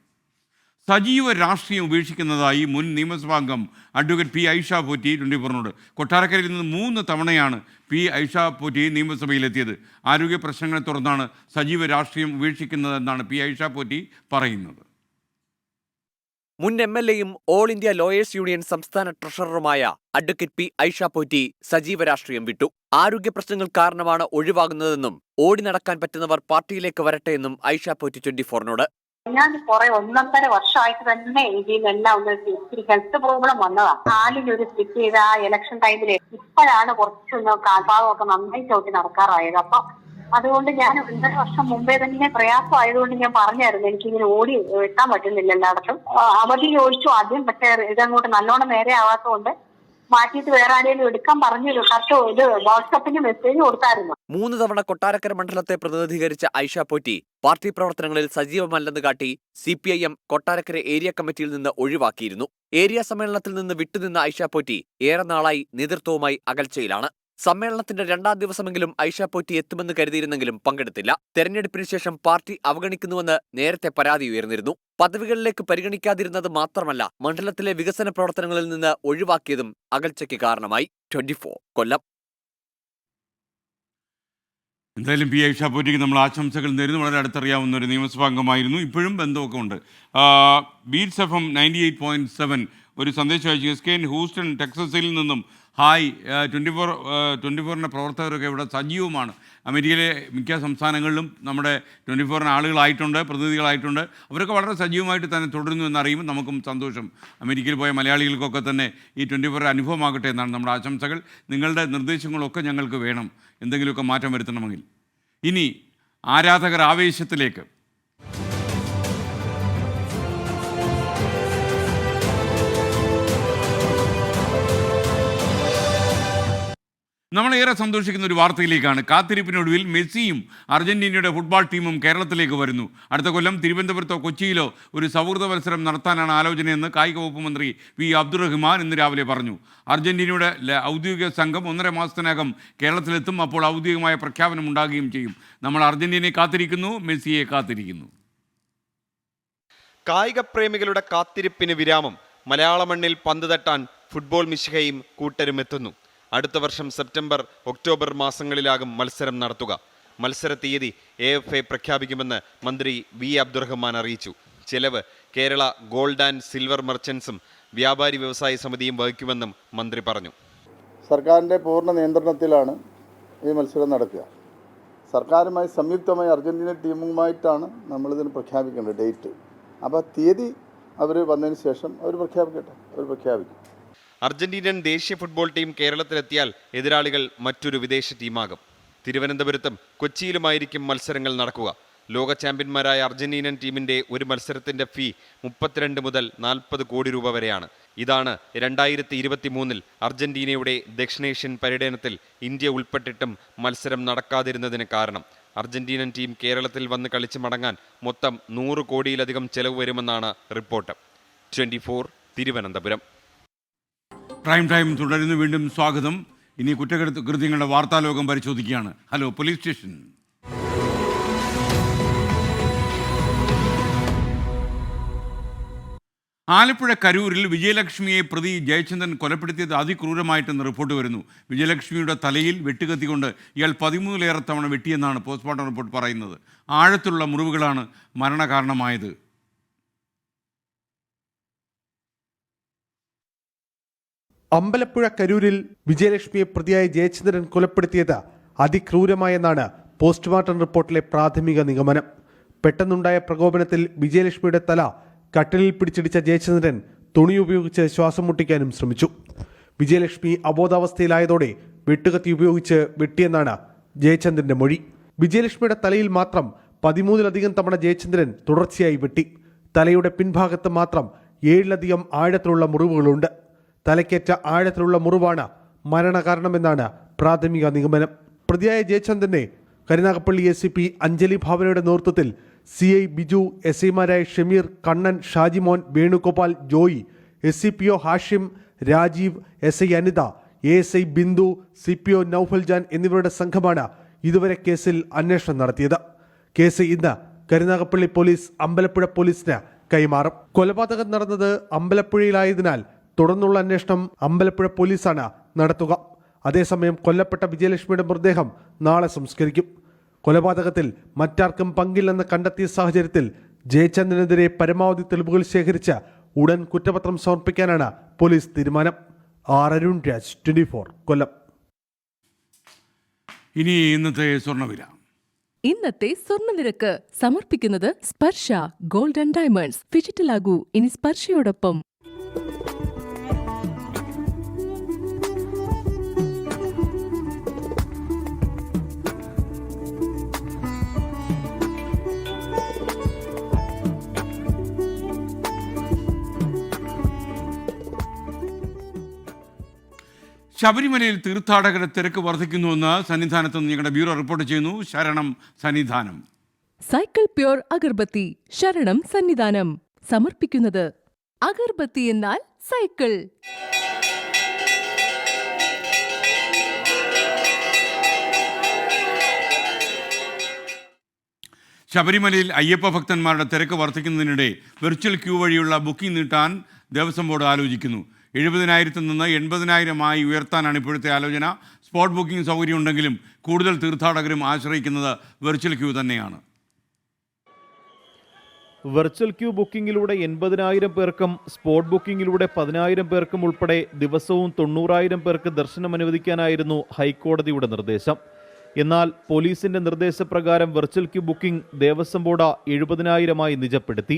സജീവ രാഷ്ട്രീയം ഉപേക്ഷിക്കുന്നതായി മുൻ നിയമസഭാംഗം അഡ്വക്കേറ്റ് P. ഐഷ പോറ്റി 24നോട്. കൊട്ടാരക്കരയിൽ നിന്ന് 3 തവണയാണ് P. ഐഷ പോറ്റി നിയമസഭയിലെത്തിയത്. ആരോഗ്യ പ്രശ്നങ്ങളെ തുടർന്നാണ് സജീവ രാഷ്ട്രീയം ഉപേക്ഷിക്കുന്നതെന്നാണ് P. ഐഷ പോറ്റി പറയുന്നത്. മുൻ MLAയും ഓൾ ഇന്ത്യ ലോയേഴ്സ് യൂണിയൻ സംസ്ഥാന ട്രഷററുമായ അഡ്വക്കേറ്റ് P. ഐഷ പോറ്റി സജീവ രാഷ്ട്രീയം വിട്ടു. ആരോഗ്യ പ്രശ്നങ്ങൾ കാരണമാണ് ഒഴിവാകുന്നതെന്നും ഓടി നടക്കാൻ പറ്റുന്നവർ പാർട്ടിയിലേക്ക് വരട്ടെ എന്നും ഐഷ പോറ്റി 24നോട്. ഞാൻ കുറെ 1.5 വർഷമായിട്ട് തന്നെ ഇതിലെല്ലാം ഒത്തിരി ഹെൽത്ത് പ്രോബ്ലം വന്നതാ. കാലിലൊരു സ്റ്റിച്ച് ചെയ്ത ആ ഇലക്ഷൻ ടൈമില് ഇപ്പോഴാണ് കുറച്ചൊന്ന് കാൽഭാഗമൊക്കെ നന്നായി ചവിട്ടി നടക്കാറായത്. അപ്പൊ അതുകൊണ്ട് ഞാൻ 1.5 വർഷം മുമ്പേ തന്നെ പ്രയാസമായതുകൊണ്ട് ഞാൻ പറഞ്ഞായിരുന്നു എനിക്കിങ്ങനെ ഓടി എത്താൻ പറ്റുന്നില്ല എല്ലായിടത്തും. അവധി ചോദിച്ചു ആദ്യം, പക്ഷെ ഇതങ്ങോട്ട് നല്ലോണം നേരെ ആവാത്തതുകൊണ്ട് മാറ്റിയിട്ട് വേറെ ആരെങ്കിലും എടുക്കാൻ പറഞ്ഞു കത്ത് ഇത് വാട്സാപ്പിന് മെസ്സേജ് കൊടുത്തായിരുന്നു. 3 തവണ കൊട്ടാരക്കര മണ്ഡലത്തെ പ്രതിനിധീകരിച്ച ഐഷ പോറ്റി പാർട്ടി പ്രവർത്തനങ്ങളിൽ സജീവമല്ലെന്ന് കാട്ടി CPIM കൊട്ടാരക്കര ഏരിയ കമ്മിറ്റിയിൽ നിന്ന് ഒഴിവാക്കിയിരുന്നു. ഏരിയ സമ്മേളനത്തിൽ നിന്ന് വിട്ടുനിന്ന ഐഷ പോറ്റി ഏറെ നാളായി നേതൃത്വവുമായി അകൽച്ചയിലാണ്. സമ്മേളനത്തിന്റെ 2ാം ദിവസമെങ്കിലും ഐഷ പോറ്റി എത്തുമെന്ന് കരുതിയിരുന്നെങ്കിലും പങ്കെടുത്തില്ല. തെരഞ്ഞെടുപ്പിന് ശേഷം പാർട്ടി അവഗണിക്കുന്നുവെന്ന് നേരത്തെ പരാതി ഉയർന്നിരുന്നു. പദവികളിലേക്ക് പരിഗണിക്കാതിരുന്നത് മാത്രമല്ല, മണ്ഡലത്തിലെ വികസന പ്രവർത്തനങ്ങളിൽ നിന്ന് ഒഴിവാക്കിയതും അകൽച്ചയ്ക്ക് കാരണമായി. 24 കൊല്ലം. എന്തായാലും പി ഐഷ പോറ്റിക്ക് നമ്മൾ ആശംസകൾ നേരുന്നു. വളരെ അടുത്തറിയാവുന്ന ഒരു നിയമസഭാ അംഗമായിരുന്നു. ഇപ്പോഴും ബന്ധമൊക്കെ ഉണ്ട്. ബീറ്റ്സ് FM 98.7 ഒരു സന്ദേശം അയച്ചു. SKN ഹൂസ്റ്റൺ ടെക്സസിൽ നിന്നും ഹായ്, 24-ൻ്റെ പ്രവർത്തകരൊക്കെ ഇവിടെ സജീവമാണ്. അമേരിക്കയിലെ മിക്ക സംസ്ഥാനങ്ങളിലും നമ്മുടെ 24-ന് ആളുകളായിട്ടുണ്ട്, പ്രതിനിധികളായിട്ടുണ്ട്. അവരൊക്കെ വളരെ സജീവമായിട്ട് തന്നെ തുടരുന്നു എന്നറിയുമ്പോൾ നമുക്കും സന്തോഷം. അമേരിക്കയിൽ പോയ മലയാളികൾക്കൊക്കെ തന്നെ ഈ 24 അനുഭവമാകട്ടെ എന്നാണ് നമ്മുടെ ആശംസകൾ. നിങ്ങളുടെ നിർദ്ദേശങ്ങളൊക്കെ ഞങ്ങൾക്ക് വേണം, എന്തെങ്കിലുമൊക്കെ മാറ്റം വരുത്തണമെങ്കിൽ. ഇനി ആരാധകർ ആവേശത്തിലേക്ക്. നമ്മളേറെ സന്തോഷിക്കുന്ന ഒരു വാർത്തയിലേക്കാണ്. കാത്തിരിപ്പിനൊടുവിൽ മെസ്സിയും അർജന്റീനയുടെ ഫുട്ബോൾ ടീമും കേരളത്തിലേക്ക് വരുന്നു. അടുത്ത കൊല്ലം തിരുവനന്തപുരത്തോ കൊച്ചിയിലോ ഒരു സൗഹൃദ മത്സരം നടത്താനാണ് ആലോചനയെന്ന് കായിക വകുപ്പ് മന്ത്രി വി അബ്ദുറഹ്മാൻ ഇന്ന് രാവിലെ പറഞ്ഞു. അർജന്റീനയുടെ ഔദ്യോഗിക സംഘം 1.5 മാസത്തിനകം കേരളത്തിലെത്തും. അപ്പോൾ ഔദ്യോഗികമായ പ്രഖ്യാപനം ഉണ്ടാകുകയും ചെയ്യും. നമ്മൾ അർജന്റീനയെ കാത്തിരിക്കുന്നു, മെസ്സിയെ കാത്തിരിക്കുന്നു. കായിക പ്രേമികളുടെ കാത്തിരിപ്പിന് വിരാമം. മലയാള മണ്ണിൽ പന്ത് തട്ടാൻ ഫുട്ബോൾ മിശിഹയും കൂട്ടരും എത്തുന്നു. അടുത്ത വർഷം സെപ്റ്റംബർ, ഒക്ടോബർ മാസങ്ങളിലാകും മത്സരം നടത്തുക. മത്സര തീയതി AFA പ്രഖ്യാപിക്കുമെന്ന് മന്ത്രി വി അബ്ദുറഹ്മാൻ അറിയിച്ചു. ചെലവ് കേരള ഗോൾഡ് ആൻഡ് സിൽവർ മെർച്ചൻസും വ്യാപാരി വ്യവസായ സമിതിയും വഹിക്കുമെന്നും മന്ത്രി പറഞ്ഞു. സർക്കാരിൻ്റെ പൂർണ്ണ നിയന്ത്രണത്തിലാണ് ഈ മത്സരം നടക്കുക. സർക്കാരുമായി സംയുക്തമായി അർജന്റീന ടീമുമായിട്ടാണ് നമ്മളിതിന് പ്രഖ്യാപിക്കേണ്ടത് ഡേറ്റ്. അപ്പോൾ തീയതി അവർ വന്നതിന് ശേഷം അവർ പ്രഖ്യാപിക്കും. അർജന്റീനൻ ദേശീയ ഫുട്ബോൾ ടീം കേരളത്തിലെത്തിയാൽ എതിരാളികൾ മറ്റൊരു വിദേശ ടീമാകും. തിരുവനന്തപുരത്തും കൊച്ചിയിലുമായിരിക്കും മത്സരങ്ങൾ നടക്കുക. ലോക ചാമ്പ്യന്മാരായ അർജന്റീനൻ ടീമിന്റെ ഒരു മത്സരത്തിന്റെ ഫീ 32 മുതൽ 40 കോടി രൂപ വരെയാണ്. ഇതാണ് 2023-ൽ അർജന്റീനയുടെ ദക്ഷിണേഷ്യൻ പര്യടനത്തിൽ ഇന്ത്യ ഉൾപ്പെട്ടിട്ടും മത്സരം നടക്കാതിരുന്നതിന് കാരണം. അർജന്റീനൻ ടീം കേരളത്തിൽ വന്ന് കളിച്ച് മടങ്ങാൻ മൊത്തം 100 കോടിയിലധികം ചെലവ് വരുമെന്നാണ് റിപ്പോർട്ട്. 24 തിരുവനന്തപുരം. പ്രൈം ടൈം തുടരുന്നു. വീണ്ടും സ്വാഗതം. ഇനി കുറ്റകൃത്യങ്ങളുടെ വാർത്താലോകം പരിശോധിക്കുകയാണ്. Hello police station. ആലപ്പുഴ കരൂരിൽ വിജയലക്ഷ്മിയെ പ്രതി ജയചന്ദ്രൻ കൊലപ്പെടുത്തിയത് അതിക്രൂരമായിട്ടെന്ന് റിപ്പോർട്ട് വരുന്നു. വിജയലക്ഷ്മിയുടെ തലയിൽ വെട്ടുകത്തിക്കൊണ്ട് ഇയാൾ 13 തവണ വെട്ടിയെന്നാണ് പോസ്റ്റ്മോർട്ടം റിപ്പോർട്ട് പറയുന്നത്. ആഴത്തുള്ള മുറിവുകളാണ് മരണകാരണമായത്. അമ്പലപ്പുഴ കരൂരിൽ വിജയലക്ഷ്മിയെ പ്രതിയായ ജയചന്ദ്രൻ കൊലപ്പെടുത്തിയത് അതിക്രൂരമായെന്നാണ് പോസ്റ്റ്മോർട്ടം റിപ്പോർട്ടിലെ പ്രാഥമിക നിഗമനം. പെട്ടെന്നുണ്ടായ പ്രകോപനത്തിൽ വിജയലക്ഷ്മിയുടെ തല കട്ടിലിൽ പിടിച്ചിടിച്ച ജയചന്ദ്രൻ തുണി ഉപയോഗിച്ച് ശ്വാസം മുട്ടിക്കാനും ശ്രമിച്ചു. വിജയലക്ഷ്മി അബോധാവസ്ഥയിലായതോടെ വെട്ടുകത്തി ഉപയോഗിച്ച് വെട്ടിയെന്നാണ് ജയചന്ദ്രന്റെ മൊഴി. വിജയലക്ഷ്മിയുടെ തലയിൽ മാത്രം 13 തവണ ജയചന്ദ്രൻ തുടർച്ചയായി വെട്ടി. തലയുടെ പിൻഭാഗത്ത് മാത്രം 7 ആഴത്തിലുള്ള മുറിവുകളുണ്ട്. തലക്കേറ്റ ആഴത്തിലുള്ള മുറിവാണ് മരണകാരണമെന്നാണ് പ്രാഥമിക നിഗമനം. പ്രതിയായ ജയചന്ദ്രനെ കരുനാഗപ്പള്ളി ACP അഞ്ജലി ഭാവനയുടെ നേതൃത്വത്തിൽ CI Biju, SIമാരായ Shameer, Kannan, Shajimon, Venugopal, Joy, SCPO Hashim, Rajeev, SI Anitha, ASI Bindu, CPO നൌഫൽജാൻ എന്നിവരുടെ സംഘമാണ് ഇതുവരെ കേസിൽ അന്വേഷണം നടത്തിയത്. കേസ് ഇന്ന് കരുനാഗപ്പള്ളി പോലീസ് അമ്പലപ്പുഴ പോലീസിന് കൈമാറും. കൊലപാതകം നടന്നത് അമ്പലപ്പുഴയിലായതിനാൽ തുടർന്നുള്ള അന്വേഷണം അമ്പലപ്പുഴ പോലീസാണ് നടത്തുക. അതേസമയം കൊല്ലപ്പെട്ട വിജയലക്ഷ്മിയുടെ മൃതദേഹം നാളെ സംസ്കരിക്കും. കൊലപാതകത്തിൽ മറ്റാർക്കും പങ്കില്ലെന്ന് കണ്ടെത്തിയ സാഹചര്യത്തിൽ ജയചന്ദ്രനെതിരെ പരമാവധി തെളിവുകൾ ശേഖരിച്ച് ഉടൻ കുറ്റപത്രം സമർപ്പിക്കാനാണ് പോലീസ് തീരുമാനം. അരുൺ രാജ്, 24 കൊല്ലം. ഇനി ഇന്നത്തെ സ്വർണ്ണവില. ഇന്നത്തെ സ്വർണ്ണനിരക്ക് സമർപ്പിക്കുന്നത് സ്പർശ ഗോൾഡ് ആൻഡ് ഡയമണ്ട്സ്. ഡിജിറ്റലാകൂ ഇനി സ്പർശയോടൊപ്പം. ശബരിമലയിൽ തീർത്ഥാടകരുടെ തിരക്ക് വർദ്ധിക്കുന്നുവെന്ന് സന്നിധാനത്ത് നിന്ന് ഞങ്ങളുടെ ബ്യൂറോ റിപ്പോർട്ട് ചെയ്യുന്നു. ശരണം സന്നിധാനം. സൈക്കിൾ പ്യൂർ അഗർബത്തി ശരണം സന്നിധാനം സമർപ്പിക്കുന്നത് അഗർബത്തി എന്നാൽ സൈക്കിൾ. ശബരിമലയിൽ അയ്യപ്പ ഭക്തന്മാരുടെ തിരക്ക് വർദ്ധിക്കുന്നതിനിടെ വെർച്വൽ ക്യൂ വഴിയുള്ള ബുക്കിംഗ് നീട്ടാൻ ദേവസ്വം ബോർഡ് ആലോചിക്കുന്നു. 70,000 നിന്ന് 80,000 ഉയർത്താനാണ് ഇപ്പോഴത്തെ ആലോചന. സ്പോട്ട് ബുക്കിംഗ് സൗകര്യം ഉണ്ടെങ്കിലും കൂടുതൽ തീർത്ഥാടകരും ആശ്രയിക്കുന്നത് വെർച്വൽ ക്യൂ തന്നെയാണ്. വെർച്വൽ ക്യൂ ബുക്കിംഗിലൂടെ 80,000 പേർക്കും സ്പോട്ട് ബുക്കിംഗിലൂടെ 10,000 പേർക്കും ഉൾപ്പെടെ ദിവസവും 90,000 പേർക്ക് ദർശനം അനുവദിക്കാനായിരുന്നു ഹൈക്കോടതിയുടെ നിർദ്ദേശം. എന്നാൽ പോലീസിന്റെ നിർദ്ദേശപ്രകാരം virtual queue booking Devaswom board 70,000 നിജപ്പെടുത്തി.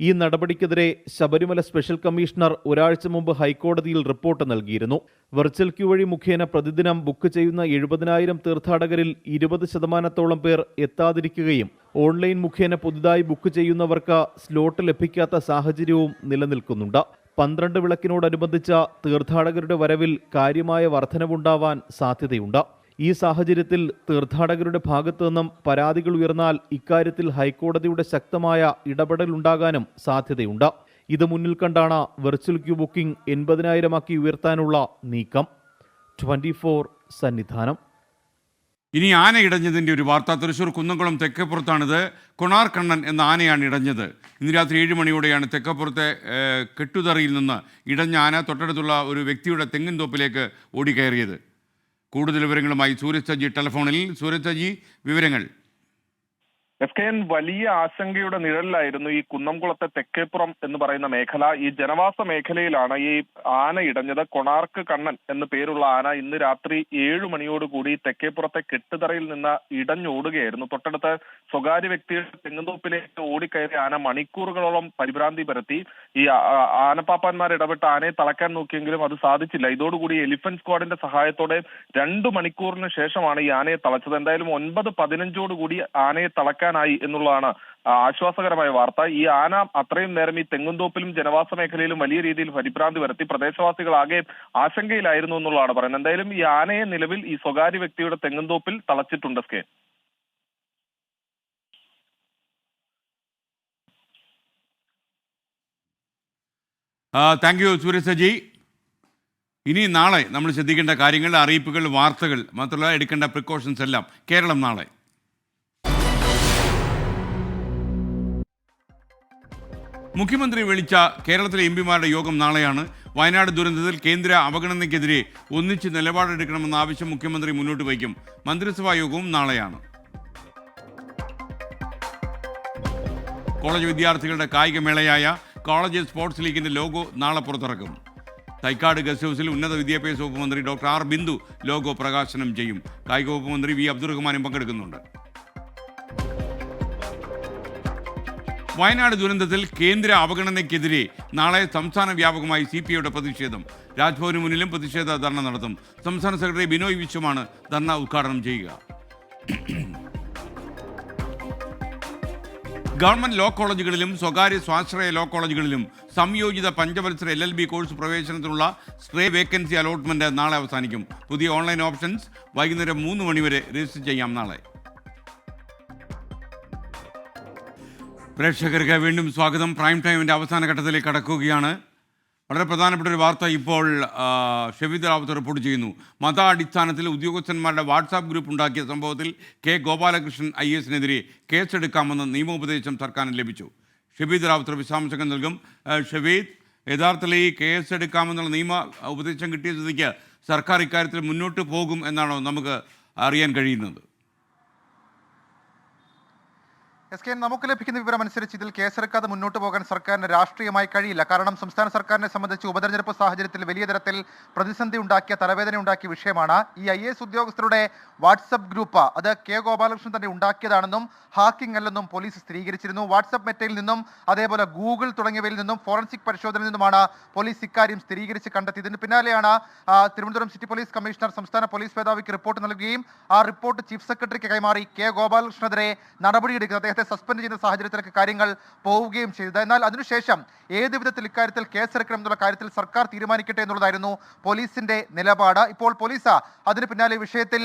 ഈ നടപടിക്കെതിരെ ശബരിമല സ്പെഷ്യൽ കമ്മീഷണർ ഒരാഴ്ച മുമ്പ് ഹൈക്കോടതിയിൽ റിപ്പോർട്ട് നൽകിയിരുന്നു. വെർച്വൽ ക്യൂ വഴി മുഖേന പ്രതിദിനം ബുക്ക് ചെയ്യുന്ന 70,000 തീർത്ഥാടകരിൽ 20% പേർ എത്താതിരിക്കുകയും ഓൺലൈൻ മുഖേന പുതുതായി ബുക്ക് ചെയ്യുന്നവർക്ക് സ്ലോട്ട് ലഭിക്കാത്ത സാഹചര്യവും നിലനിൽക്കുന്നുണ്ട്. 12 വിളക്കിനോടനുബന്ധിച്ച തീർത്ഥാടകരുടെ വരവിൽ കാര്യമായ വർധനവുണ്ടാവാൻ സാധ്യതയുണ്ട്. ഈ സാഹചര്യത്തിൽ തീർത്ഥാടകരുടെ ഭാഗത്തു നിന്നും പരാതികൾ ഉയർന്നാൽ ഇക്കാര്യത്തിൽ ഹൈക്കോടതിയുടെ ശക്തമായ ഇടപെടലുണ്ടാകാനും സാധ്യതയുണ്ട്. ഇത് മുന്നിൽ കണ്ടാണ് വെർച്വൽ ക്യൂ ബുക്കിംഗ് 80,000 ഉയർത്താനുള്ള നീക്കം. 24 സന്നിധാനം. ഇനി ആന ഇടഞ്ഞതിൻ്റെ ഒരു വാർത്ത. തൃശ്ശൂർ കുന്നംകുളം തെക്കേപ്പുറത്താണിത്. കൊണാർ കണ്ണൻ എന്ന ആനയാണ് ഇടഞ്ഞത്. ഇന്ന് രാത്രി 7 മണിയോടെയാണ് തെക്കേപ്പുറത്തെ കെട്ടുതറിയിൽ നിന്ന് ഇടഞ്ഞ ആന തൊട്ടടുത്തുള്ള ഒരു വ്യക്തിയുടെ തെങ്ങിൻ തോപ്പിലേക്ക് ഓടിക്കയറിയത്. കൂടുതൽ വിവരങ്ങളുമായി സൂരജ് സജി ടെലിഫോണിൽ. സൂരജ് സജി, വിവരങ്ങൾ. SKN വലിയ ആശങ്കയുടെ നിഴലിലായിരുന്നു ഈ കുന്നംകുളത്തെ തെക്കേപ്പുറം എന്ന് പറയുന്ന മേഖല. ഈ ജനവാസ മേഖലയിലാണ് ഈ ആന ഇടഞ്ഞത്. കൊണാർക്ക് കണ്ണൻ എന്ന് പേരുള്ള ആന ഇന്ന് രാത്രി 7 മണിയോടുകൂടി തെക്കേപ്പുറത്തെ കെട്ടുതറയിൽ നിന്ന് ഇടഞ്ഞോടുകയായിരുന്നു. തൊട്ടടുത്ത് സ്വകാര്യ വ്യക്തിയുടെ തെങ്ങുതോപ്പിലേക്ക് ഓടിക്കയറിയ ആന മണിക്കൂറുകളോളം പരിഭ്രാന്തി പരത്തി. ഈ ആനപ്പാപ്പാന്മാർ ഇടപെട്ട് ആനയെ തളയ്ക്കാൻ നോക്കിയെങ്കിലും അത് സാധിച്ചില്ല. ഇതോടുകൂടി എലിഫന്റ് സ്ക്വാഡിന്റെ സഹായത്തോടെ 2 മണിക്കൂറിന് ശേഷമാണ് ഈ ആനയെ തളച്ചത്. എന്തായാലും 9:15 ആനയെ തളയ്ക്കാൻ എന്നുള്ളതാണ് ആശ്വാസകരമായ വാർത്ത. ഈ ആന അത്രയും നേരം ഈ തെങ്ങുംതോപ്പിലും ജനവാസ മേഖലയിലും വലിയ രീതിയിൽ പരിഭ്രാന്തി വരുത്തി. പ്രദേശവാസികൾ ആകെ ആശങ്കയിലായിരുന്നു എന്നുള്ളതാണ് പറയുന്നത്. എന്തായാലും ഈ ആനയെ നിലവിൽ ഈ സ്വകാര്യ വ്യക്തിയുടെ തെങ്ങുംതോപ്പിൽ തളച്ചിട്ടുണ്ട്. സ്കേ താങ്ക് യു സൂരജ് സജി. ഇനി നാളെ നമ്മൾ ശ്രദ്ധിക്കേണ്ട കാര്യങ്ങൾ, അറിയിപ്പുകൾ, വാർത്തകൾ, മാത്രമല്ല എടുക്കേണ്ട പ്രിക്കോഷൻസ് എല്ലാം. കേരളം നാളെ. മുഖ്യമന്ത്രി വിളിച്ച കേരളത്തിലെ എംപിമാരുടെ യോഗം നാളെയാണ്. വയനാട് ദുരന്തത്തിൽ കേന്ദ്ര അവഗണനയ്ക്കെതിരെ ഒന്നിച്ച് നിലപാടെടുക്കണമെന്ന ആവശ്യം മുഖ്യമന്ത്രി മുന്നോട്ട് വയ്ക്കും. മന്ത്രിസഭാ യോഗവും നാളെയാണ്. കോളേജ് വിദ്യാർത്ഥികളുടെ കായികമേളയായ കോളേജ് സ്പോർട്സ് ലീഗിന്റെ ലോഗോ നാളെ പുറത്തിറക്കും. തൈക്കാട് ഗസ്റ്റ് ഹൗസിൽ ഉന്നത വിദ്യാഭ്യാസ വകുപ്പ് മന്ത്രി ഡോക്ടർ ആർ ബിന്ദു ലോഗോ പ്രകാശനം ചെയ്യും. കായിക വകുപ്പ് മന്ത്രി വി അബ്ദുറഹ്മാനും പങ്കെടുക്കുന്നുണ്ട്. വയനാട് ദുരന്തത്തിൽ കേന്ദ്ര അവഗണനയ്ക്കെതിരെ നാളെ സംസ്ഥാന വ്യാപകമായി CPIയുടെ പ്രതിഷേധം. രാജ്ഭവന് മുന്നിലും പ്രതിഷേധ ധർണ നടത്തും. സംസ്ഥാന സെക്രട്ടറി ബിനോയ് വിശ്വമാണ് ധർണ ഉദ്ഘാടനം ചെയ്യുക. ഗവൺമെന്റ് ലോ കോളേജുകളിലും സ്വകാര്യ സ്വാശ്രയ ലോ കോളേജുകളിലും സംയോജിത പഞ്ചവത്സര LLB കോഴ്സ് പ്രവേശനത്തിനുള്ള സ്ട്രേ വേക്കൻസി അലോട്ട്മെന്റ് നാളെ അവസാനിക്കും. പുതിയ ഓൺലൈൻ ഓപ്ഷൻസ് വൈകുന്നേരം 3 മണി വരെ രജിസ്റ്റർ ചെയ്യാം. നാളെ പ്രേക്ഷകർക്ക് വീണ്ടും സ്വാഗതം. പ്രൈം ടൈമിൻ്റെ അവസാന ഘട്ടത്തിലേക്ക് കടക്കുകയാണ്. വളരെ പ്രധാനപ്പെട്ട ഒരു വാർത്ത ഇപ്പോൾ ഷെഫീദ് റാവത്ത് റിപ്പോർട്ട് ചെയ്യുന്നു. മതാടിസ്ഥാനത്തിൽ ഉദ്യോഗസ്ഥന്മാരുടെ വാട്സാപ്പ് ഗ്രൂപ്പ് ഉണ്ടാക്കിയ സംഭവത്തിൽ K. ഗോപാലകൃഷ്ണൻ IAS-നെതിരെ കേസെടുക്കാമെന്ന് നിയമോപദേശം സർക്കാരിന് ലഭിച്ചു. ഷെഫീദ് റാവത്ത് വിശദാംശങ്ങൾ നൽകും. ഷെഫീദ്, യഥാർത്ഥത്തിൽ ഈ കേസെടുക്കാമെന്നുള്ള നിയമ ഉപദേശം കിട്ടിയ സ്ഥിതിക്ക് സർക്കാർ ഇക്കാര്യത്തിൽ മുന്നോട്ട് പോകും എന്നാണോ നമുക്ക് അറിയാൻ കഴിയുന്നത്? SKN നമുക്ക് ലഭിക്കുന്ന വിവരം അനുസരിച്ച് ഇതിൽ കേസെടുക്കാതെ മുന്നോട്ട് പോകാൻ സർക്കാരിന് രാഷ്ട്രീയമായി കഴിയില്ല. കാരണം സംസ്ഥാന സർക്കാരിനെ സംബന്ധിച്ച് ഉപതെരഞ്ഞെടുപ്പ് സാഹചര്യത്തിൽ വലിയ തരത്തിൽ പ്രതിസന്ധി ഉണ്ടാക്കിയ, തലവേദന ഉണ്ടാക്കിയ വിഷയമാണ്. ഈ IAS ഉദ്യോഗസ്ഥരുടെ വാട്സപ്പ് ഗ്രൂപ്പ് അത് K. ഗോപാലകൃഷ്ണൻ തന്നെ ഉണ്ടാക്കിയതാണെന്നും ഹാക്കിംഗ് അല്ലെന്നും പോലീസ് സ്ഥിരീകരിച്ചിരുന്നു. വാട്സപ്പ് മെറ്റയിൽ നിന്നും അതേപോലെ ഗൂഗിൾ തുടങ്ങിയവയിൽ നിന്നും ഫോറൻസിക് പരിശോധനയിൽ നിന്നുമാണ് പോലീസ് ഇക്കാര്യം സ്ഥിരീകരിച്ച് കണ്ടെത്തിയത്. ഇതിന് പിന്നാലെയാണ് തിരുവനന്തപുരം സിറ്റി പോലീസ് കമ്മീഷണർ സംസ്ഥാന പോലീസ് മേധാവിക്ക് റിപ്പോർട്ട് നൽകുകയും ആ റിപ്പോർട്ട് ചീഫ് സെക്രട്ടറിക്ക് കൈമാറി K. ഗോപാലകൃഷ്ണനെതിരെ നടപടിയെടുക്കുന്നത്. അദ്ദേഹത്തെ സസ്പെൻഡ് ചെയ്യുന്ന സാഹചര്യത്തിലേക്ക് കാര്യങ്ങൾ പോവുകയും ചെയ്തത്. എന്നാൽ അതിനുശേഷം ഏത് വിധത്തിൽ ഇക്കാര്യത്തിൽ കേസെടുക്കണം എന്നുള്ള കാര്യത്തിൽ സർക്കാർ തീരുമാനിക്കട്ടെ എന്നുള്ളതായിരുന്നു പോലീസിന്റെ നിലപാട്. ഇപ്പോൾ പോലീസ് അതിന് പിന്നാലെ വിഷയത്തിൽ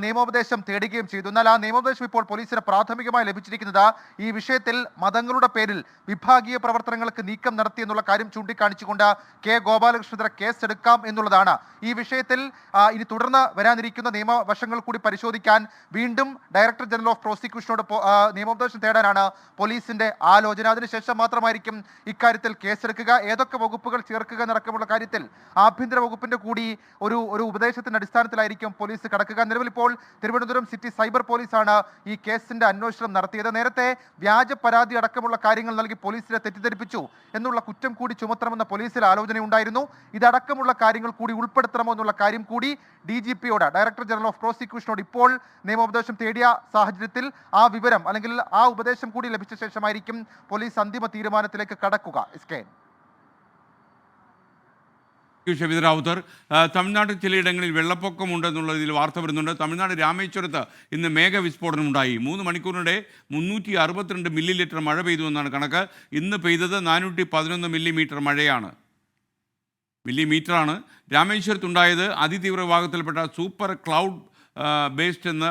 നിയമോപദേശം തേടുകയും ചെയ്തു. എന്നാൽ ആ നിയമോപദേശം ഇപ്പോൾ പോലീസിന് പ്രാഥമികമായി ലഭിച്ചിരിക്കുന്നത് ഈ വിഷയത്തിൽ മതങ്ങളുടെ പേരിൽ വിഭാഗീയ പ്രവർത്തനങ്ങൾക്ക് നീക്കം നടത്തി എന്നുള്ള കാര്യം ചൂണ്ടിക്കാണിച്ചുകൊണ്ട് കെ ഗോപാലകൃഷ്ണനെതിരെ കേസെടുക്കാം എന്നുള്ളതാണ്. ഈ വിഷയത്തിൽ ഇനി തുടർന്ന് വരാനിരിക്കുന്ന നിയമവശങ്ങൾ കൂടി പരിശോധിക്കാൻ വീണ്ടും ഡയറക്ടർ ജനറൽ ഓഫ് പ്രോസിക്യൂഷനോട് നിയമോപദേശം തേടാനാണ് പോലീസിന്റെ ആലോചന. അതിനുശേഷം മാത്രമായിരിക്കും ഇക്കാര്യത്തിൽ കേസെടുക്കുക. ഏതൊക്കെ വകുപ്പുകൾ ചേർക്കുക എന്നടക്കമുള്ള കാര്യത്തിൽ ആഭ്യന്തര വകുപ്പിന്റെ കൂടി ഒരു ഉപദേശത്തിന്റെ അടിസ്ഥാനത്തിലായിരിക്കും പോലീസ് കടക്കുക. നിലവിൽ ഇപ്പോൾ തിരുവനന്തപുരം സിറ്റി സൈബർ പോലീസാണ് ഈ കേസിന്റെ അന്വേഷണം നടത്തിയത്. നേരത്തെ വ്യാജ പരാതി അടക്കമുള്ള കാര്യങ്ങൾ നൽകി പോലീസിനെ തെറ്റിദ്ധരിപ്പിച്ചു എന്നുള്ള കുറ്റം കൂടി ചുമത്തണമെന്ന പോലീസിൽ ആലോചനയുണ്ടായിരുന്നു. ഇതടക്കമുള്ള കാര്യങ്ങൾ കൂടി ഉൾപ്പെടുത്തണമോ എന്നുള്ള കാര്യം കൂടി DGPയോട് ഡയറക്ടർ ജനറൽ ഓഫ് പ്രോസിക്യൂഷനോട് ഇപ്പോൾ നിയമോപദേശം തേടിയ സാഹചര്യത്തിൽ ആ വിവരം അല്ലെങ്കിൽ ആ ഉപദേശം കൂടി ലഭിച്ച ശേഷമായിരിക്കും പോലീസ് അന്തിമ തീരുമാനത്തിലേക്ക് കടക്കുക. റാവുത്തർ, തമിഴ്നാട്ടിൽ ചിലയിടങ്ങളിൽ വെള്ളപ്പൊക്കമുണ്ടെന്നുള്ളതിൽ വാർത്ത വരുന്നുണ്ട്. തമിഴ്നാട് രാമേശ്വരത്ത് ഇന്ന് മേഘവിസ്ഫോടനം ഉണ്ടായി. 3 മണിക്കൂറിനിടെ 362 മില്ലിലിറ്റർ മഴ പെയ്തു എന്നാണ് കണക്ക്. ഇന്ന് പെയ്തത് 411 മില്ലിമീറ്ററാണ്. രാമേശ്വരത്തുണ്ടായത് അതിതീവ്ര വിഭാഗത്തിൽപ്പെട്ട സൂപ്പർ ക്ലൗഡ് ബേസ്ഡ് എന്ന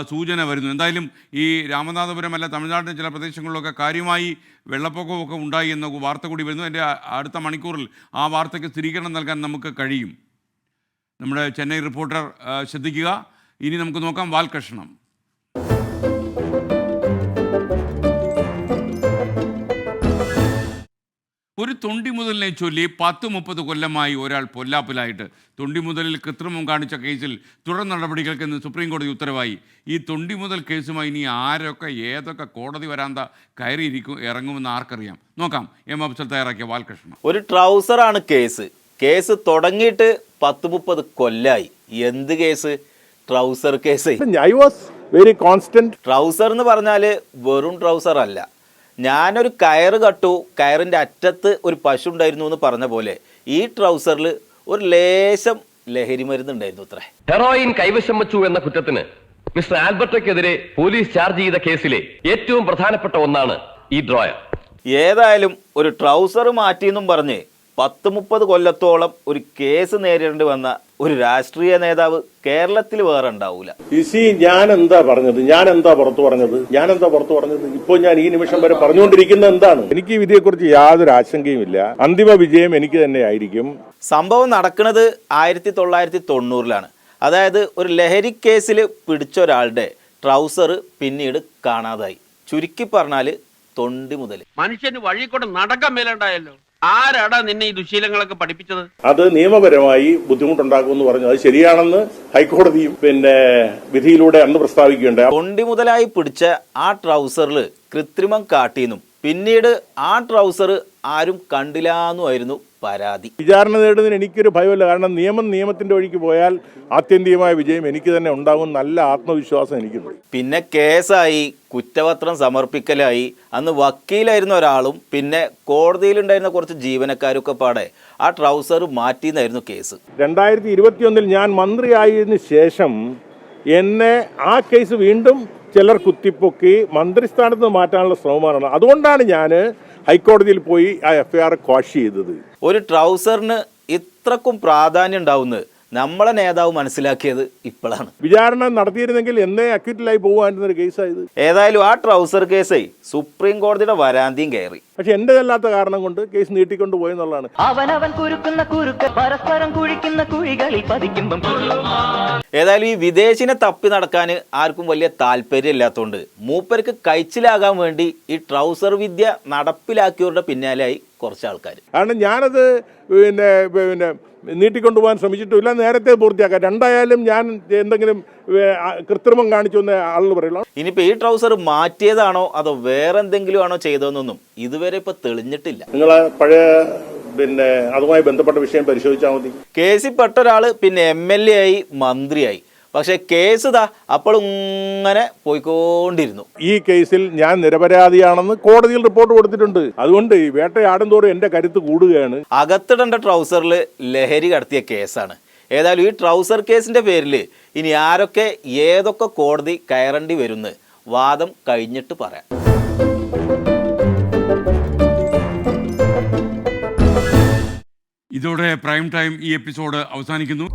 സൂചന വരുന്നു. എന്തായാലും ഈ രാമനാഥപുരം അല്ല തമിഴ്നാട്ടിലെ ചില പ്രദേശങ്ങളിലൊക്കെ കാര്യമായി വെള്ളപ്പൊക്കമൊക്കെ ഉണ്ടായി എന്ന വാർത്ത കൂടി വരുന്നു. എൻ്റെ അടുത്ത മണിക്കൂറിൽ ആ വാർത്തയ്ക്ക് സ്ഥിരീകരണം നൽകാൻ നമുക്ക് കഴിയും. നമ്മുടെ ചെന്നൈ റിപ്പോർട്ടർ ശ്രദ്ധിക്കുക. ഇനി നമുക്ക് നോക്കാം വാൽകഷ്ണം. ഒരു തൊണ്ടിമുതലിനെ ചൊല്ലി 10-30 കൊല്ലമായി ഒരാൾ പൊല്ലാപ്പിലായിട്ട്. തൊണ്ടിമുതലിൽ കൃത്രിമം കാണിച്ച കേസിൽ തുടർ നടപടികൾക്ക് ഇന്ന് സുപ്രീം കോടതി ഉത്തരവായി. ഈ തൊണ്ടിമുതൽ കേസുമായി ഇനി ആരൊക്കെ ഏതൊക്കെ കോടതി വരാന്ത ഇറങ്ങുമെന്ന് ആർക്കറിയാം. നോക്കാം. അഫ്സൽ തയ്യാറാക്കിയ വാൽകൃഷ്ണൻ. ഒരു ട്രൗസറാണ് കേസ് തുടങ്ങിയിട്ട് 10-30 കൊല്ലായി. എന്ത് കേസ്? Trouser case. ട്രൗസർ എന്ന് പറഞ്ഞാൽ വെറും ട്രൗസർ അല്ല. ഞാനൊരു കയറ് കട്ടു, കയറിൻ്റെ അറ്റത്ത് ഒരു പശു ഉണ്ടായിരുന്നു എന്ന് പറഞ്ഞ പോലെ ഈ ട്രൗസറിൽ ഒരു ലേശം ലഹരി മരുന്നുണ്ടായിരുന്നു അത്രേ. ഹെറോയിൻ കൈവശം വെച്ചു എന്ന കുറ്റത്തിന് മിസ്റ്റർ ആൽബർട്ടോയ്ക്കെതിരെ പോലീസ് ചാർജ് ചെയ്ത കേസിലെ ഏറ്റവും പ്രധാനപ്പെട്ട ഒന്നാണ് ഈ ഡ്രോയർ. ഏതായാലും ഒരു ട്രൗസർ മാറ്റിയെന്നും പറഞ്ഞ് 10-30 കൊല്ലത്തോളം ഒരു കേസ് നേരിടേണ്ടി വന്ന ഒരു രാഷ്ട്രീയ നേതാവ് കേരളത്തിൽ വേറെ ഉണ്ടാവൂല. ഞാൻ എന്താ പുറത്തു പറഞ്ഞത്? ഇപ്പോൾ ഞാൻ ഈ നിമിഷം വരെ പറഞ്ഞുകൊണ്ടിരിക്കുന്നത് എന്താണ്? എനിക്ക് ഈ വിധിയെക്കുറിച്ച് യാതൊരു ആശങ്കയുമില്ല. അന്തിമ വിജയം എനിക്ക് തന്നെ ആയിരിക്കും. സംഭവം നടക്കുന്നത് 1990-ലാണ്. അതായത് ഒരു ലഹരി കേസിൽ പിടിച്ച ഒരാളുടെ ട്രൗസർ പിന്നീട് കാണാതായി. ചുരുക്കി പറഞ്ഞാൽ തൊണ്ടി മുതൽ. മനുഷ്യന് വഴി കൂടെ നടക്കാൻ മേലുണ്ടായല്ലോ. ആരാടാ നിന്നെ ഈ ദുശീലങ്ങളൊക്കെ പഠിപ്പിച്ചത്? അത് നിയമപരമായി ബുദ്ധിമുട്ടുണ്ടാക്കുമെന്ന് പറഞ്ഞു. അത് ശരിയാണെന്ന് ഹൈക്കോടതിയും വിധിയിലൂടെ അന്ന് പ്രസ്താവിക്കുകയുണ്ടായി. തൊണ്ടി മുതലായി പിടിച്ച ആ ട്രൗസറിൽ കൃത്രിമം കാട്ടിയെന്നും പിന്നീട് ആ ട്രൗസർ ആരും കണ്ടില്ലാന്നുമായിരുന്നു പരാതി. വിചാരണ നേടുന്നതിന് എനിക്കൊരു ഭയമില്ല. കാരണം നിയമത്തിന്റെ വഴിക്ക് പോയാൽ ആത്യന്തികമായ വിജയം എനിക്ക് തന്നെ ഉണ്ടാകും. നല്ല ആത്മവിശ്വാസം എനിക്കുണ്ട്. പിന്നെ കേസായി, കുറ്റപത്രം സമർപ്പിക്കലായി. അന്ന് വക്കീലായിരുന്ന ഒരാളും പിന്നെ കോടതിയിലുണ്ടായിരുന്ന കുറച്ച് ജീവനക്കാരൊക്കെ പാടെ ആ ട്രൗസർ മാറ്റിയെന്നായിരുന്നു കേസ്. 2021 ഞാൻ മന്ത്രിയായതിനു ശേഷം എന്നെ ആ കേസ് വീണ്ടും ചിലർ കുത്തിപ്പൊക്കി മന്ത്രിസ്ഥാനത്ത് നിന്ന് മാറ്റാനുള്ള ശ്രമമാണ്. അതുകൊണ്ടാണ് ഞാൻ ഹൈക്കോടതിയിൽ പോയി ആ FIR ക്വാഷ് ചെയ്തത്. ഒരു ട്രൗസറിന് ഇത്രക്കും പ്രാധാന്യം ഉണ്ടാവുന്നത് നമ്മളെ നേതാവ് മനസ്സിലാക്കിയത് ഇപ്പോഴാണ്. വിചാരണ നടത്തിയിരുന്നെങ്കിൽ എന്നേ അക്യൂറ്റിലായി പോകുമായിരുന്നൊരു കേസായത്. ഏതായാലും ആ ട്രൗസർ കേസേ സുപ്രീം കോടതിയുടെ വരാന്തിയും കയറി. പക്ഷെ എന്റേതല്ലാത്ത കാരണം കൊണ്ട് കേസ് നീട്ടിക്കൊണ്ട് പോയെന്നുള്ളതാണ്. അവനവൻ കുരുക്കുന്ന കുരുക്ക് പരസ്പരം കുഴിക്കുന്ന കുഴികളിൽ പതിക്കുമ്പം. ഏതായാലും ഈ വിദേശിനെ തപ്പി നടക്കാൻ ആർക്കും വലിയ താല്പര്യമില്ലാത്തതുകൊണ്ട് മൂപ്പർക്ക് കഴിച്ചിലാകാൻ വേണ്ടി ഈ ട്രൗസർ വിദ്യ നടപ്പിലാക്കിയവരുടെ പിന്നാലെയായി കുറച്ച് ആൾക്കാർ. കാരണം ഞാനത് പിന്നെ നീട്ടിക്കൊണ്ടുപോകാൻ ശ്രമിച്ചിട്ടില്ല. നേരത്തെ പൂർത്തിയാക്കാം. രണ്ടായാലും ഞാൻ എന്തെങ്കിലും കൃത്രിമം കാണിച്ചു എന്ന് ആളുകൾ പറയുള്ളൂ. ഇനിയിപ്പോൾ ഈ ട്രൗസർ മാറ്റിയതാണോ അതോ വേറെ എന്തെങ്കിലും ആണോ ചെയ്തതെന്നൊന്നും ഇതുവരെ ഇപ്പൊ തെളിഞ്ഞിട്ടില്ല. നിങ്ങളെ പഴയ അതുമായി ബന്ധപ്പെട്ട വിഷയം പരിശോധിച്ചാൽ മതി. കേസിൽ പെട്ട ഒരാള് പിന്നെ MLA ആയി, മന്ത്രിയായി. പക്ഷെ കേസ് അപ്പോൾ ഇങ്ങനെ പോയിക്കൊണ്ടിരുന്നു. ഈ കേസിൽ ഞാൻ നിരപരാധിയാണെന്ന് കോടതിയിൽ റിപ്പോർട്ട് കൊടുത്തിട്ടുണ്ട്. അതുകൊണ്ട് ഈ വേട്ടയാടും തോറും എന്റെ കരുത്ത് കൂടുകയാണ്. അകത്തിടേണ്ട ട്രൗസറിൽ ലഹരി കടത്തിയ കേസാണ്. ഏതായാലും ഈ ട്രൗസർ കേസിന്റെ പേരിൽ ഇനി ആരൊക്കെ ഏതൊക്കെ കോടതി കയറേണ്ടി വരുന്ന് വാദം കഴിഞ്ഞിട്ട് പറയാം. ഇതോടെ പ്രൈം ടൈം ഈ എപ്പിസോഡ് അവസാനിക്കുന്നു.